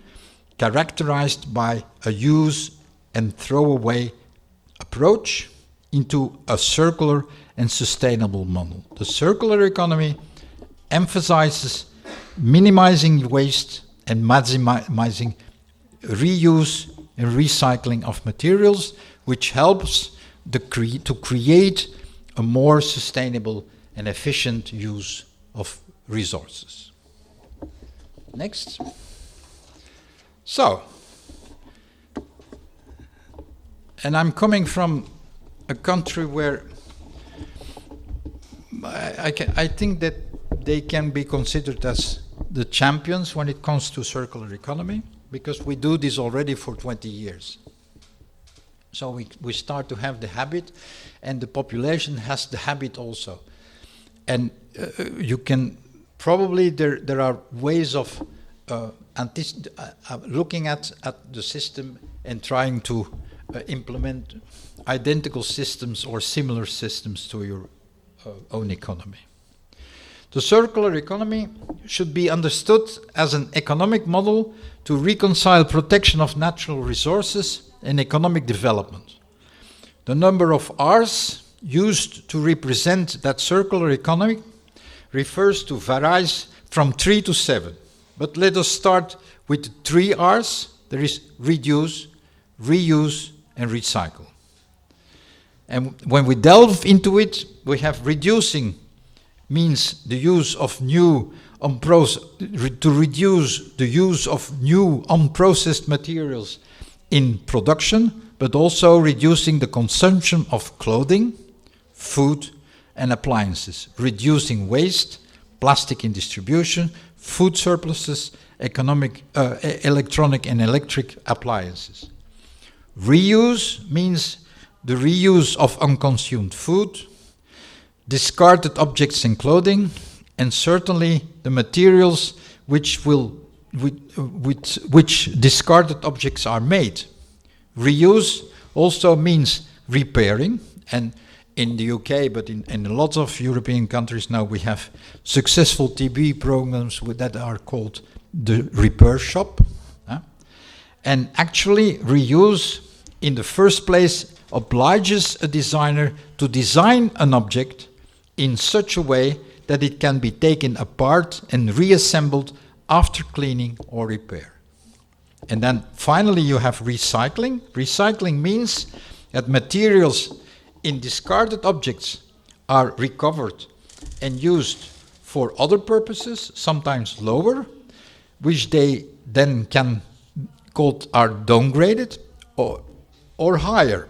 characterized by a use and throw-away approach, into a circular and sustainable model. The circular economy emphasizes minimizing waste and maximizing reuse and recycling of materials, which helps to create a more sustainable and efficient use of resources. Next. So, and I'm coming from a country where I think that they can be considered as the champions when it comes to circular economy, because we do this already for 20 years. So we start to have the habit, and the population has the habit also. And you can probably, there are ways of looking at the system and trying to implement identical systems or similar systems to your own economy. The circular economy should be understood as an economic model to reconcile protection of natural resources and economic development. The number of R's used to represent that circular economy refers to varies from 3 to 7. But let us start with 3 R's. There is reduce, reuse, and recycle. And when we delve into it, we have reducing means the use of new to reduce the use of new unprocessed materials in production, but also reducing the consumption of clothing, food, and appliances, reducing waste, plastic in distribution, food surpluses, electronic and electric appliances. Reuse means the reuse of unconsumed food, discarded objects and clothing, and certainly the materials which discarded objects are made. Reuse also means repairing, and in the UK, but in lots of European countries now, we have successful TB programs that are called the repair shop. And actually, reuse in the first place obliges a designer to design an object in such a way that it can be taken apart and reassembled after cleaning or repair. And then finally you have recycling. Recycling means that materials in discarded objects are recovered and used for other purposes, sometimes lower, which they then are downgraded, or higher,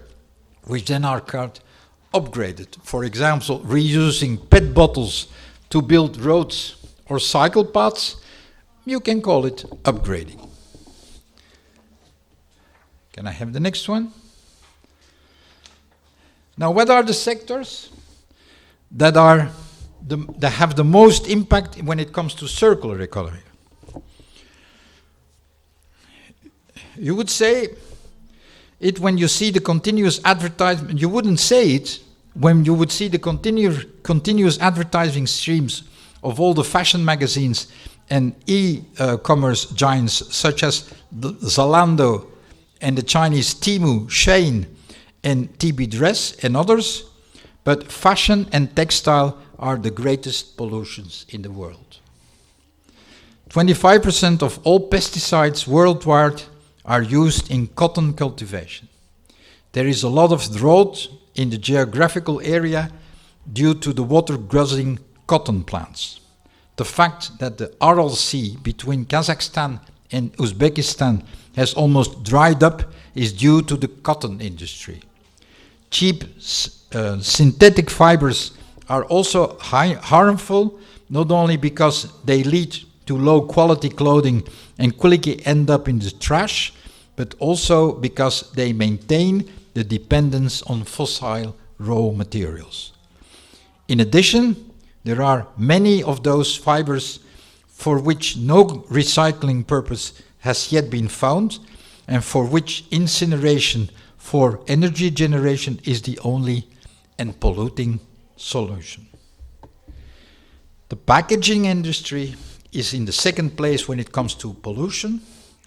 which then are called upgraded. For example, reusing PET bottles to build roads or cycle paths, you can call it upgrading. Can I have the next one? Now, what are the sectors that have the most impact when it comes to circular economy? You would say it when you see the continuous advertisement. You wouldn't say it when you would see the continuous advertising streams of all the fashion magazines and e-commerce giants such as Zalando and the Chinese Temu, Shein, and TB Dress and others. But fashion and textile are the greatest pollutions in the world. 25% of all pesticides worldwide are used in cotton cultivation. There is a lot of drought in the geographical area due to the water-guzzling cotton plants. The fact that the Aral Sea between Kazakhstan and Uzbekistan has almost dried up is due to the cotton industry. Cheap synthetic fibers are also harmful, not only because they lead to low-quality clothing and quickly end up in the trash, but also because they maintain the dependence on fossil raw materials. In addition, there are many of those fibers for which no recycling purpose has yet been found, and for which incineration for energy generation is the only and polluting solution. The packaging industry is in the second place when it comes to pollution.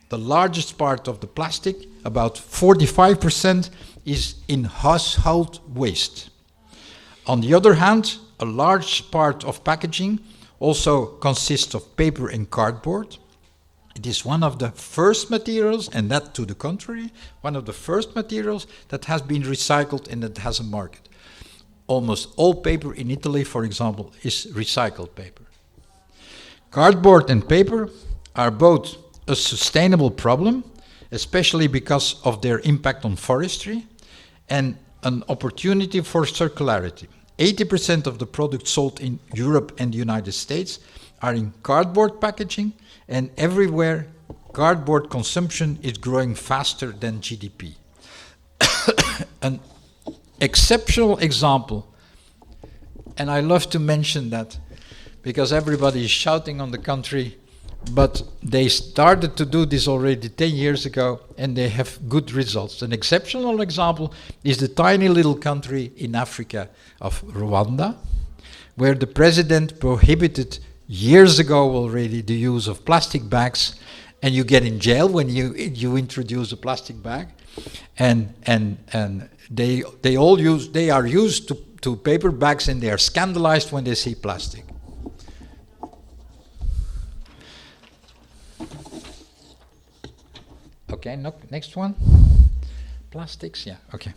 The largest part of the plastic, about 45%, is in household waste. On the other hand, a large part of packaging also consists of paper and cardboard. It is one of the first materials, and that to the contrary, one of the first materials that has been recycled and that has a market. Almost all paper in Italy, for example, is recycled paper. Cardboard and paper are both a sustainable problem, especially because of their impact on forestry, and an opportunity for circularity. 80% of the products sold in Europe and the United States are in cardboard packaging, and everywhere cardboard consumption is growing faster than GDP. An exceptional example, and I love to mention that because everybody is shouting on the country, but they started to do this already 10 years ago and they have good results. An exceptional example is the tiny little country in Africa of Rwanda, where the president prohibited years ago already the use of plastic bags, and you get in jail when you introduce a plastic bag, and they are used to paper bags, and they are scandalized when they see plastic. Okay, next one. Plastics, yeah, okay.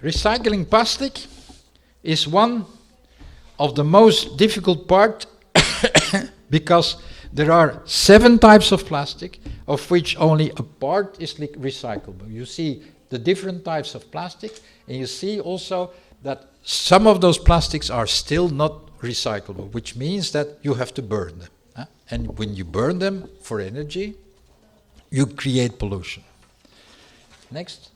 Recycling plastic is one of the most difficult part because there are 7 types of plastic, of which only a part is recyclable. You see the different types of plastic, and you see also that some of those plastics are still not recyclable, which means that you have to burn them. And when you burn them for energy, you create pollution. Next.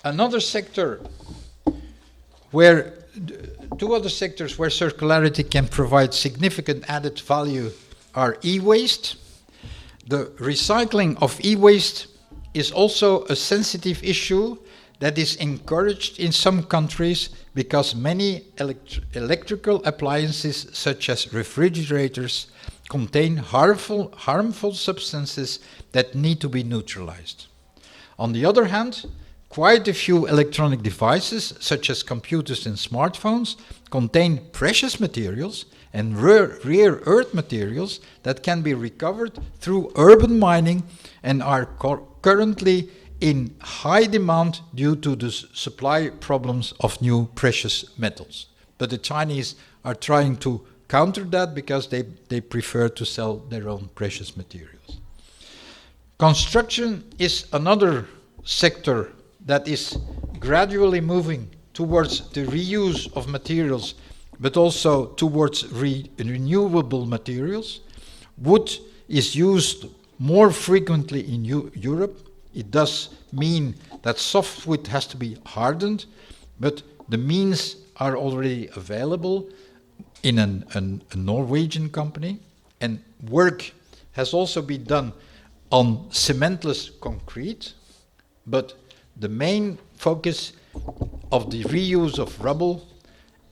Another sector where Two other sectors where circularity can provide significant added value are e-waste. The recycling of e-waste is also a sensitive issue that is encouraged in some countries because many electrical appliances, such as refrigerators, contain harmful substances that need to be neutralized. On the other hand, quite a few electronic devices, such as computers and smartphones, contain precious materials and rare earth materials that can be recovered through urban mining and are currently in high demand due to the supply problems of new precious metals. But the Chinese are trying to counter that because they prefer to sell their own precious materials. Construction is another sector that is gradually moving towards the reuse of materials, but also towards renewable materials. Wood is used more frequently in Europe. It does mean that softwood has to be hardened, but the means are already available in a Norwegian company, and work has also been done on cementless concrete, but the main focus of the reuse of rubble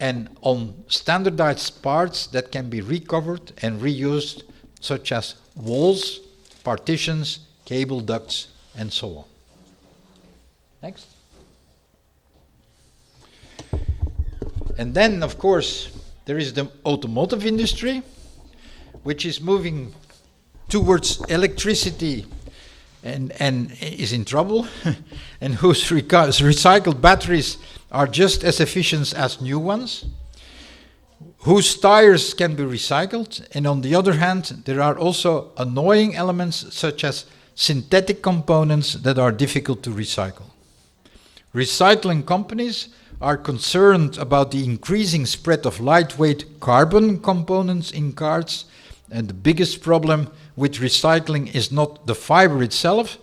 and on standardized parts that can be recovered and reused, such as walls, partitions, cable ducts, and so on. Next. And then, of course, there is the automotive industry, which is moving towards electricity and is in trouble, and whose recycled batteries are just as efficient as new ones, whose tires can be recycled, and on the other hand, there are also annoying elements such as synthetic components that are difficult to recycle. Recycling companies are concerned about the increasing spread of lightweight carbon components in cars, and the biggest problem with recycling is not the fiber itself,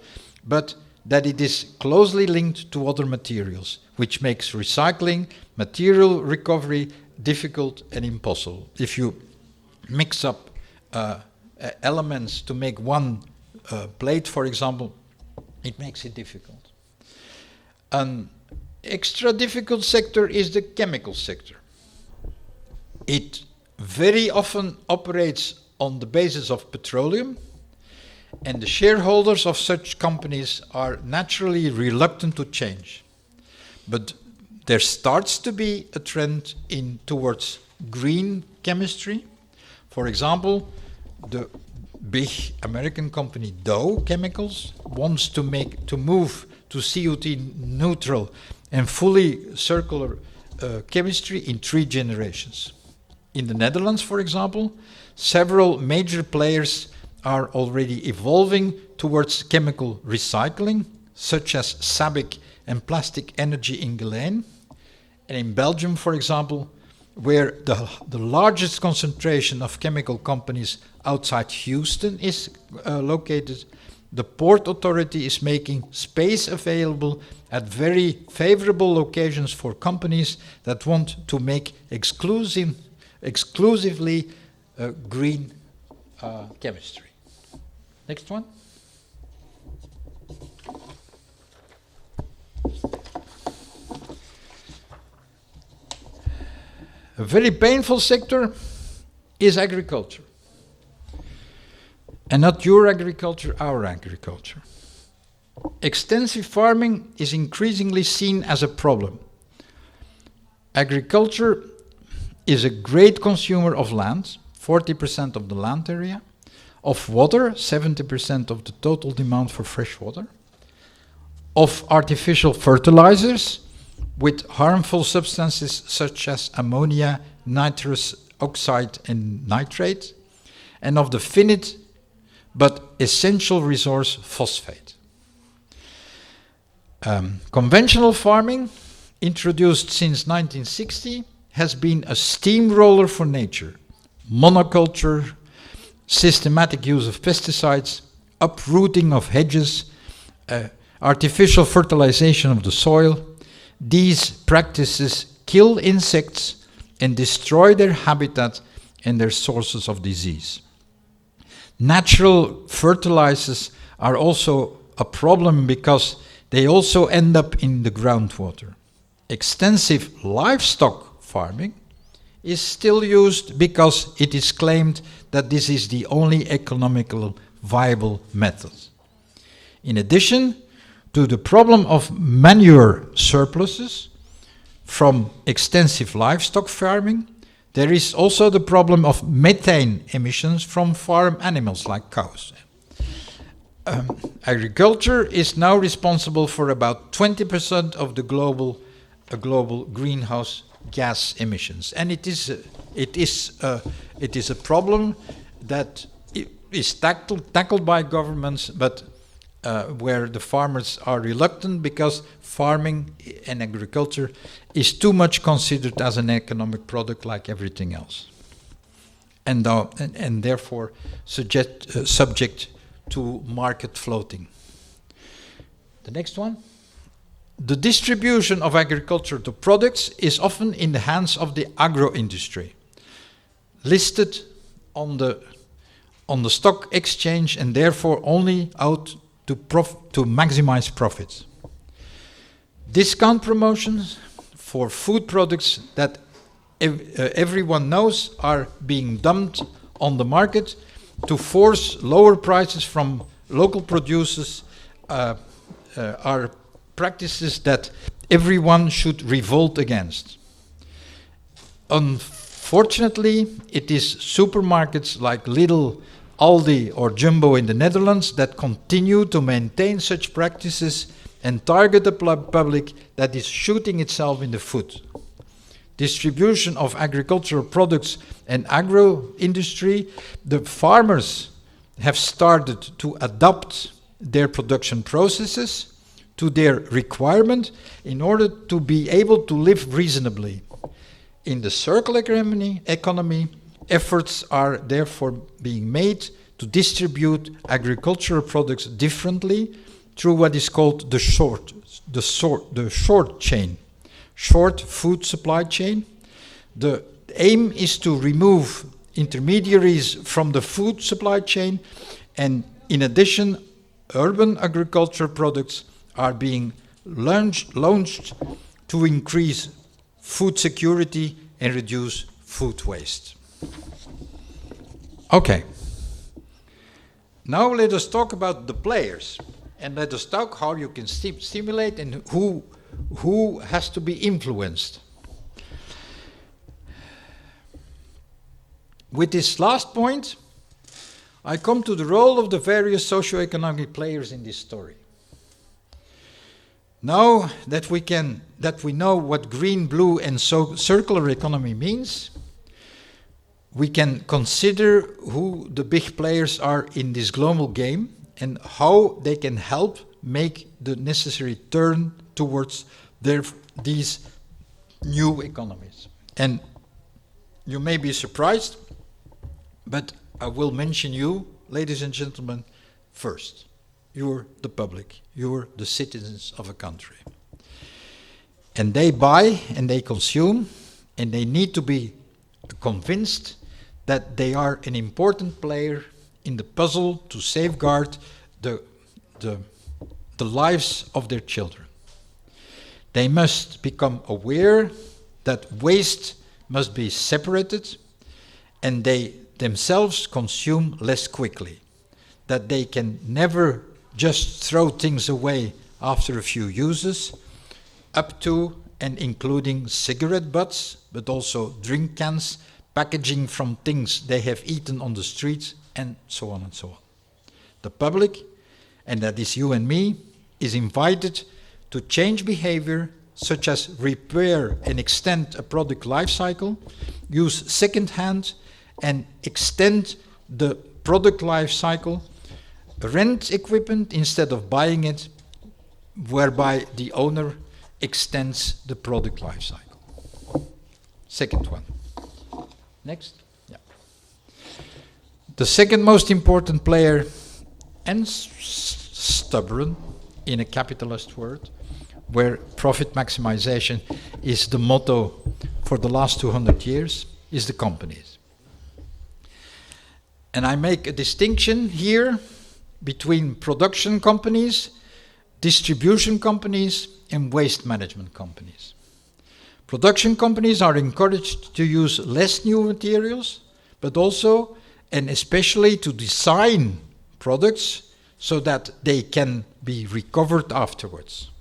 but that it is closely linked to other materials, which makes recycling, material recovery difficult and impossible. If you mix up elements to make one plate, for example, it makes it difficult. An extra difficult sector is the chemical sector. It very often operates on the basis of petroleum, and the shareholders of such companies are naturally reluctant to change. But there starts to be a trend towards green chemistry. For example, the big American company Dow Chemicals wants to move to CO2 neutral and fully circular chemistry in 3 generations. In the Netherlands, for example, several major players are already evolving towards chemical recycling, such as SABIC and Plastic Energy in Geleen. And in Belgium, for example, where the largest concentration of chemical companies outside Houston is located, the Port Authority is making space available at very favorable locations for companies that want to make exclusively green chemistry. Next one. A very painful sector is agriculture. And not your agriculture, our agriculture. Extensive farming is increasingly seen as a problem. Agriculture is a great consumer of land, 40% of the land area, of water, 70% of the total demand for fresh water, of artificial fertilizers with harmful substances such as ammonia, nitrous oxide, and nitrate, and of the finite but essential resource phosphate. Conventional farming, introduced since 1960, has been a steamroller for nature. Monoculture, systematic use of pesticides, uprooting of hedges, artificial fertilization of the soil. These practices kill insects, and destroy their habitat and their sources of disease. Natural fertilizers are also a problem because they also end up in the groundwater. Extensive livestock farming is still used because it is claimed that this is the only economical viable method. In addition to the problem of manure surpluses from extensive livestock farming, there is also the problem of methane emissions from farm animals like cows. Agriculture is now responsible for about 20% of the global greenhouse gas emissions, and it is a problem that is tackled by governments, but where the farmers are reluctant because farming and agriculture is too much considered as an economic product like everything else, and therefore subject to market floating. The next one. The distribution of agricultural products is often in the hands of the agro-industry, listed on the stock exchange and therefore only out to maximize profits. Discount promotions for food products that everyone knows are being dumped on the market to force lower prices from local producers are practices that everyone should revolt against. Unfortunately, it is supermarkets like Lidl, Aldi or Jumbo in the Netherlands that continue to maintain such practices and target a public that is shooting itself in the foot. Distribution of agricultural products and agro-industry, the farmers have started to adapt their production processes to their requirement in order to be able to live reasonably. In the circular economy, efforts are therefore being made to distribute agricultural products differently through what is called the short food supply chain. The aim is to remove intermediaries from the food supply chain, and in addition, urban agricultural products are being launched to increase food security and reduce food waste. Okay. Now let us talk about the players, and let us talk how you can stimulate and who has to be influenced. With this last point, I come to the role of the various socio-economic players in this story. Now that we know what green, blue, and circular economy means, we can consider who the big players are in this global game and how they can help make the necessary turn towards these new economies. And you may be surprised, but I will mention you, ladies and gentlemen, first. You're the public. You're the citizens of a country. And they buy and they consume, and they need to be convinced that they are an important player in the puzzle to safeguard the lives of their children. They must become aware that waste must be separated, and they themselves consume less quickly, that they can never just throw things away after a few uses, up to and including cigarette butts, but also drink cans, packaging from things they have eaten on the streets, and so on and so on. The public, and that is you and me, is invited to change behavior, such as repair and extend a product life cycle, use second-hand and extend the product life cycle, rent equipment instead of buying it, whereby the owner extends the product life cycle. Second one. Next. Yeah. The second most important player, and stubborn in a capitalist world, where profit maximization is the motto for for the last 200 years is the companies. And I make a distinction here between production companies, distribution companies, and waste management companies. Production companies are encouraged to use less new materials, but also and especially to design products so that they can be recovered afterwards.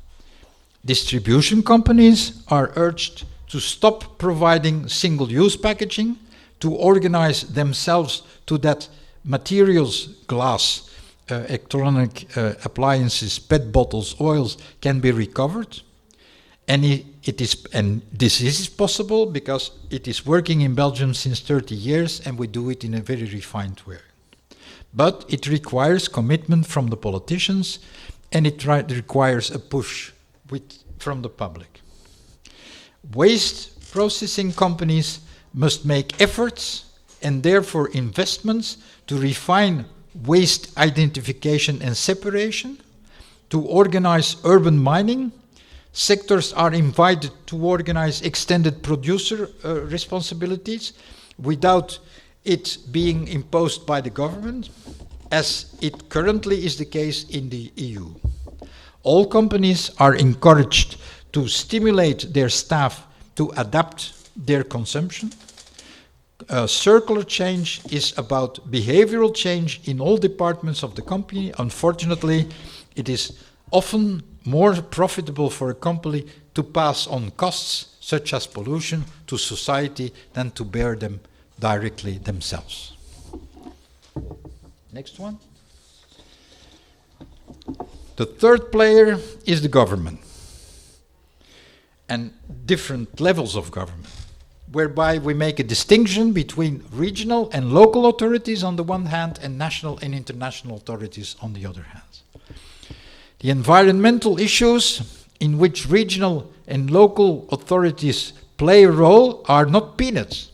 Distribution companies are urged to stop providing single-use packaging, to organize themselves to that materials, glass, electronic appliances, PET bottles, oils can be recovered. And this is possible because it is working in Belgium since 30 years and we do it in a very refined way. But it requires commitment from the politicians and it requires a push from the public. Waste processing companies must make efforts and therefore investments to refine waste identification and separation, to organize urban mining. Sectors are invited to organize extended producer responsibilities without it being imposed by the government, as it currently is the case in the EU. All companies are encouraged to stimulate their staff to adapt their consumption. Circular change is about behavioral change in all departments of the company. Unfortunately, it is often more profitable for a company to pass on costs such as pollution to society than to bear them directly themselves. Next one. The third player is the government and different levels of government, whereby we make a distinction between regional and local authorities on the one hand and national and international authorities on the other hand. The environmental issues in which regional and local authorities play a role are not peanuts.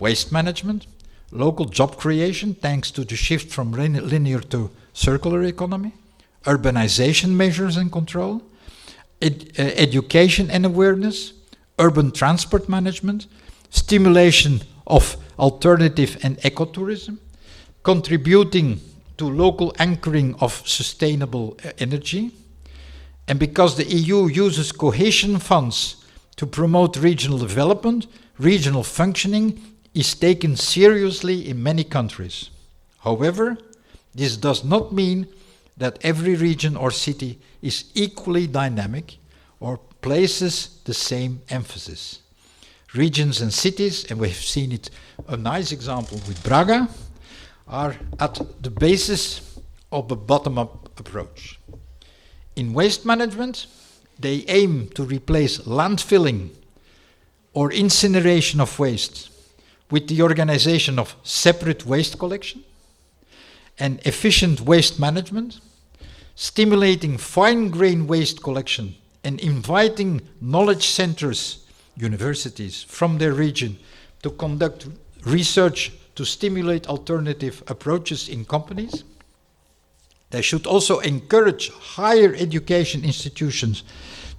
Waste management, local job creation thanks to the shift from linear to circular economy, urbanization measures and control, education and awareness, urban transport management, stimulation of alternative and ecotourism, contributing to local anchoring of sustainable energy. And because the EU uses cohesion funds to promote regional development, regional functioning is taken seriously in many countries. However, this does not mean that every region or city is equally dynamic or places the same emphasis. Regions and cities, and we've seen it, a nice example with Braga, are at the basis of a bottom-up approach. In waste management, they aim to replace landfilling or incineration of waste with the organization of separate waste collection and efficient waste management, stimulating fine-grained waste collection and inviting knowledge centers, universities from their region to conduct research to stimulate alternative approaches in companies. They should also encourage higher education institutions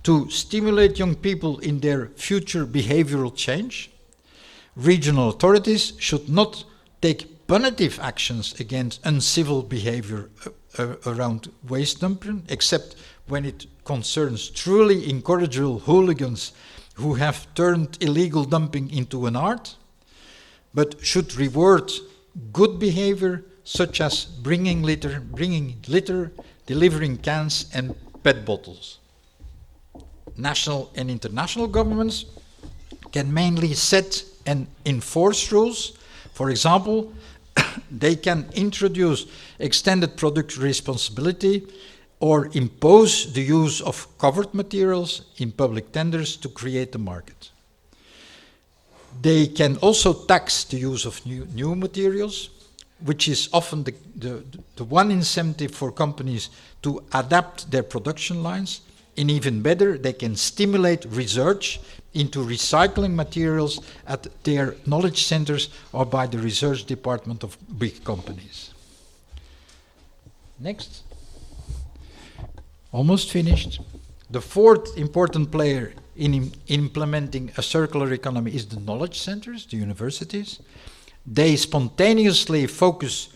to stimulate young people in their future behavioral change. Regional authorities should not take punitive actions against uncivil behavior around waste dumping, except when it concerns truly incorrigible hooligans who have turned illegal dumping into an art, but should reward good behavior such as bringing litter, delivering cans and PET bottles. National and international governments can mainly set and enforce rules. For example, they can introduce extended product responsibility or impose the use of covered materials in public tenders to create a market. They can also tax the use of new materials, which is often the one incentive for companies to adapt their production lines. And even better, they can stimulate research into recycling materials at their knowledge centers or by the research department of big companies. Next. Almost finished. The fourth important player in implementing a circular economy is the knowledge centers, the universities. They spontaneously focus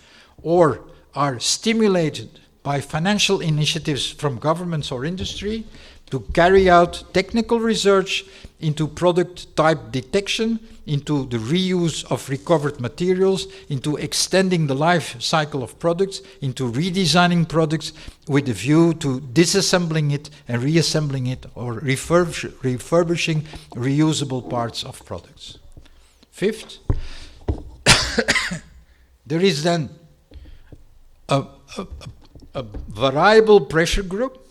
or are stimulated by financial initiatives from governments or industry to carry out technical research into product type detection, into the reuse of recovered materials, into extending the life cycle of products, into redesigning products with a view to disassembling it and reassembling it, or refurbishing reusable parts of products. Fifth, there is then a variable pressure group.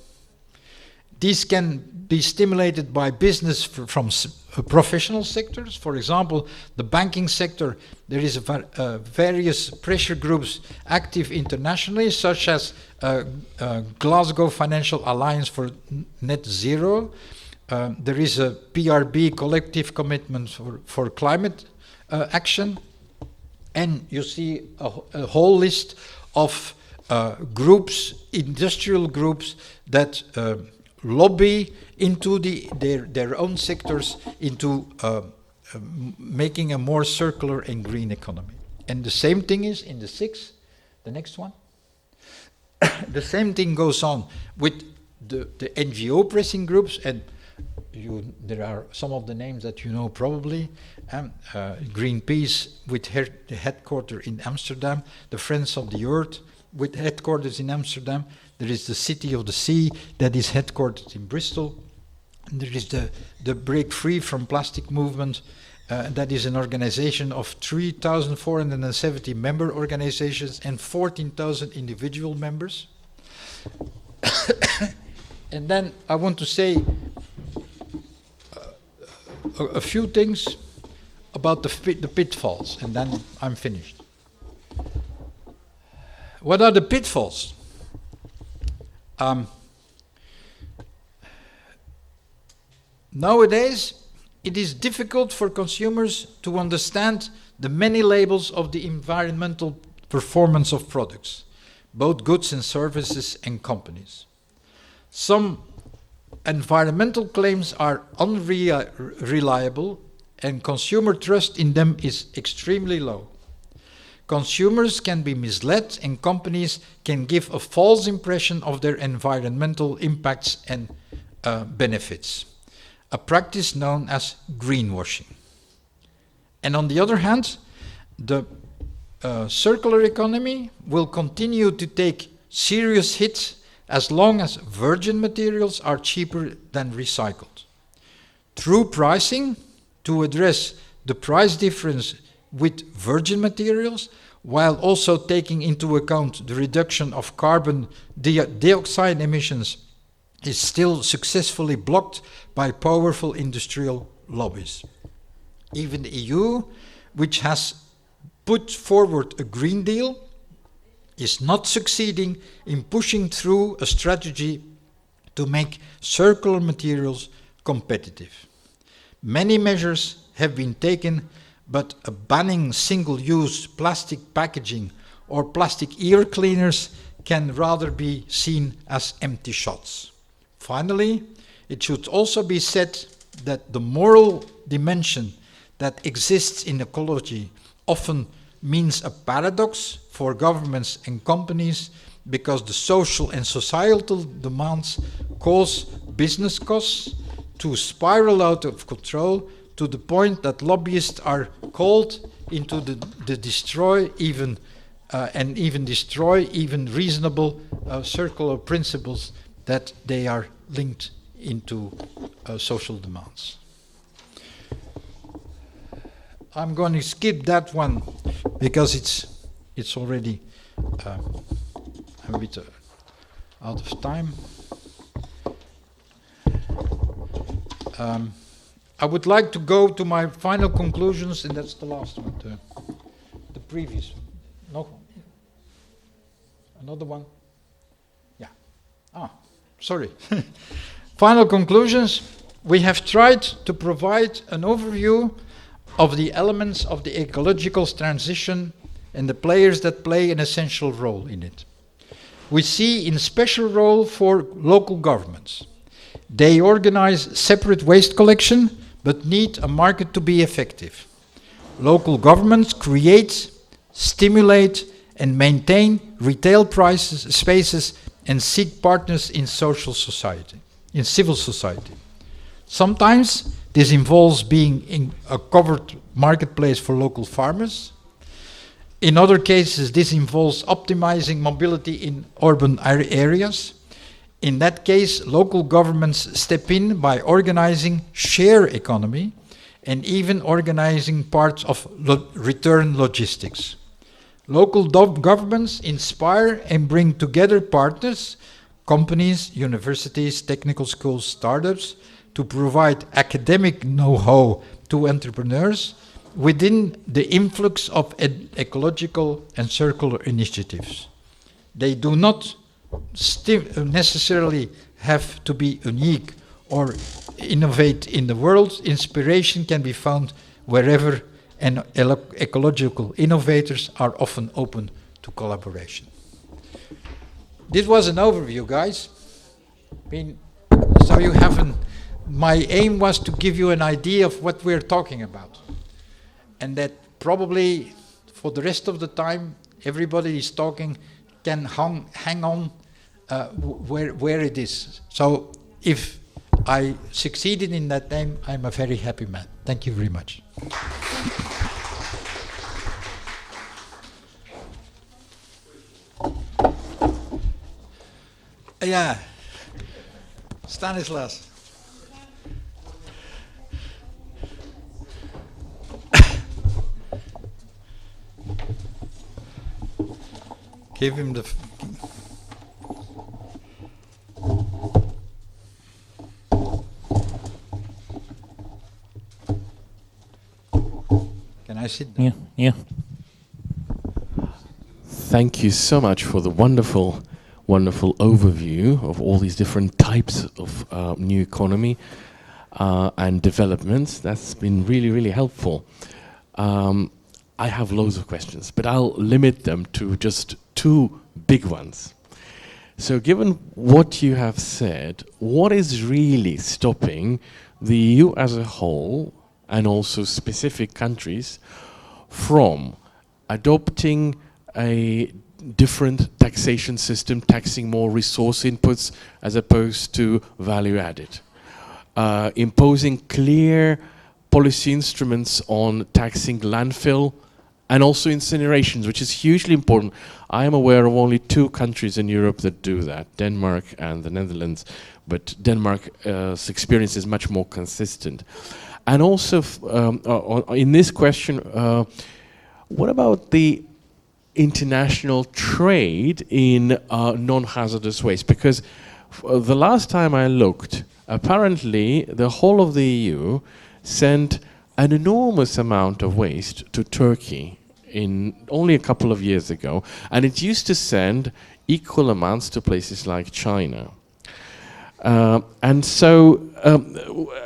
These can be stimulated by business from professional sectors. For example, the banking sector, there is various pressure groups active internationally, such as Glasgow Financial Alliance for Net Zero. There is a PRB collective commitment for climate action. And you see a whole list of groups, industrial groups that lobby into their own sectors into making a more circular and green economy. And the same thing is in the sixth, the next one. The same thing goes on with the NGO pressing groups, and there are some of the names that you know probably. Greenpeace with the headquarters in Amsterdam, the Friends of the Earth with headquarters in Amsterdam. There is the City of the Sea that is headquartered in Bristol. And there is the Break Free from Plastic movement. That is an organization of 3,470 member organizations and 14,000 individual members. And then I want to say a few things about the pitfalls, and then I'm finished. What are the pitfalls? Nowadays, it is difficult for consumers to understand the many labels of the environmental performance of products, both goods and services and companies. Some environmental claims are unreliable, and consumer trust in them is extremely low. Consumers can be misled, and companies can give a false impression of their environmental impacts and benefits, a practice known as greenwashing. And on the other hand, the circular economy will continue to take serious hits as long as virgin materials are cheaper than recycled. Through pricing, to address the price difference with virgin materials, while also taking into account the reduction of carbon dioxide emissions, is still successfully blocked by powerful industrial lobbies. Even the EU, which has put forward a Green Deal, is not succeeding in pushing through a strategy to make circular materials competitive. Many measures have been taken, but banning single-use plastic packaging or plastic ear cleaners can rather be seen as empty shots. Finally, it should also be said that the moral dimension that exists in ecology often means a paradox for governments and companies, because the social and societal demands cause business costs to spiral out of control to the point that lobbyists are called into the destroy even reasonable circular principles that they are linked into social demands. I'm going to skip that one because it's already I'm a bit out of time. I would like to go to my final conclusions, and that's the last one, the previous one. No, another one. Yeah. Sorry. Final conclusions. We have tried to provide an overview of the elements of the ecological transition and the players that play an essential role in it. We see in special role for local governments, They organize separate waste collection, but need a market to be effective. Local governments create, stimulate, and maintain retail spaces and seek partners in civil society. Sometimes this involves being in a covered marketplace for local farmers. In other cases, this involves optimizing mobility in urban areas. In that case, local governments step in by organizing share economy and even organizing parts of return logistics. Local governments inspire and bring together partners, companies, universities, technical schools, startups, to provide academic know-how to entrepreneurs within the influx of ecological and circular initiatives. They do not necessarily have to be unique or innovate in the world. Inspiration can be found wherever, and ecological innovators are often open to collaboration. This was an overview, guys. So you have my aim was to give you an idea of what we're talking about. And that probably for the rest of the time, everybody is talking can hang on where it is. So if I succeeded in that aim, I'm a very happy man. Thank you very much. Yeah, Stanislas. Give him the... Can I sit down? Yeah. Thank you so much for the wonderful overview of all these different types of new economy and developments. That's been really, really helpful. I have loads of questions, but I'll limit them to just two big ones. So given what you have said, what is really stopping the EU as a whole, and also specific countries, from adopting a different taxation system, taxing more resource inputs as opposed to value added? Imposing clear policy instruments on taxing landfill and also incinerations, which is hugely important. I am aware of only 2 countries in Europe that do that, Denmark and the Netherlands, but Denmark's experience is much more consistent. And also, in this question, what about the international trade in non-hazardous waste? Because the last time I looked, apparently the whole of the EU sent an enormous amount of waste to Turkey in only a couple of years ago, and it used to send equal amounts to places like China. And so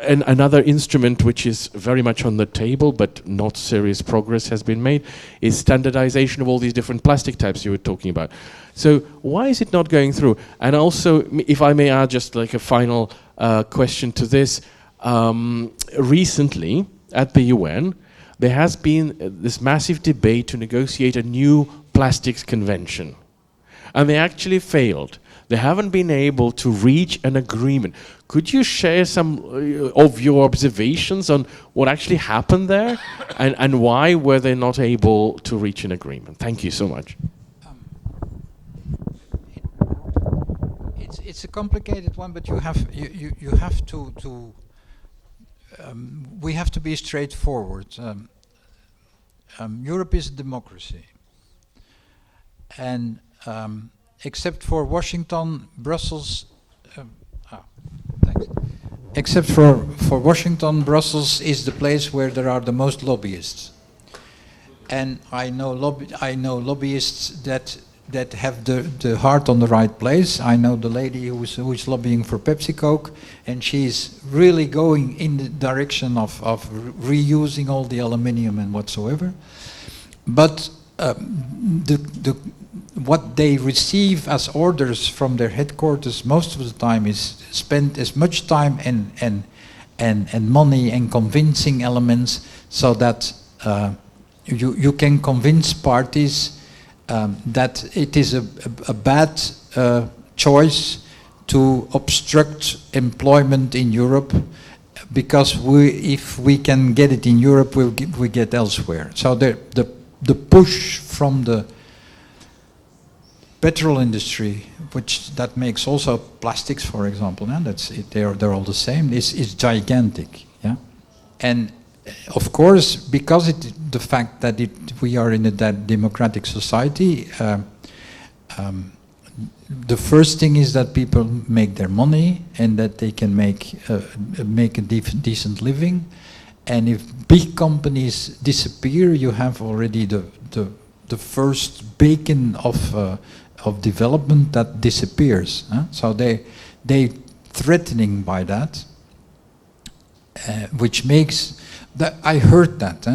another instrument which is very much on the table but not serious progress has been made is standardization of all these different plastic types you were talking about. So why is it not going through? And also, if I may add just like a final question to this, recently at the UN there has been this massive debate to negotiate a new plastics convention, and they actually failed. They haven't been able to reach an agreement. Could you share some of your observations on what actually happened there and why were they not able to reach an agreement? Thank you so much. It's a complicated one, but you have to we have to be straightforward. Europe is a democracy, and except for Washington, Brussels, except for Washington, Brussels is the place where there are the most lobbyists. And I know lobbyists that have the heart on the right place. I know the lady who is lobbying for Pepsi Coke, and she's really going in the direction of reusing all the aluminium and whatsoever. But what they receive as orders from their headquarters most of the time is spend as much time and money and convincing elements so that you can convince parties that it is a bad choice to obstruct employment in Europe, because if we can get it in Europe, we get elsewhere. So the push from the petrol industry, which that makes also plastics, for example, and they're all the same, is gigantic. Yeah, and of course, because the fact that we are in a democratic society, the first thing is that people make their money and that they can make a decent living. And if big companies disappear, you have already the first beacon of development that disappears. So they threatening by that, which makes that I heard that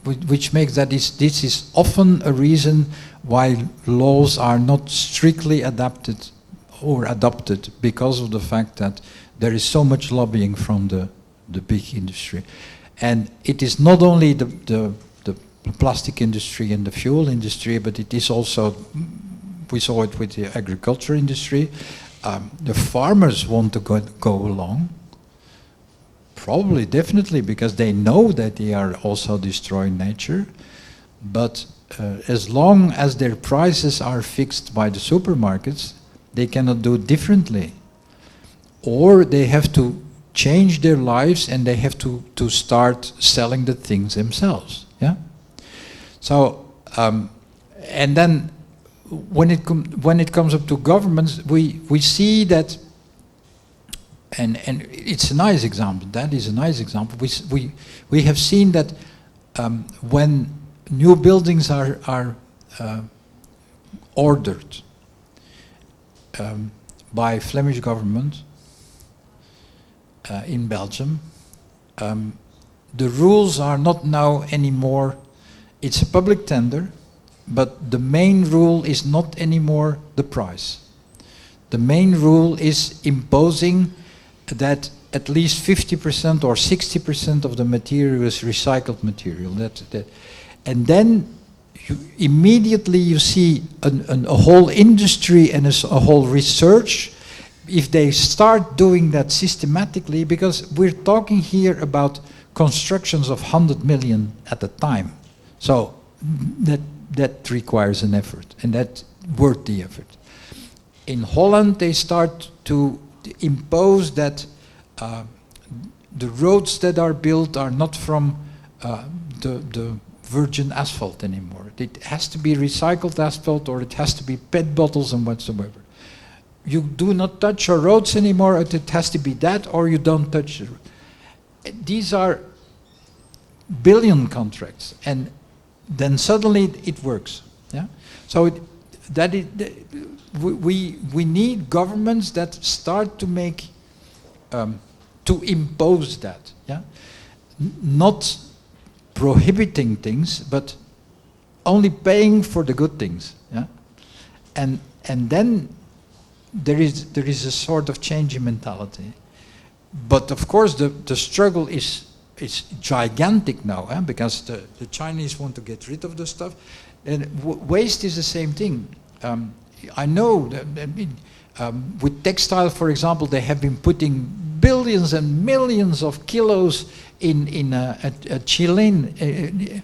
which makes that this is often a reason why laws are not strictly adapted or adopted, because of the fact that there is so much lobbying from the big industry. And it is not only the plastic industry and the fuel industry, but it is also, we saw it with the agriculture industry. The farmers want to go along, probably, definitely, because they know that they are also destroying nature. But as long as their prices are fixed by the supermarkets, they cannot do differently. Or they have to change their lives and they have to start selling the things themselves. Yeah. So, and then when it comes up to governments, we see that, and it's a nice example. That is a nice example. We have seen that when new buildings are ordered by Flemish government in Belgium, the rules are not now anymore. It's a public tender, but the main rule is not anymore the price. The main rule is imposing that at least 50% or 60% of the material is recycled material. And then immediately you see a whole industry and a whole research, if they start doing that systematically, because we're talking here about constructions of 100 million at a time. So that requires an effort, and that's worth the effort. In Holland, they start to impose that the roads that are built are not from the virgin asphalt anymore. It has to be recycled asphalt, or it has to be PET bottles and whatsoever. You do not touch your roads anymore, it has to be that, or you don't touch it. These are billion contracts, and then suddenly it works. Yeah. So we need governments that start to make to impose that. Yeah, not prohibiting things, but only paying for the good things. Yeah, and then there is a sort of change in mentality. But of course the struggle is gigantic now, because the Chinese want to get rid of the stuff, and waste is the same thing. I know that, with textile, for example, they have been putting billions and millions of kilos in Chile.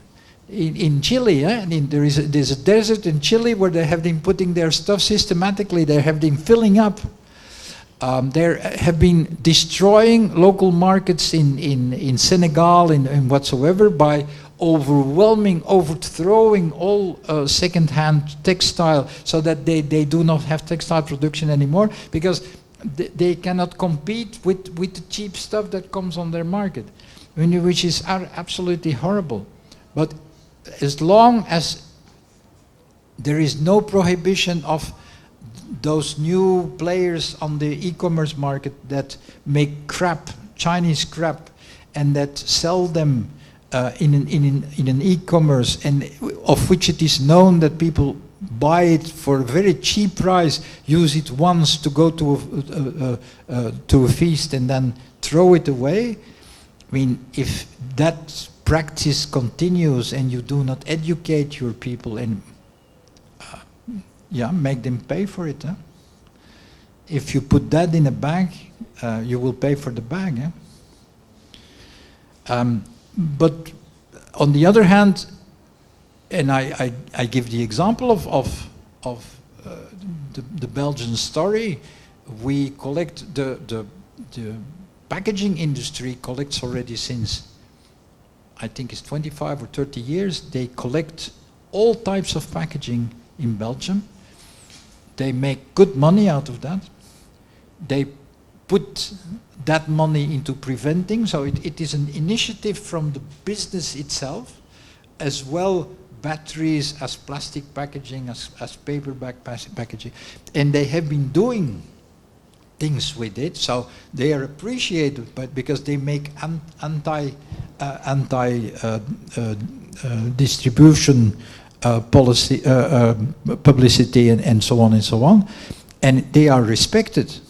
In Chile, and there's a desert in Chile where they have been putting their stuff systematically. They have been filling up. They have been destroying local markets in Senegal and whatsoever by overthrowing all second-hand textile, so that they do not have textile production anymore, because they cannot compete with the cheap stuff that comes on their market, which is absolutely horrible. But as long as there is no prohibition of those new players on the e-commerce market that make crap, Chinese crap, and that sell them in an e-commerce, and of which it is known that people buy it for a very cheap price, use it once to go to a feast and then throw it away. I mean, if that practice continues and you do not educate your people and make them pay for it. If you put that in a bag, you will pay for the bag. But on the other hand, and I give the example of the Belgian story, we collect the packaging industry collects already since, I think it's 25 or 30 years. They collect all types of packaging in Belgium. They make good money out of that. They put that money into preventing, so it is an initiative from the business itself, as well batteries as plastic packaging, as paperback packaging, and they have been doing things with it, so they are appreciated, but because they make anti distribution policy, publicity, and so on and so on, and they are respected.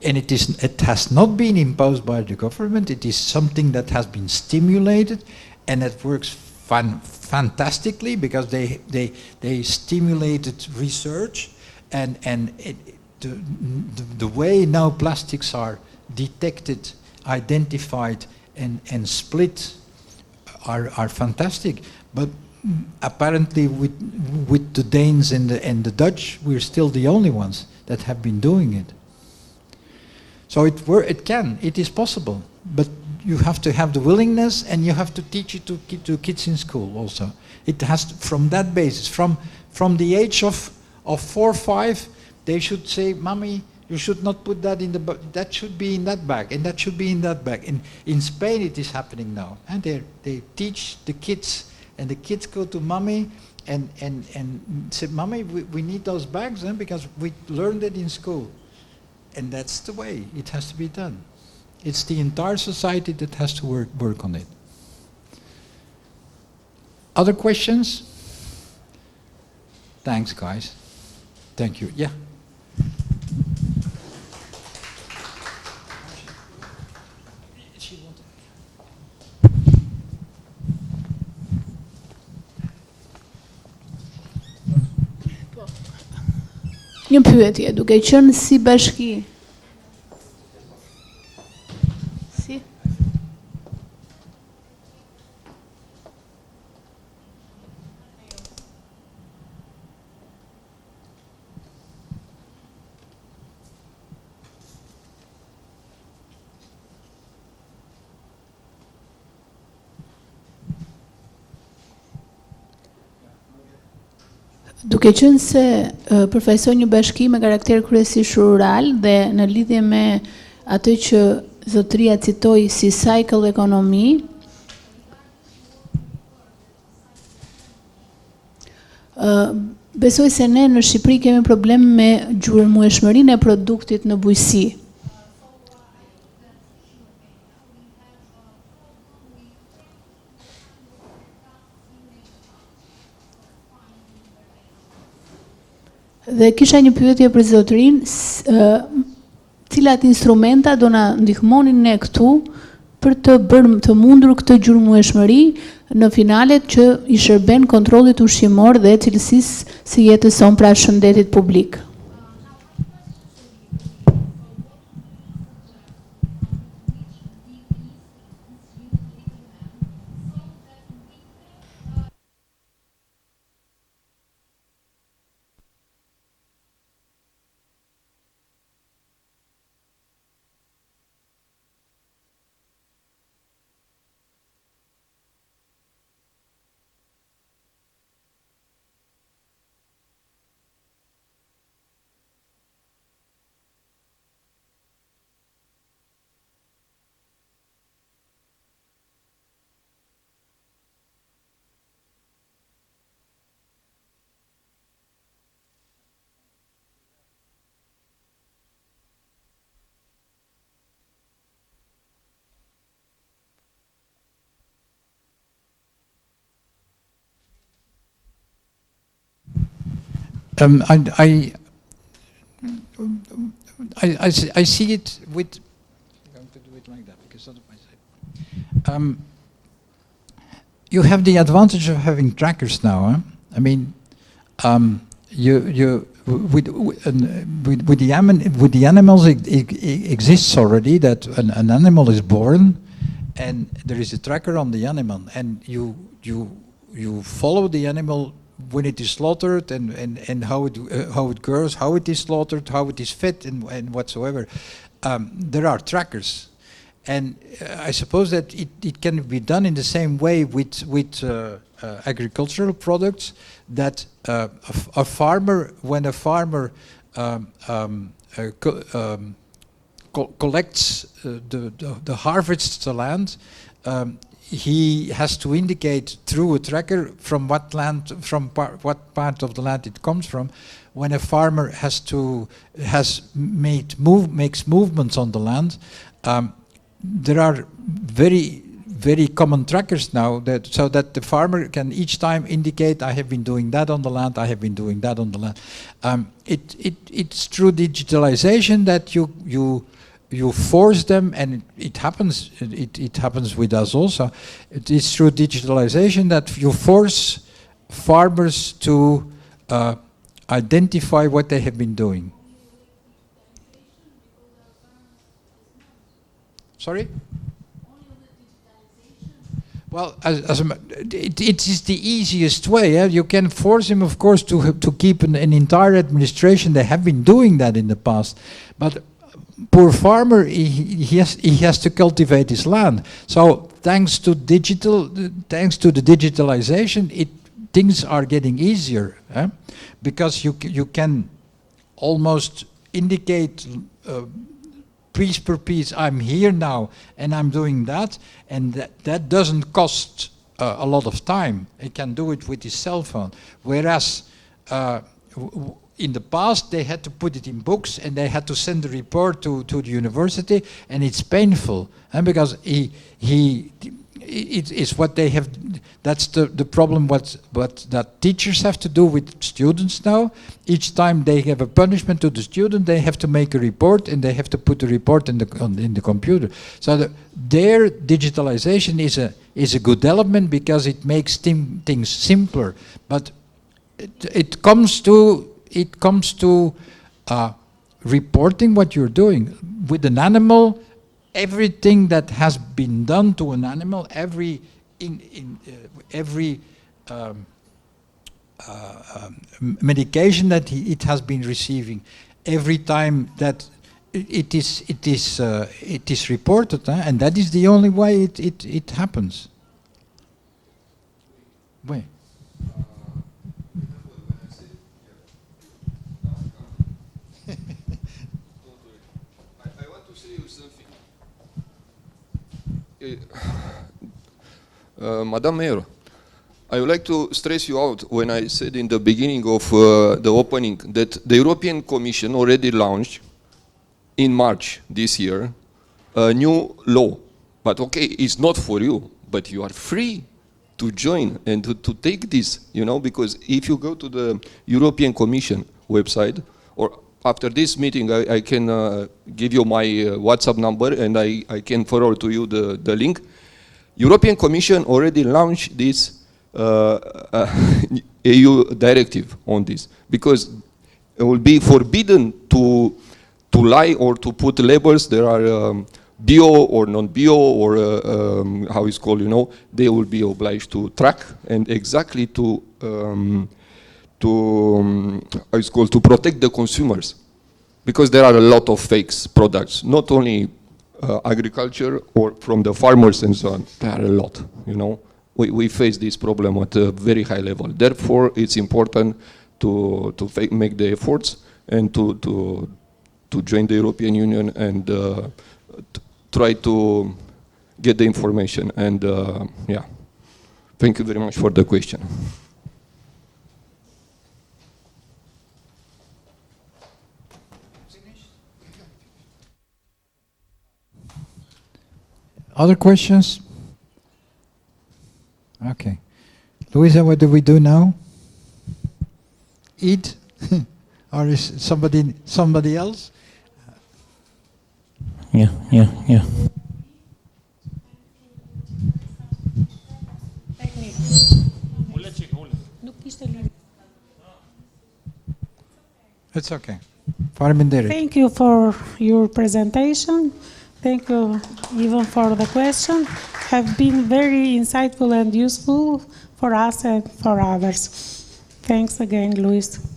And it has not been imposed by the government. It is something that has been stimulated, and it works fantastically because they stimulated research, and the way now plastics are detected, identified, and split are fantastic. But apparently, with the Danes and the Dutch, we're still the only ones that have been doing it. So it is possible, but you have to have the willingness, and you have to teach it to kids in school also. It has to, from that basis, from the age of 4 or 5, they should say, "Mommy, you should not put that in the bag. That should be in that bag, and that should be in that bag." And in Spain, it is happening now, and they teach the kids, and the kids go to mommy and say, "Mommy, we need those bags, because we learned it in school." And that's the way it has to be done. It's the entire society that has to work on it. Other questions? Thanks, guys. Thank you. Yeah. Një pyetje, duke qenë si bashki. Si? Duke qenë se përfaqëson një bashki me karakter kryesisht rural dhe në lidhje me atë që zotëria citoi si cycle economy, besoj se ne në Shqipëri kemi problem me gjurmëmueshmërinë e produktit në bujqësi. Dhe kisha një pyetje për zotërinë, cilat instrumenta do na ndihmonin ne këtu për të bërë të mundur këtë gjurmëmueshmëri në finalet që i shërben kontrollit ushqimor dhe cilësisë së jetës son pra shëndetit publik. I see it with. I'm going to do it like that because otherwise, you have the advantage of having trackers now. Huh? I mean, with the animals, it exists already that an animal is born, and there is a tracker on the animal, and you follow the animal when it is slaughtered and how it grows, how it is slaughtered, how it is fed, and whatsoever. There are trackers, and I suppose that it can be done in the same way with agricultural products. That a farmer, when a farmer collects the harvests the land, he has to indicate through a tracker from what land, what part of the land it comes from. When a farmer makes movements on the land, there are very common trackers now so that the farmer can each time indicate, I have been doing that on the land, I have been doing that on the land. It's through digitalization that you force them, and it happens with us also. It is through digitalization that you force farmers to identify what they have been doing. Sorry? Well, it is the easiest way. Yeah? You can force him, of course, to keep an entire administration. They have been doing that in the past, but poor farmer, he has to cultivate his land. So thanks to the digitalization, things are getting easier, because you can almost indicate piece per piece, I'm here now and I'm doing that, and that doesn't cost a lot of time. He can do it with his cell phone. Whereas in the past they had to put it in books and they had to send the report to the university, and it's painful, and because it's what they have. That's the problem. What that teachers have to do with students now. Each time they have a punishment to the student, they have to make a report, and they have to put the report in the computer. So their digitalization is a good element because it makes things simpler. But it comes to reporting what you're doing with an animal. Everything that has been done to an animal, every medication that it has been receiving, every time that it is reported, and that is the only way it happens. Wait. Madam Mayor, I would like to stress you out when I said in the beginning of the opening that the European Commission already launched in March this year a new law. But okay, it's not for you, but you are free to join and to take this, because if you go to the European Commission website, or after this meeting I can give you my WhatsApp number and I can forward to you the link. European Commission already launched this EU directive on this, because it will be forbidden to lie or to put labels. There are bio or non-bio or how it's called, they will be obliged to track and exactly to protect the consumers, because there are a lot of fake products, not only agriculture or from the farmers and so on. There are a lot, We face this problem at a very high level. Therefore, it's important to make the efforts and to join the European Union and try to get the information. And yeah, thank you very much for the question. Other questions? Okay. Luisa, what do we do now? Eat? Or is somebody else? Yeah. It's okay. Faleminderit. Thank you for your presentation. Thank you even for the question. Have been very insightful and useful for us and for others. Thanks again, Luis.